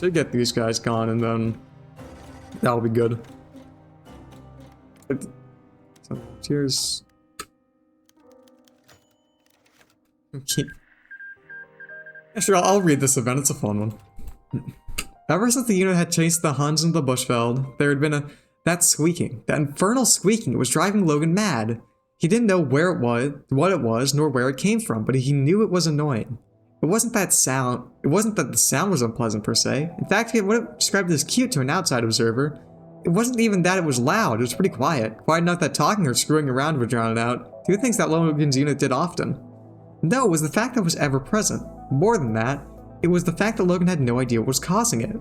Should get these guys gone, and then that'll be good. So, cheers. Okay. Yeah, sure, I'll read this event. It's a fun one. Ever since the unit had chased the Huns into the Bushveld, there had been that squeaking, that infernal squeaking. It was driving Logan mad. He didn't know where it was, what it was, nor where it came from, but he knew it was annoying. It wasn't that the sound was unpleasant per se. In fact, he would have described it as cute to an outside observer. It wasn't even that it was loud, it was pretty quiet. Quiet enough that talking or screwing around would drown it out. Two things that Logan's unit did often. No, it was the fact that it was ever present. More than that, it was the fact that Logan had no idea what was causing it.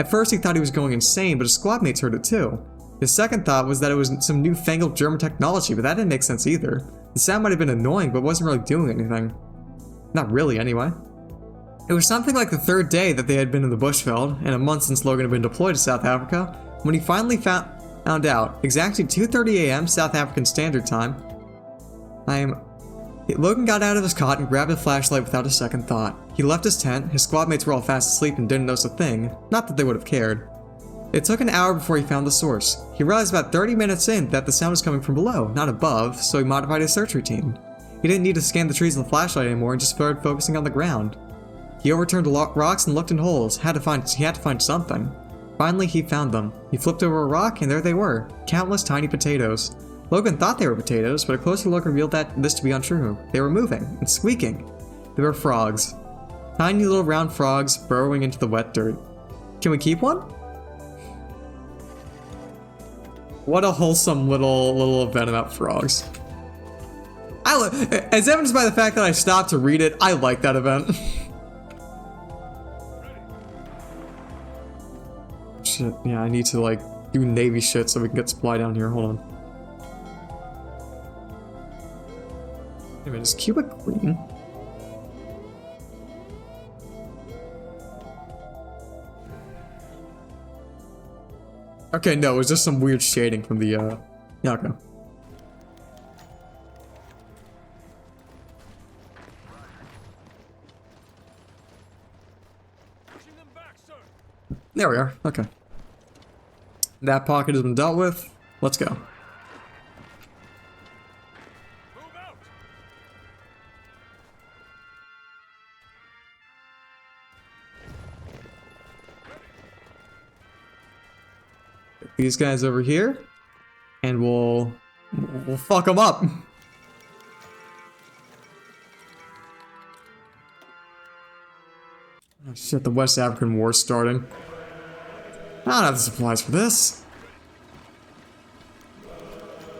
At first he thought he was going insane, but his squad mates heard it too. His second thought was that it was some newfangled German technology, but that didn't make sense either. The sound might have been annoying, but wasn't really doing anything. Not really, anyway. It was something like the third day that they had been in the Bushveld, and a month since Logan had been deployed to South Africa, when he finally found out, exactly 2:30 AM South African Standard Time, Logan got out of his cot and grabbed a flashlight without a second thought. He left his tent, his squad mates were all fast asleep and didn't notice a thing, not that they would have cared. It took an hour before he found the source. He realized about 30 minutes in that the sound was coming from below, not above, so he modified his search routine. He didn't need to scan the trees with a flashlight anymore and just started focusing on the ground. He overturned rocks and looked in holes. He had to find something. Finally, he found them. He flipped over a rock, and there they were. Countless tiny potatoes. Logan thought they were potatoes, but a closer look revealed this to be untrue. They were moving and squeaking. They were frogs. Tiny little round frogs burrowing into the wet dirt. Can we keep one? What a wholesome little event about frogs. As evidenced by the fact that I stopped to read it, I like that event. Shit, yeah, I need to like do Navy shit so we can get supply down here. Hold on. Wait a minute, is Cuba green? Okay, no, it was just some weird shading from the yeah, okay. There we are. Okay. That pocket has been dealt with. Let's go. Move out. Get these guys over here, and we'll fuck them up. Oh shit! The West African War's starting. I don't have the supplies for this.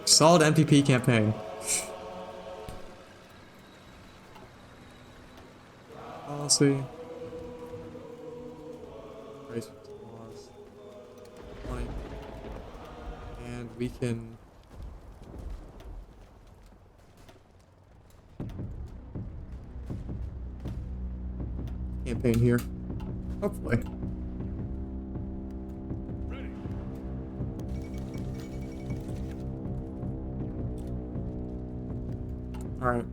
Solid MPP campaign. Policy. Race laws. Money. And we can. Campaign here. Hopefully. Alright.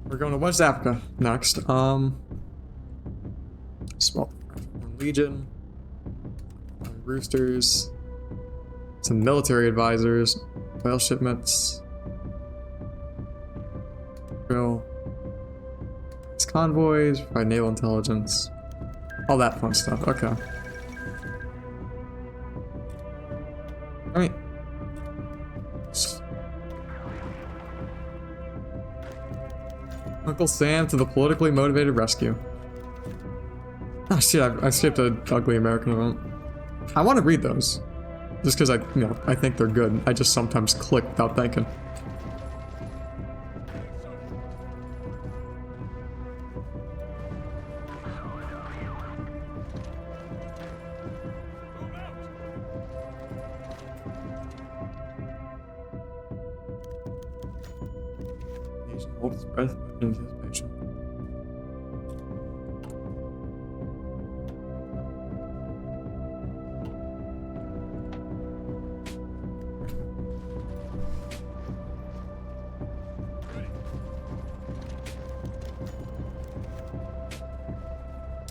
We're going to West Africa next. Small Legion. Roosters. Some military advisors. Oil shipments. Drill. Convoys, provide naval intelligence. All that fun stuff. Okay. Alright. Uncle Sam to the politically motivated rescue. Oh shit, I skipped an ugly American event. I want to read those. Just because I think they're good. I just sometimes click without thinking. Hold his breath in anticipation.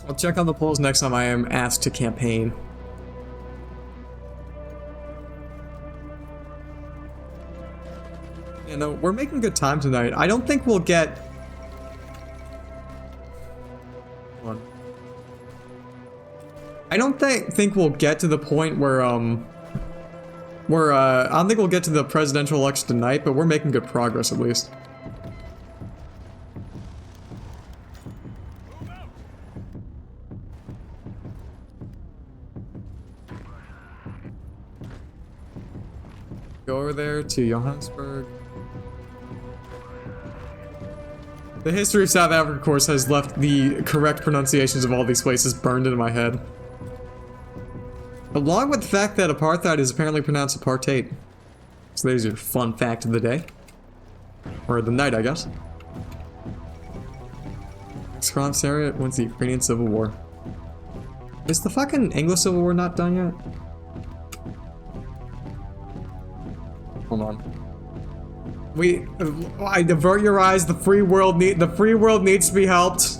I'll check on the polls next time I am asked to campaign. You know, we're making good time tonight. I don't think we'll get... Hold on. I don't think we'll get to the point where, I don't think we'll get to the presidential election tonight, but we're making good progress at least. Go over there to Johannesburg. The history of South Africa course has left the correct pronunciations of all these places burned into my head. Along with the fact that apartheid is apparently pronounced apartheid. So there's your fun fact of the day. Or the night, I guess. Next cross area wins the Ukrainian Civil War. Is the fucking English Civil War not done yet? Hold on. I divert your eyes. The free world needs to be helped.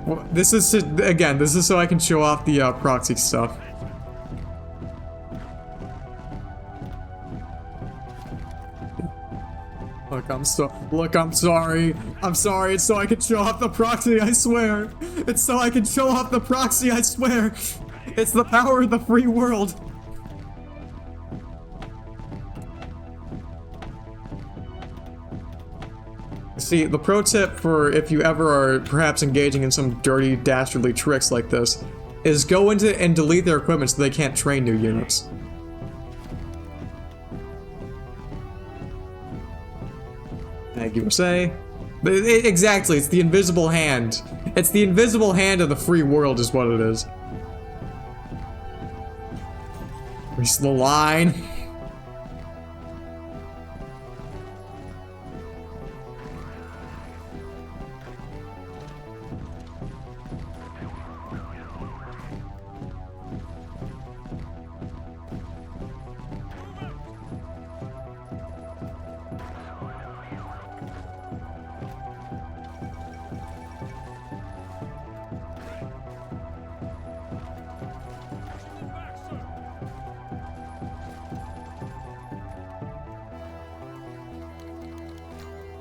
Well, this is again. This is so I can show off the proxy stuff. Look, I'm sorry. I'm sorry. It's so I can show off the proxy. I swear. It's so I can show off the proxy. I swear. It's the power of the free world. See, the pro tip for if you ever are perhaps engaging in some dirty, dastardly tricks like this is go into and delete their equipment so they can't train new units. Thank you, USA. Exactly, it's the invisible hand. It's the invisible hand of the free world is what it is. Reach the line.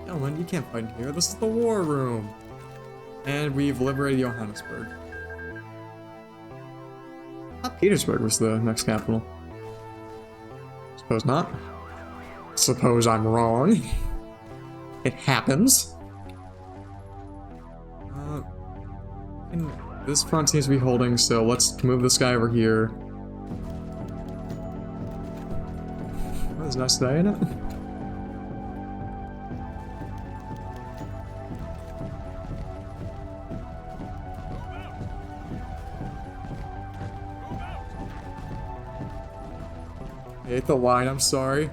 Gentlemen, you can't fight in here. This is the war room. And we've liberated Johannesburg. Not Petersburg was the next capital. Suppose not. Suppose I'm wrong. It happens. And this front seems to be holding, so let's move this guy over here. Oh, there's nice day in it. I hate the line, I'm sorry.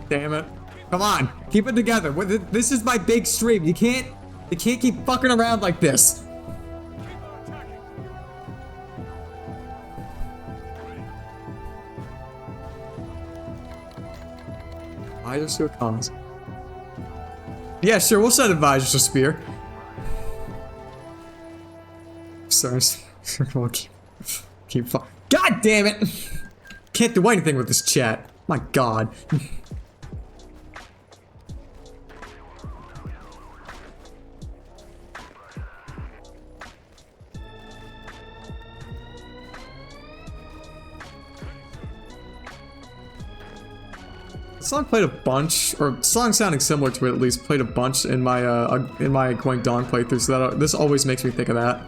Damn it. Come on, keep it together. This is my big stream. You can't keep fucking around like this. Advisors to a cause. Yeah, sure, we'll send advisors to Spear. Sorry, we'll keep God damn it! Can't do anything with this chat. My god. The song played a bunch, or song sounding similar to it at least, played a bunch in my Going Dawn playthrough, so that this always makes me think of that.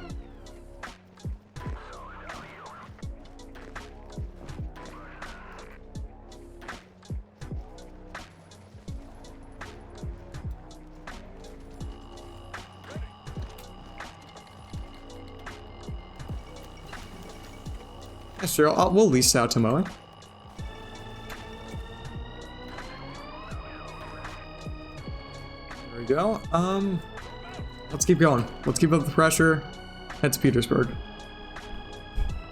Yeah, sure, we'll lease out to Moe. There we go. Let's keep going. Let's keep up the pressure. Head to Petersburg.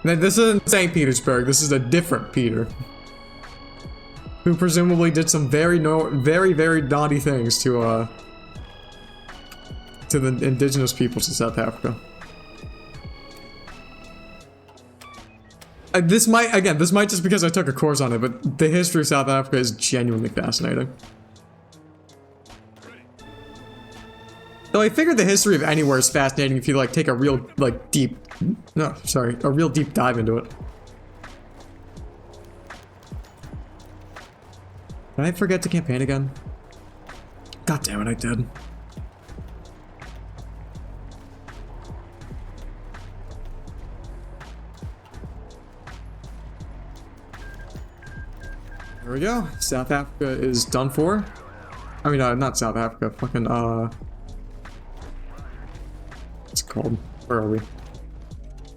This isn't St. Petersburg. This is a different Peter, who presumably did some very naughty things to to the indigenous peoples of South Africa. This might just because I took a course on it, but the history of South Africa is genuinely fascinating. Though I figured the history of anywhere is fascinating if you like take a real deep dive into it. Did I forget to campaign again? God damn it, I did. There we go. South Africa is done for. I mean, not South Africa. Fucking, what's it called? Where are we?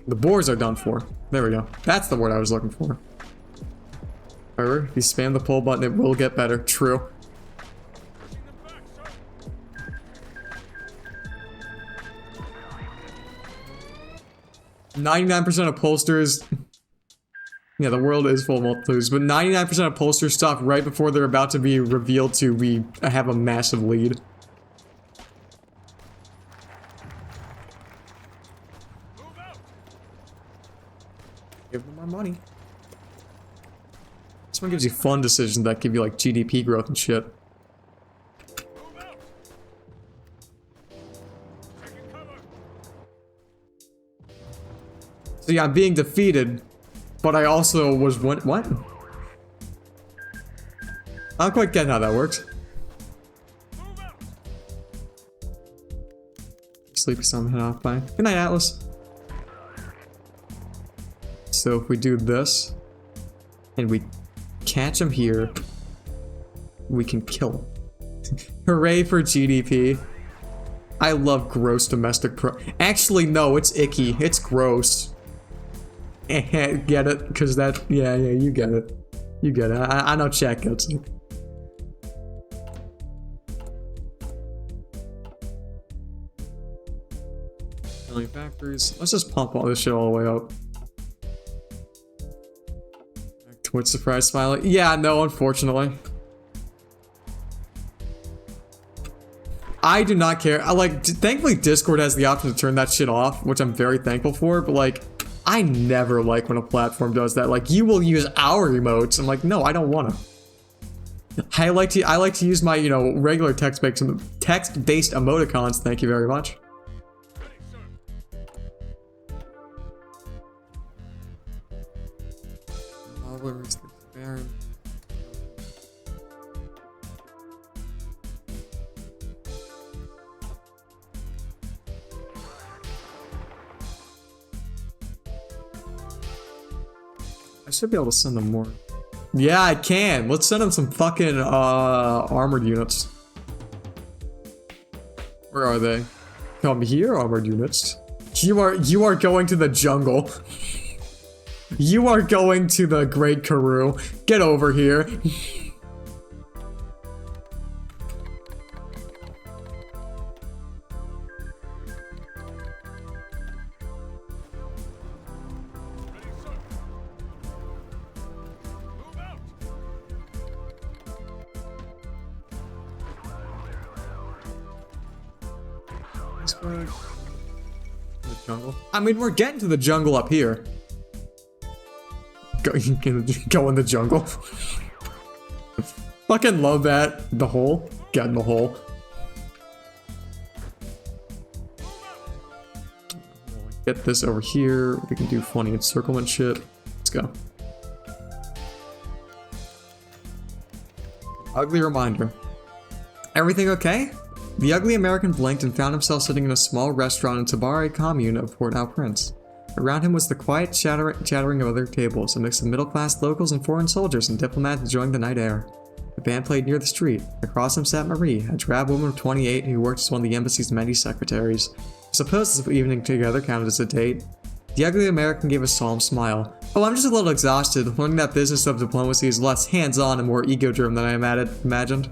The Boers are done for. There we go. That's the word I was looking for. However, if you spam the pull button, it will get better. True. "99% of pollsters..." Yeah, the world is full of multitudes, but 99% of pollsters stop right before they're about to be revealed to we have a massive lead. Give them our money. This one gives you fun decisions that give you like GDP growth and shit. So yeah, I'm being defeated. But I also was what? I don't quite get how that works. Sleepy some head off by. Good night, Atlas. So if we do this, and we catch him here, we can kill him. Hooray for GDP. I love gross domestic Actually, no, it's icky. It's gross. Get it? Because that... Yeah, you get it. You get it. I know chat gets it. Million factories. Let's just pump all this shit all the way up. Twitch surprise smiley. Yeah, no, unfortunately. I do not care. Thankfully Discord has the option to turn that shit off, which I'm very thankful for, but like... I never like when a platform does that. Like, you will use our emotes. I'm like, no, I don't want to. I like to use my, you know, regular text-based emoticons. Thank you very much. Where is the Baron? I should be able to send them more. Yeah, I can. Let's send them some fucking armored units. Where are they? Come here, armored units. You are going to the jungle. You are going to the Great Karoo. Get over here. The jungle. I mean, we're getting to the jungle up here. Go in the jungle. Fucking love that. The hole. Get in the hole. Get this over here. We can do funny encirclement shit. Let's go. Ugly reminder. Everything okay? The ugly American blinked and found himself sitting in a small restaurant in Tabare commune of Port-au-Prince. Around him was the quiet chattering of other tables, a mix of middle-class locals and foreign soldiers and diplomats enjoying the night air. The band played near the street. Across him sat Marie, a drab woman of 28 who worked as one of the embassy's many secretaries. I suppose this evening together counted as a date. The ugly American gave a solemn smile. Oh, I'm just a little exhausted. Learning that business of diplomacy is less hands-on and more ego-driven than I imagined.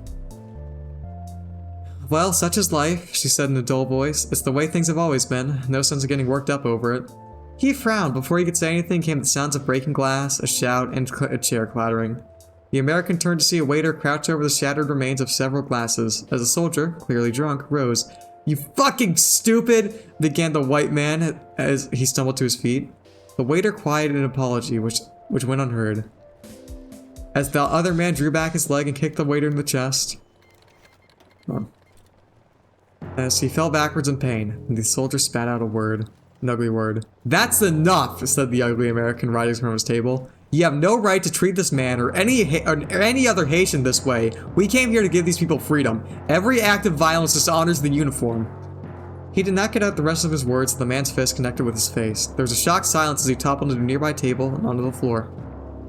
Well, such is life, she said in a dull voice. It's the way things have always been. No sense of getting worked up over it. He frowned. Before he could say anything came the sounds of breaking glass, a shout, and a chair clattering. The American turned to see a waiter crouch over the shattered remains of several glasses. As a soldier, clearly drunk, rose. You fucking stupid, began the white man as he stumbled to his feet. The waiter quieted an apology, which went unheard. As the other man drew back his leg and kicked the waiter in the chest. As he fell backwards in pain, the soldier spat out an ugly word. "That's enough," said the ugly American, rising from his table. "You have no right to treat this man or any other Haitian this way. We came here to give these people freedom. Every act of violence dishonors the uniform." He did not get out the rest of his words. The man's fist connected with his face. There was a shocked silence as he toppled into a nearby table and onto the floor.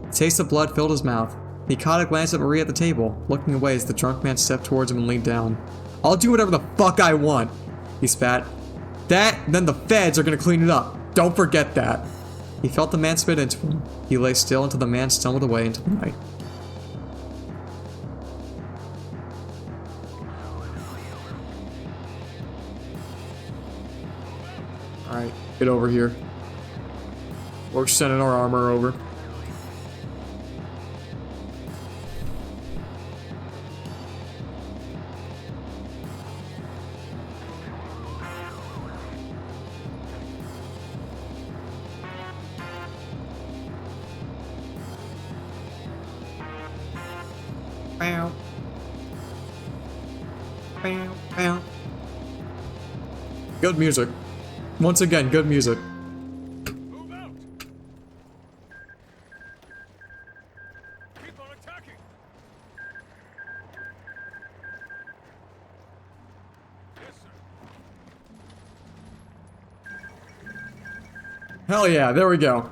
The taste of blood filled his mouth. He caught a glance at Marie at the table, looking away as the drunk man stepped towards him and leaned down. "I'll do whatever the fuck I want," he spat. Then the feds are gonna clean it up. Don't forget that." He felt the man spit into him. He lay still until the man stumbled away into the night. Alright, get over here. We're sending our armor over. Bow. Bow, bow. Good music. Once again, good music. Move out! Keep on attacking! Yes, sir. Hell yeah, there we go.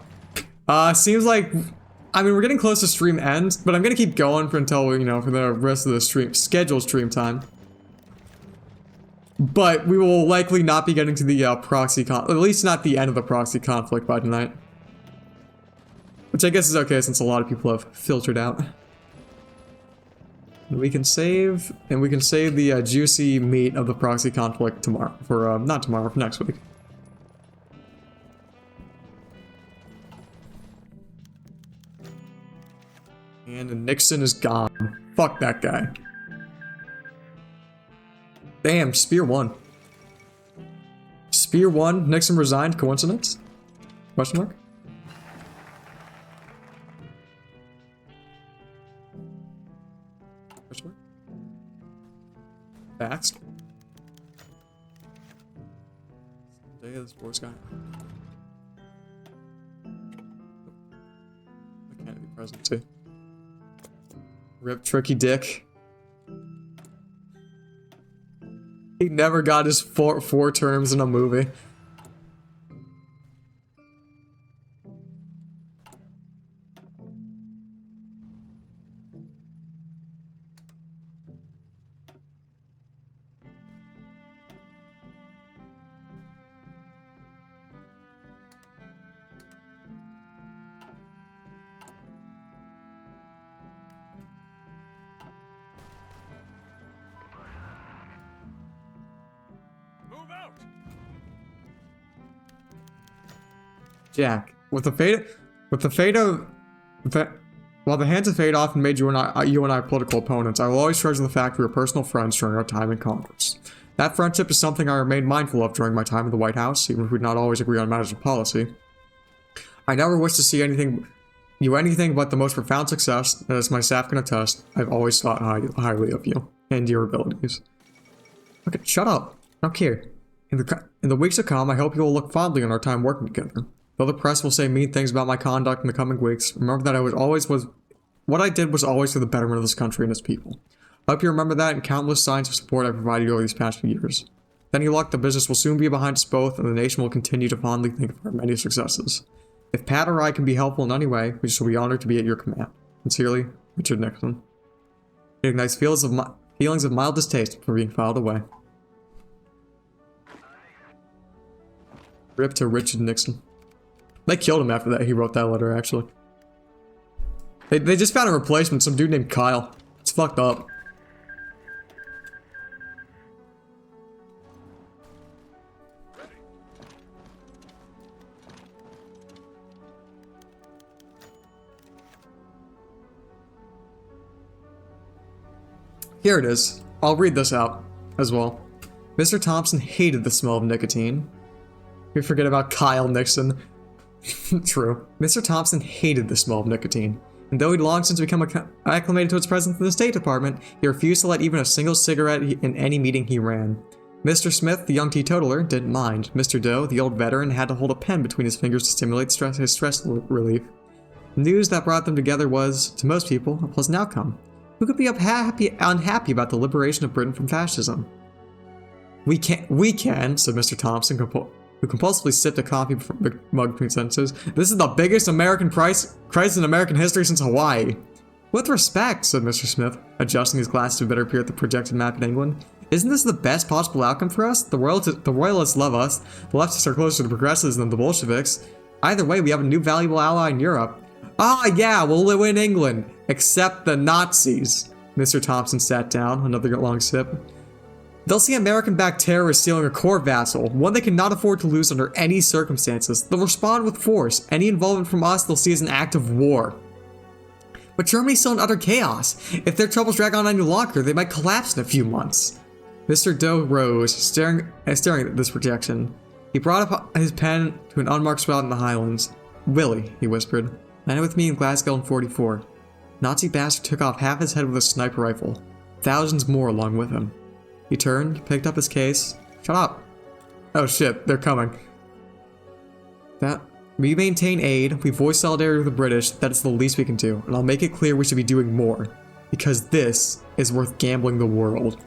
Seems like, I mean, we're getting close to stream end, but I'm gonna keep going for until, you know, for the rest of the scheduled stream time. But we will likely not be getting to the at least not the end of the proxy conflict by tonight. Which I guess is okay since a lot of people have filtered out. And we can save the juicy meat of the proxy conflict tomorrow, not tomorrow, for next week. And Nixon is gone. Fuck that guy. Damn, Spear won. Spear won, Nixon resigned, coincidence? Question mark? Question mark? Facts? Day of the sports guy. The Kennedy presidency. Rip Tricky Dick. He never got his four terms in a movie. Jack, while the hands of fate often made you and I political opponents, I will always treasure the fact we were personal friends during our time in Congress. That friendship is something I remained mindful of during my time in the White House, even if we did not always agree on matters of policy. I never wish to see anything but the most profound success, and as my staff can attest, I've always thought highly of you and your abilities. Okay, shut up. I don't care. In the weeks to come, I hope you will look fondly on our time working together. Though the press will say mean things about my conduct in the coming weeks, remember that what I did was always for the betterment of this country and its people. I hope you remember that and countless signs of support I provided you over these past few years. With any luck, the business will soon be behind us both, and the nation will continue to fondly think of our many successes. If Pat or I can be helpful in any way, we shall be honored to be at your command. Sincerely, Richard Nixon. It ignites feelings of mild distaste for being filed away. Rip to Richard Nixon. They killed him after that. He wrote that letter, actually. They just found a replacement, some dude named Kyle. It's fucked up. Here it is. I'll read this out as well. Mr. Thompson hated the smell of nicotine. We forget about Kyle Nixon. True. Mr. Thompson hated the smell of nicotine, and though he'd long since become acclimated to its presence in the State Department, he refused to light even a single cigarette in any meeting he ran. Mr. Smith, the young teetotaler, didn't mind. Mr. Doe, the old veteran, had to hold a pen between his fingers to stimulate his stress relief. The news that brought them together was, to most people, a pleasant outcome. Who could be unhappy about the liberation of Britain from fascism? We can, said Mr. Thompson, who compulsively sipped a coffee mug between sentences. This is the biggest American crisis in American history since Hawaii. With respect, said Mr. Smith, adjusting his glasses to better appear at the projected map in England. Isn't this the best possible outcome for us? The royalists love us. The leftists are closer to the progressives than the Bolsheviks. Either way, we have a new valuable ally in Europe. Ah, yeah, we'll win England. Except the Nazis. Mr. Thompson sat down, another long sip. They'll see American-backed terrorists stealing a core vassal, one they cannot afford to lose under any circumstances. They'll respond with force. Any involvement from us they'll see as an act of war. But Germany's still in utter chaos. If their troubles drag on any longer, they might collapse in a few months. Mr. Doe rose, staring at this projection. He brought up his pen to an unmarked spot in the Highlands. Willie, he whispered, landed with me in Glasgow in '44. Nazi bastard took off half his head with a sniper rifle. Thousands more along with him. He turned, picked up his case. Shut up. Oh shit, they're coming. We maintain aid, we voice solidarity with the British, that is the least we can do, and I'll make it clear we should be doing more. Because this is worth gambling the world.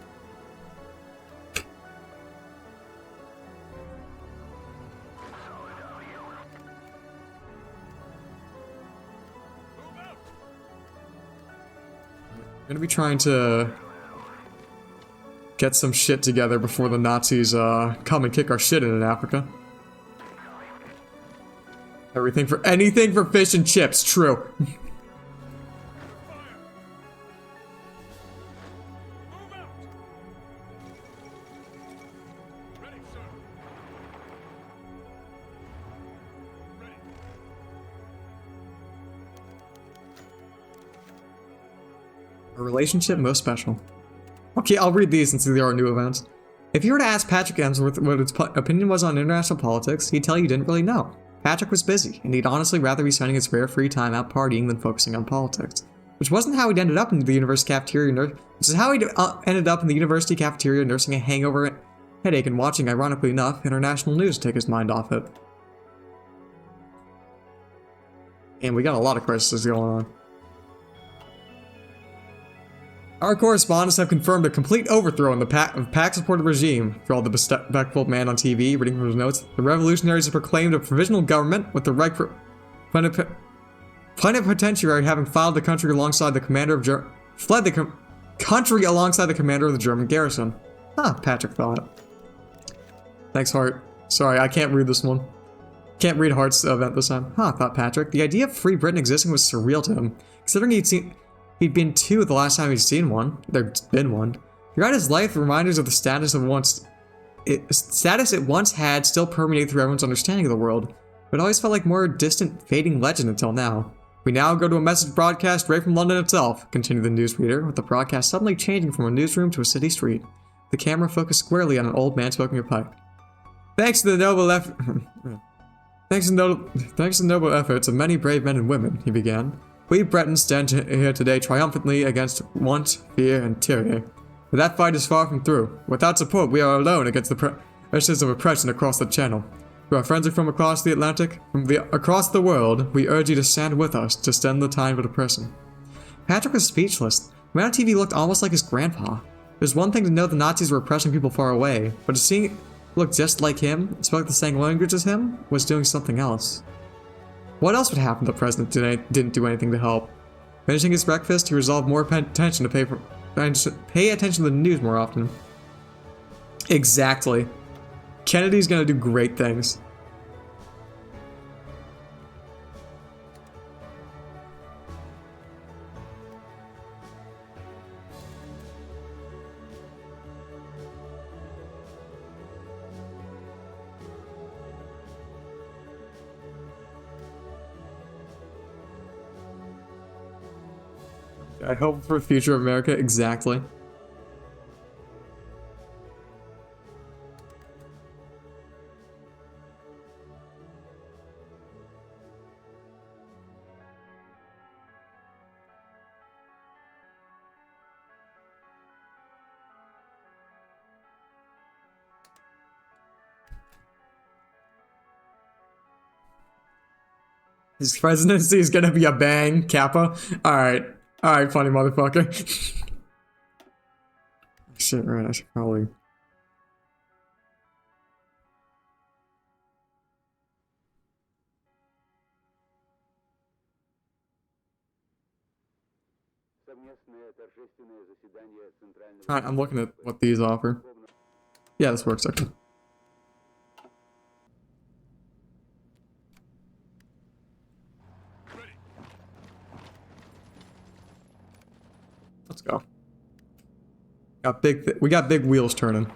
I'm gonna be trying to get some shit together before the Nazis come and kick our shit in Africa. Anything for fish and chips, true. A relationship most special. Okay, I'll read these since there are new events. If you were to ask Patrick Emsworth what his opinion was on international politics, he'd tell you he didn't really know. Patrick was busy, and he'd honestly rather be spending his rare free time out partying than focusing on politics. Which wasn't how he'd ended up in the university cafeteria nursing a hangover headache and watching, ironically enough, international news to take his mind off it. And we got a lot of crises going on. Our correspondents have confirmed a complete overthrow in the PAC-supported regime. For all the bespectacled man on TV reading from his notes, the revolutionaries have proclaimed a provisional government with the right for plenipotentiary having fled the country alongside the commander of the German garrison. Huh, Patrick thought. Thanks, Hart. Sorry, I can't read this one. Can't read Hart's event this time. Huh, thought Patrick. The idea of Free Britain existing was surreal to him, considering he'd been two the last time he'd seen one. There'd been one. Throughout his life, reminders of the status it once had still permeate through everyone's understanding of the world, but it always felt like more distant, fading legend until now. We now go to a message broadcast right from London itself, continued the newsreader, with the broadcast suddenly changing from a newsroom to a city street. The camera focused squarely on an old man smoking a pipe. Thanks to the noble efforts of many brave men and women, he began. We Bretons stand here today triumphantly against want, fear, and tyranny. But that fight is far from through. Without support, we are alone against the pressures of oppression across the Channel. To our friends from across the Atlantic, across the world, we urge you to stand with us to stem the tide of oppression. Patrick was speechless. The man on TV looked almost like his grandpa. It was one thing to know the Nazis were oppressing people far away, but to see him look just like him, spoke the same language as him, was doing something else. What else would happen if the president didn't do anything to help? Finishing his breakfast, he resolved more attention to pay attention to the news more often. Exactly. Kennedy's gonna do great things. I hope for the future of America, exactly. His presidency is gonna be a bang, Kappa. Alright. Alright, funny motherfucker. Shit, right, I should probably... Alright, I'm looking at what these offer. Yeah, this works, okay. Let's go. We got big wheels turning.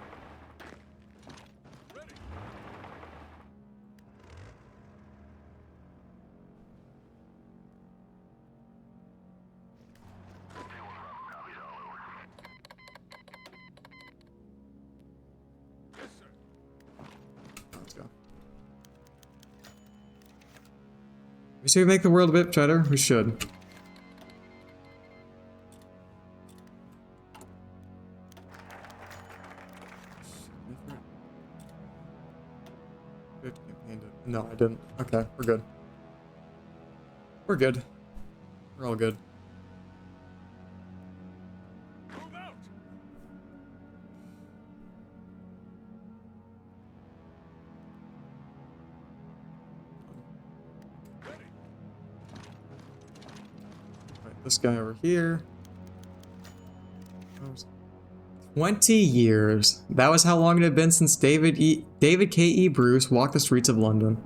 Let's go. Should we make the world a bit better? We should. No, I didn't. Okay, we're good. We're good. We're all good. Move out! Right, this guy over here. 20 years. That was how long it had been since David K.E. Bruce walked the streets of London.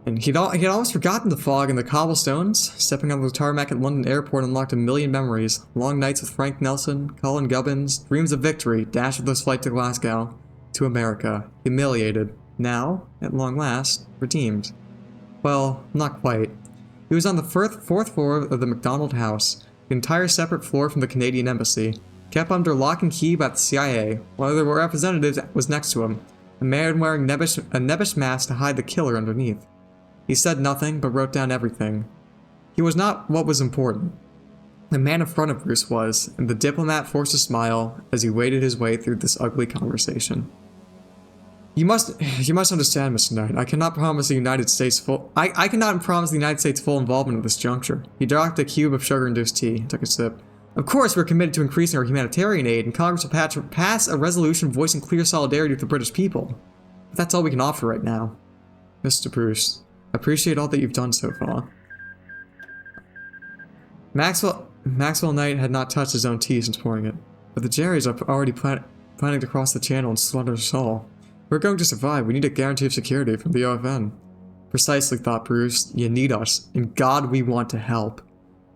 And he'd almost forgotten the fog and the cobblestones. Stepping on the tarmac at London Airport unlocked a million memories. Long nights with Frank Nelson, Colin Gubbins, dreams of victory, dashed with his flight to Glasgow, to America, humiliated. Now, at long last, redeemed. Well, not quite. He was on the fourth floor of the McDonald House, the entire separate floor from the Canadian Embassy, kept under lock and key by the CIA. One of their representatives was next to him, a man wearing a nebbish mask to hide the killer underneath. He said nothing, but wrote down everything. He was not what was important. The man in front of Bruce was, and the diplomat forced a smile as he waded his way through this ugly conversation. You must understand, Mr. Knight. I cannot promise the United States full involvement at this juncture. He dropped a cube of sugar-induced tea and took a sip. Of course, we're committed to increasing our humanitarian aid, and Congress will pass a resolution voicing clear solidarity with the British people. But that's all we can offer right now. Mr. Bruce, I appreciate all that you've done so far. Maxwell Knight had not touched his own tea since pouring it, but the Jerrys are already planning to cross the channel and slaughter us all. We're going to survive. We need a guarantee of security from the OFN. Precisely, thought Bruce. You need us. And God, we want to help.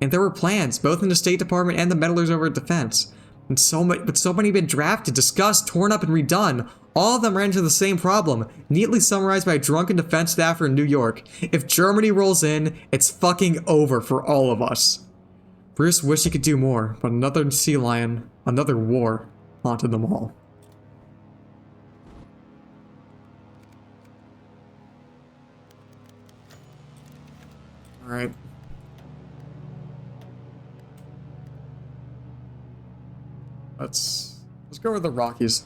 And there were plans, both in the State Department and the meddlers over at Defense. But so many been drafted, discussed, torn up, and redone. All of them ran into the same problem, neatly summarized by a drunken defense staffer in New York. If Germany rolls in, it's fucking over for all of us. Bruce wished he could do more, but another sea lion, another war, haunted them all. Alright. Let's go with the Rockies.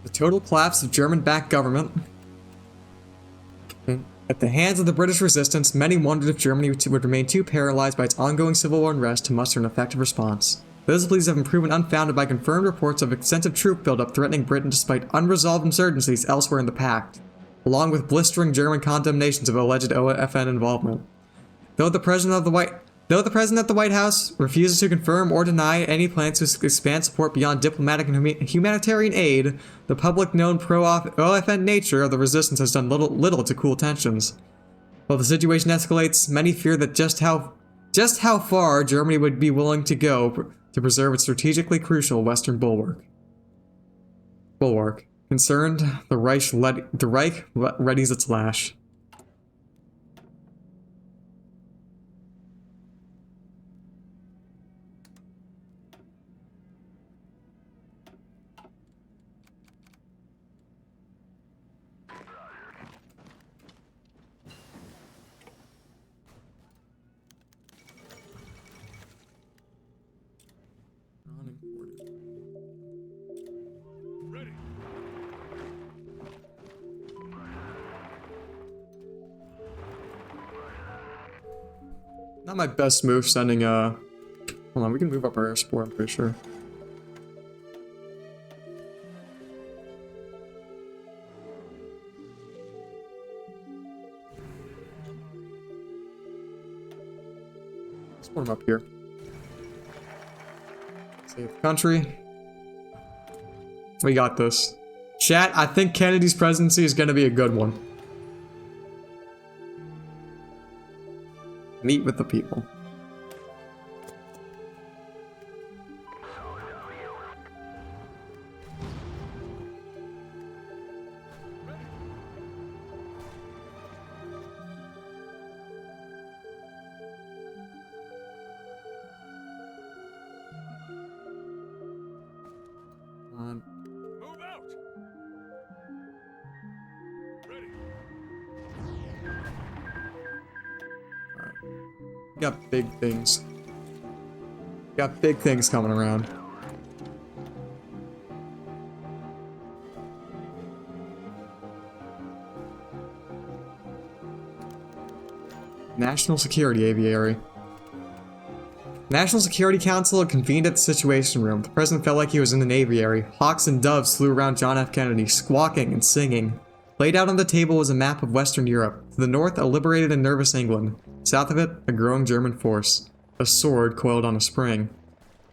The total collapse of German-backed government. At the hands of the British resistance, many wondered if Germany would remain too paralyzed by its ongoing civil war unrest to muster an effective response. Those beliefs have been proven unfounded by confirmed reports of extensive troop buildup threatening Britain despite unresolved insurgencies elsewhere in the Pact, along with blistering German condemnations of alleged OFN involvement. Though the President at the White House refuses to confirm or deny any plans to expand support beyond diplomatic and humanitarian aid, the public-known pro-OFN nature of the resistance has done little to cool tensions. While the situation escalates, many fear that just how far Germany would be willing to go to preserve its strategically crucial Western bulwark. Concerned, the Reich readies its lash. Unimportant. Not my best move sending hold on, we can move up our air support, I'm pretty sure. Let's put him up here. Save the country. We got this. Chat, I think Kennedy's presidency is gonna be a good one. Meet with the people. Move out. Ready. Alright. We got big things. We got big things coming around. National Security Aviary. National Security Council had convened at the Situation Room. The president felt like he was in an aviary. Hawks and doves flew around John F. Kennedy, squawking and singing. Laid out on the table was a map of Western Europe. To the north, a liberated and nervous England. South of it, a growing German force. A sword coiled on a spring.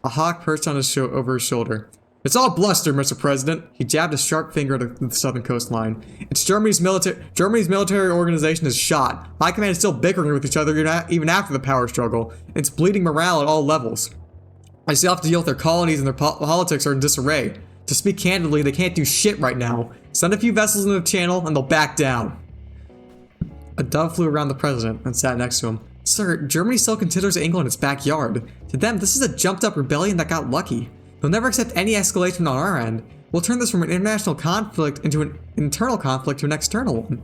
A hawk perched on over his shoulder. It's all bluster, Mr. President. He jabbed a sharp finger at the southern coastline. It's Germany's military organization is shot. High command is still bickering with each other even after the power struggle. It's bleeding morale at all levels. I still have to deal with their colonies and their politics are in disarray. To speak candidly, they can't do shit right now. Send a few vessels into the channel and they'll back down. A dove flew around the president and sat next to him. Sir, Germany still considers England its backyard. To them, this is a jumped up rebellion that got lucky. They'll never accept any escalation on our end. We'll turn this from an international conflict into an internal conflict to an external one.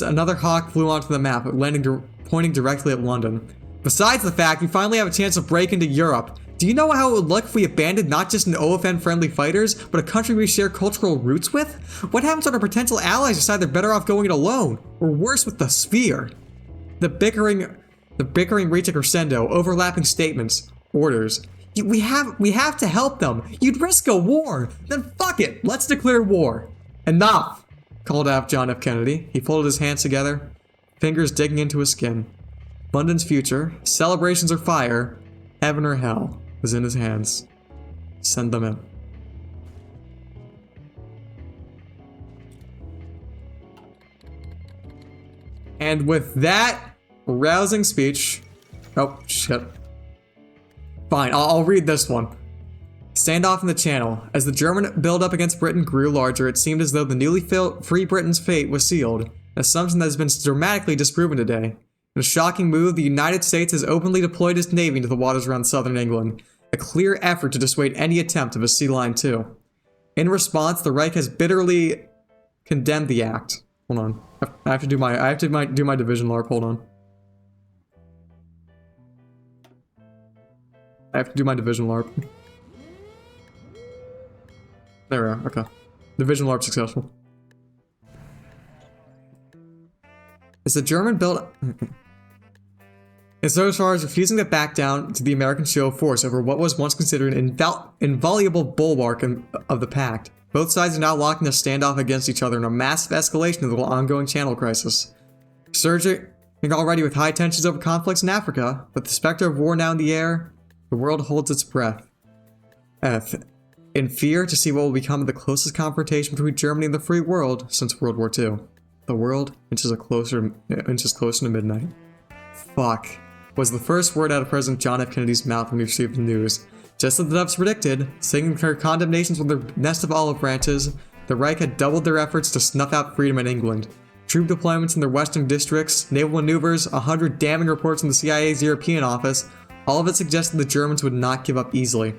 Another hawk flew onto the map, pointing directly at London. Besides the fact, we finally have a chance to break into Europe. Do you know how it would look if we abandoned not just an OFN-friendly fighters, but a country we share cultural roots with? What happens when our potential allies decide they're better off going it alone? Or worse, with the sphere? The bickering reached a crescendo, overlapping statements, orders. We have to help them. You'd risk a war. Then fuck it. Let's declare war. Enough, called out John F. Kennedy. He folded his hands together, fingers digging into his skin. London's future, celebrations or fire, heaven or hell, was in his hands. Send them in. And with that rousing speech, oh shit. Fine, I'll read this one. Standoff in the Channel. As the German build-up against Britain grew larger, it seemed as though the newly free Britain's fate was sealed, an assumption that has been dramatically disproven today. In a shocking move, the United States has openly deployed its navy into the waters around southern England, a clear effort to dissuade any attempt of a sea line too. In response, the Reich has bitterly condemned the act. Hold on, I have to do my division LARP. Hold on. I have to do my division LARP. There we are, okay. Division LARP successful. Is the German build... And so as far as refusing to back down to the American show of force over what was once considered an inviolable bulwark of the pact, both sides are now locked in a standoff against each other in a massive escalation of the ongoing Channel crisis. Surging already with high tensions over conflicts in Africa, with the specter of war now in the air, the world holds its breath. In fear to see what will become the closest confrontation between Germany and the free world since World War II. The world inches closer to midnight. Fuck, was the first word out of President John F. Kennedy's mouth when he received the news. Just as the doves predicted, singing their condemnations with their nest of olive branches, the Reich had doubled their efforts to snuff out freedom in England. Troop deployments in their western districts, naval maneuvers, 100 damning reports from the CIA's European office, all of it suggested the Germans would not give up easily.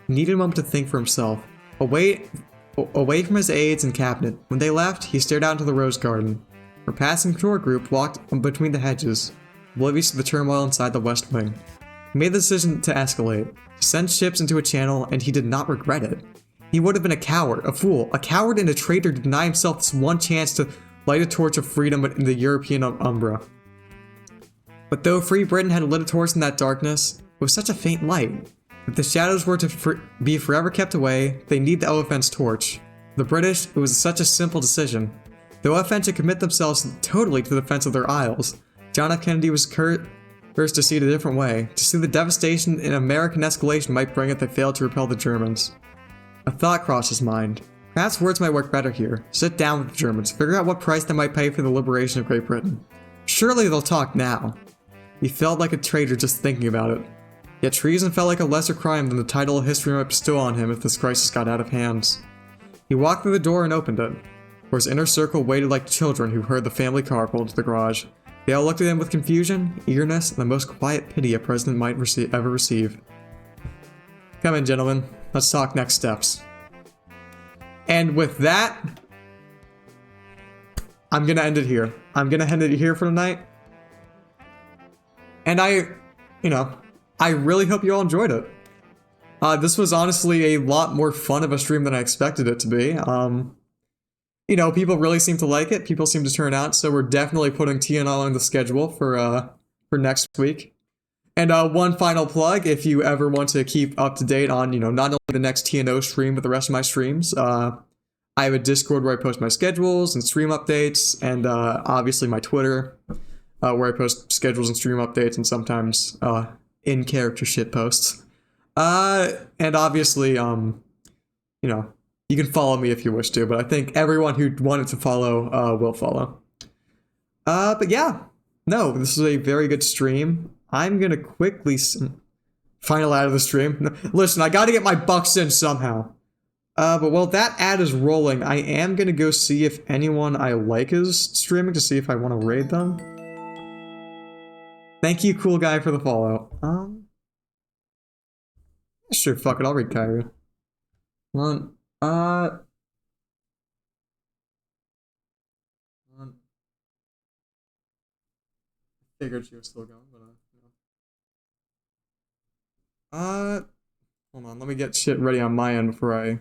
He needed a moment to think for himself. Away from his aides and cabinet, when they left, he stared out into the rose garden. Her passing tour group walked between the hedges, oblivious to the turmoil inside the West Wing. He made the decision to escalate, to send ships into a channel, and he did not regret it. He would have been a coward, a fool, a coward and a traitor to deny himself this one chance to light a torch of freedom in the European umbra. But though Free Britain had lit a torch in that darkness, it was such a faint light. If the shadows were to be forever kept away, they need the OFN's torch. For the British, it was such a simple decision. The OFN should commit themselves totally to the defense of their isles. John F. Kennedy was cursed to see it a different way, to see the devastation an American escalation might bring if they failed to repel the Germans. A thought crossed his mind. Perhaps words might work better here. Sit down with the Germans, figure out what price they might pay for the liberation of Great Britain. Surely they'll talk now. He felt like a traitor just thinking about it. Yet treason felt like a lesser crime than the title of history might bestow on him if this crisis got out of hands. He walked through the door and opened it, where his inner circle waited like children who heard the family car pull into the garage. They all looked at him with confusion, eagerness, and the most quiet pity a president might ever receive. Come in, gentlemen. Let's talk next steps. And with that, I'm gonna end it here. I'm gonna end it here for tonight. And I really hope you all enjoyed it. This was honestly a lot more fun of a stream than I expected it to be. People really seem to like it. People seem to turn out, so we're definitely putting TNL on the schedule for next week. And one final plug, if you ever want to keep up to date on, not only the next TNO stream, but the rest of my streams, I have a Discord where I post my schedules and stream updates, and obviously my Twitter, where I post schedules and stream updates, and sometimes in-character shit posts. And obviously, you can follow me if you wish to, but I think everyone who wanted to follow will follow. But yeah, no, this is a very good stream. I'm gonna quickly final out of the stream. Listen, I gotta get my bucks in somehow. But while that ad is rolling, I am gonna go see if anyone I like is streaming to see if I want to raid them. Thank you, cool guy, for the follow. Sure, fuck it, I'll read Kyrie. Hold on. Figured she was still going, but hold on, let me get shit ready on my end before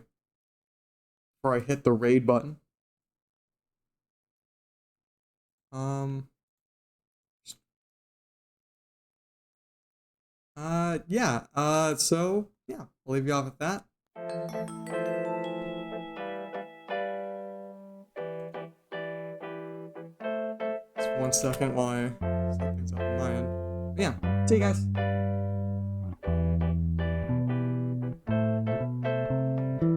I hit the raid button. So yeah, I'll leave you off with that. Just 1 second while I set things up on my end. But yeah, see you guys.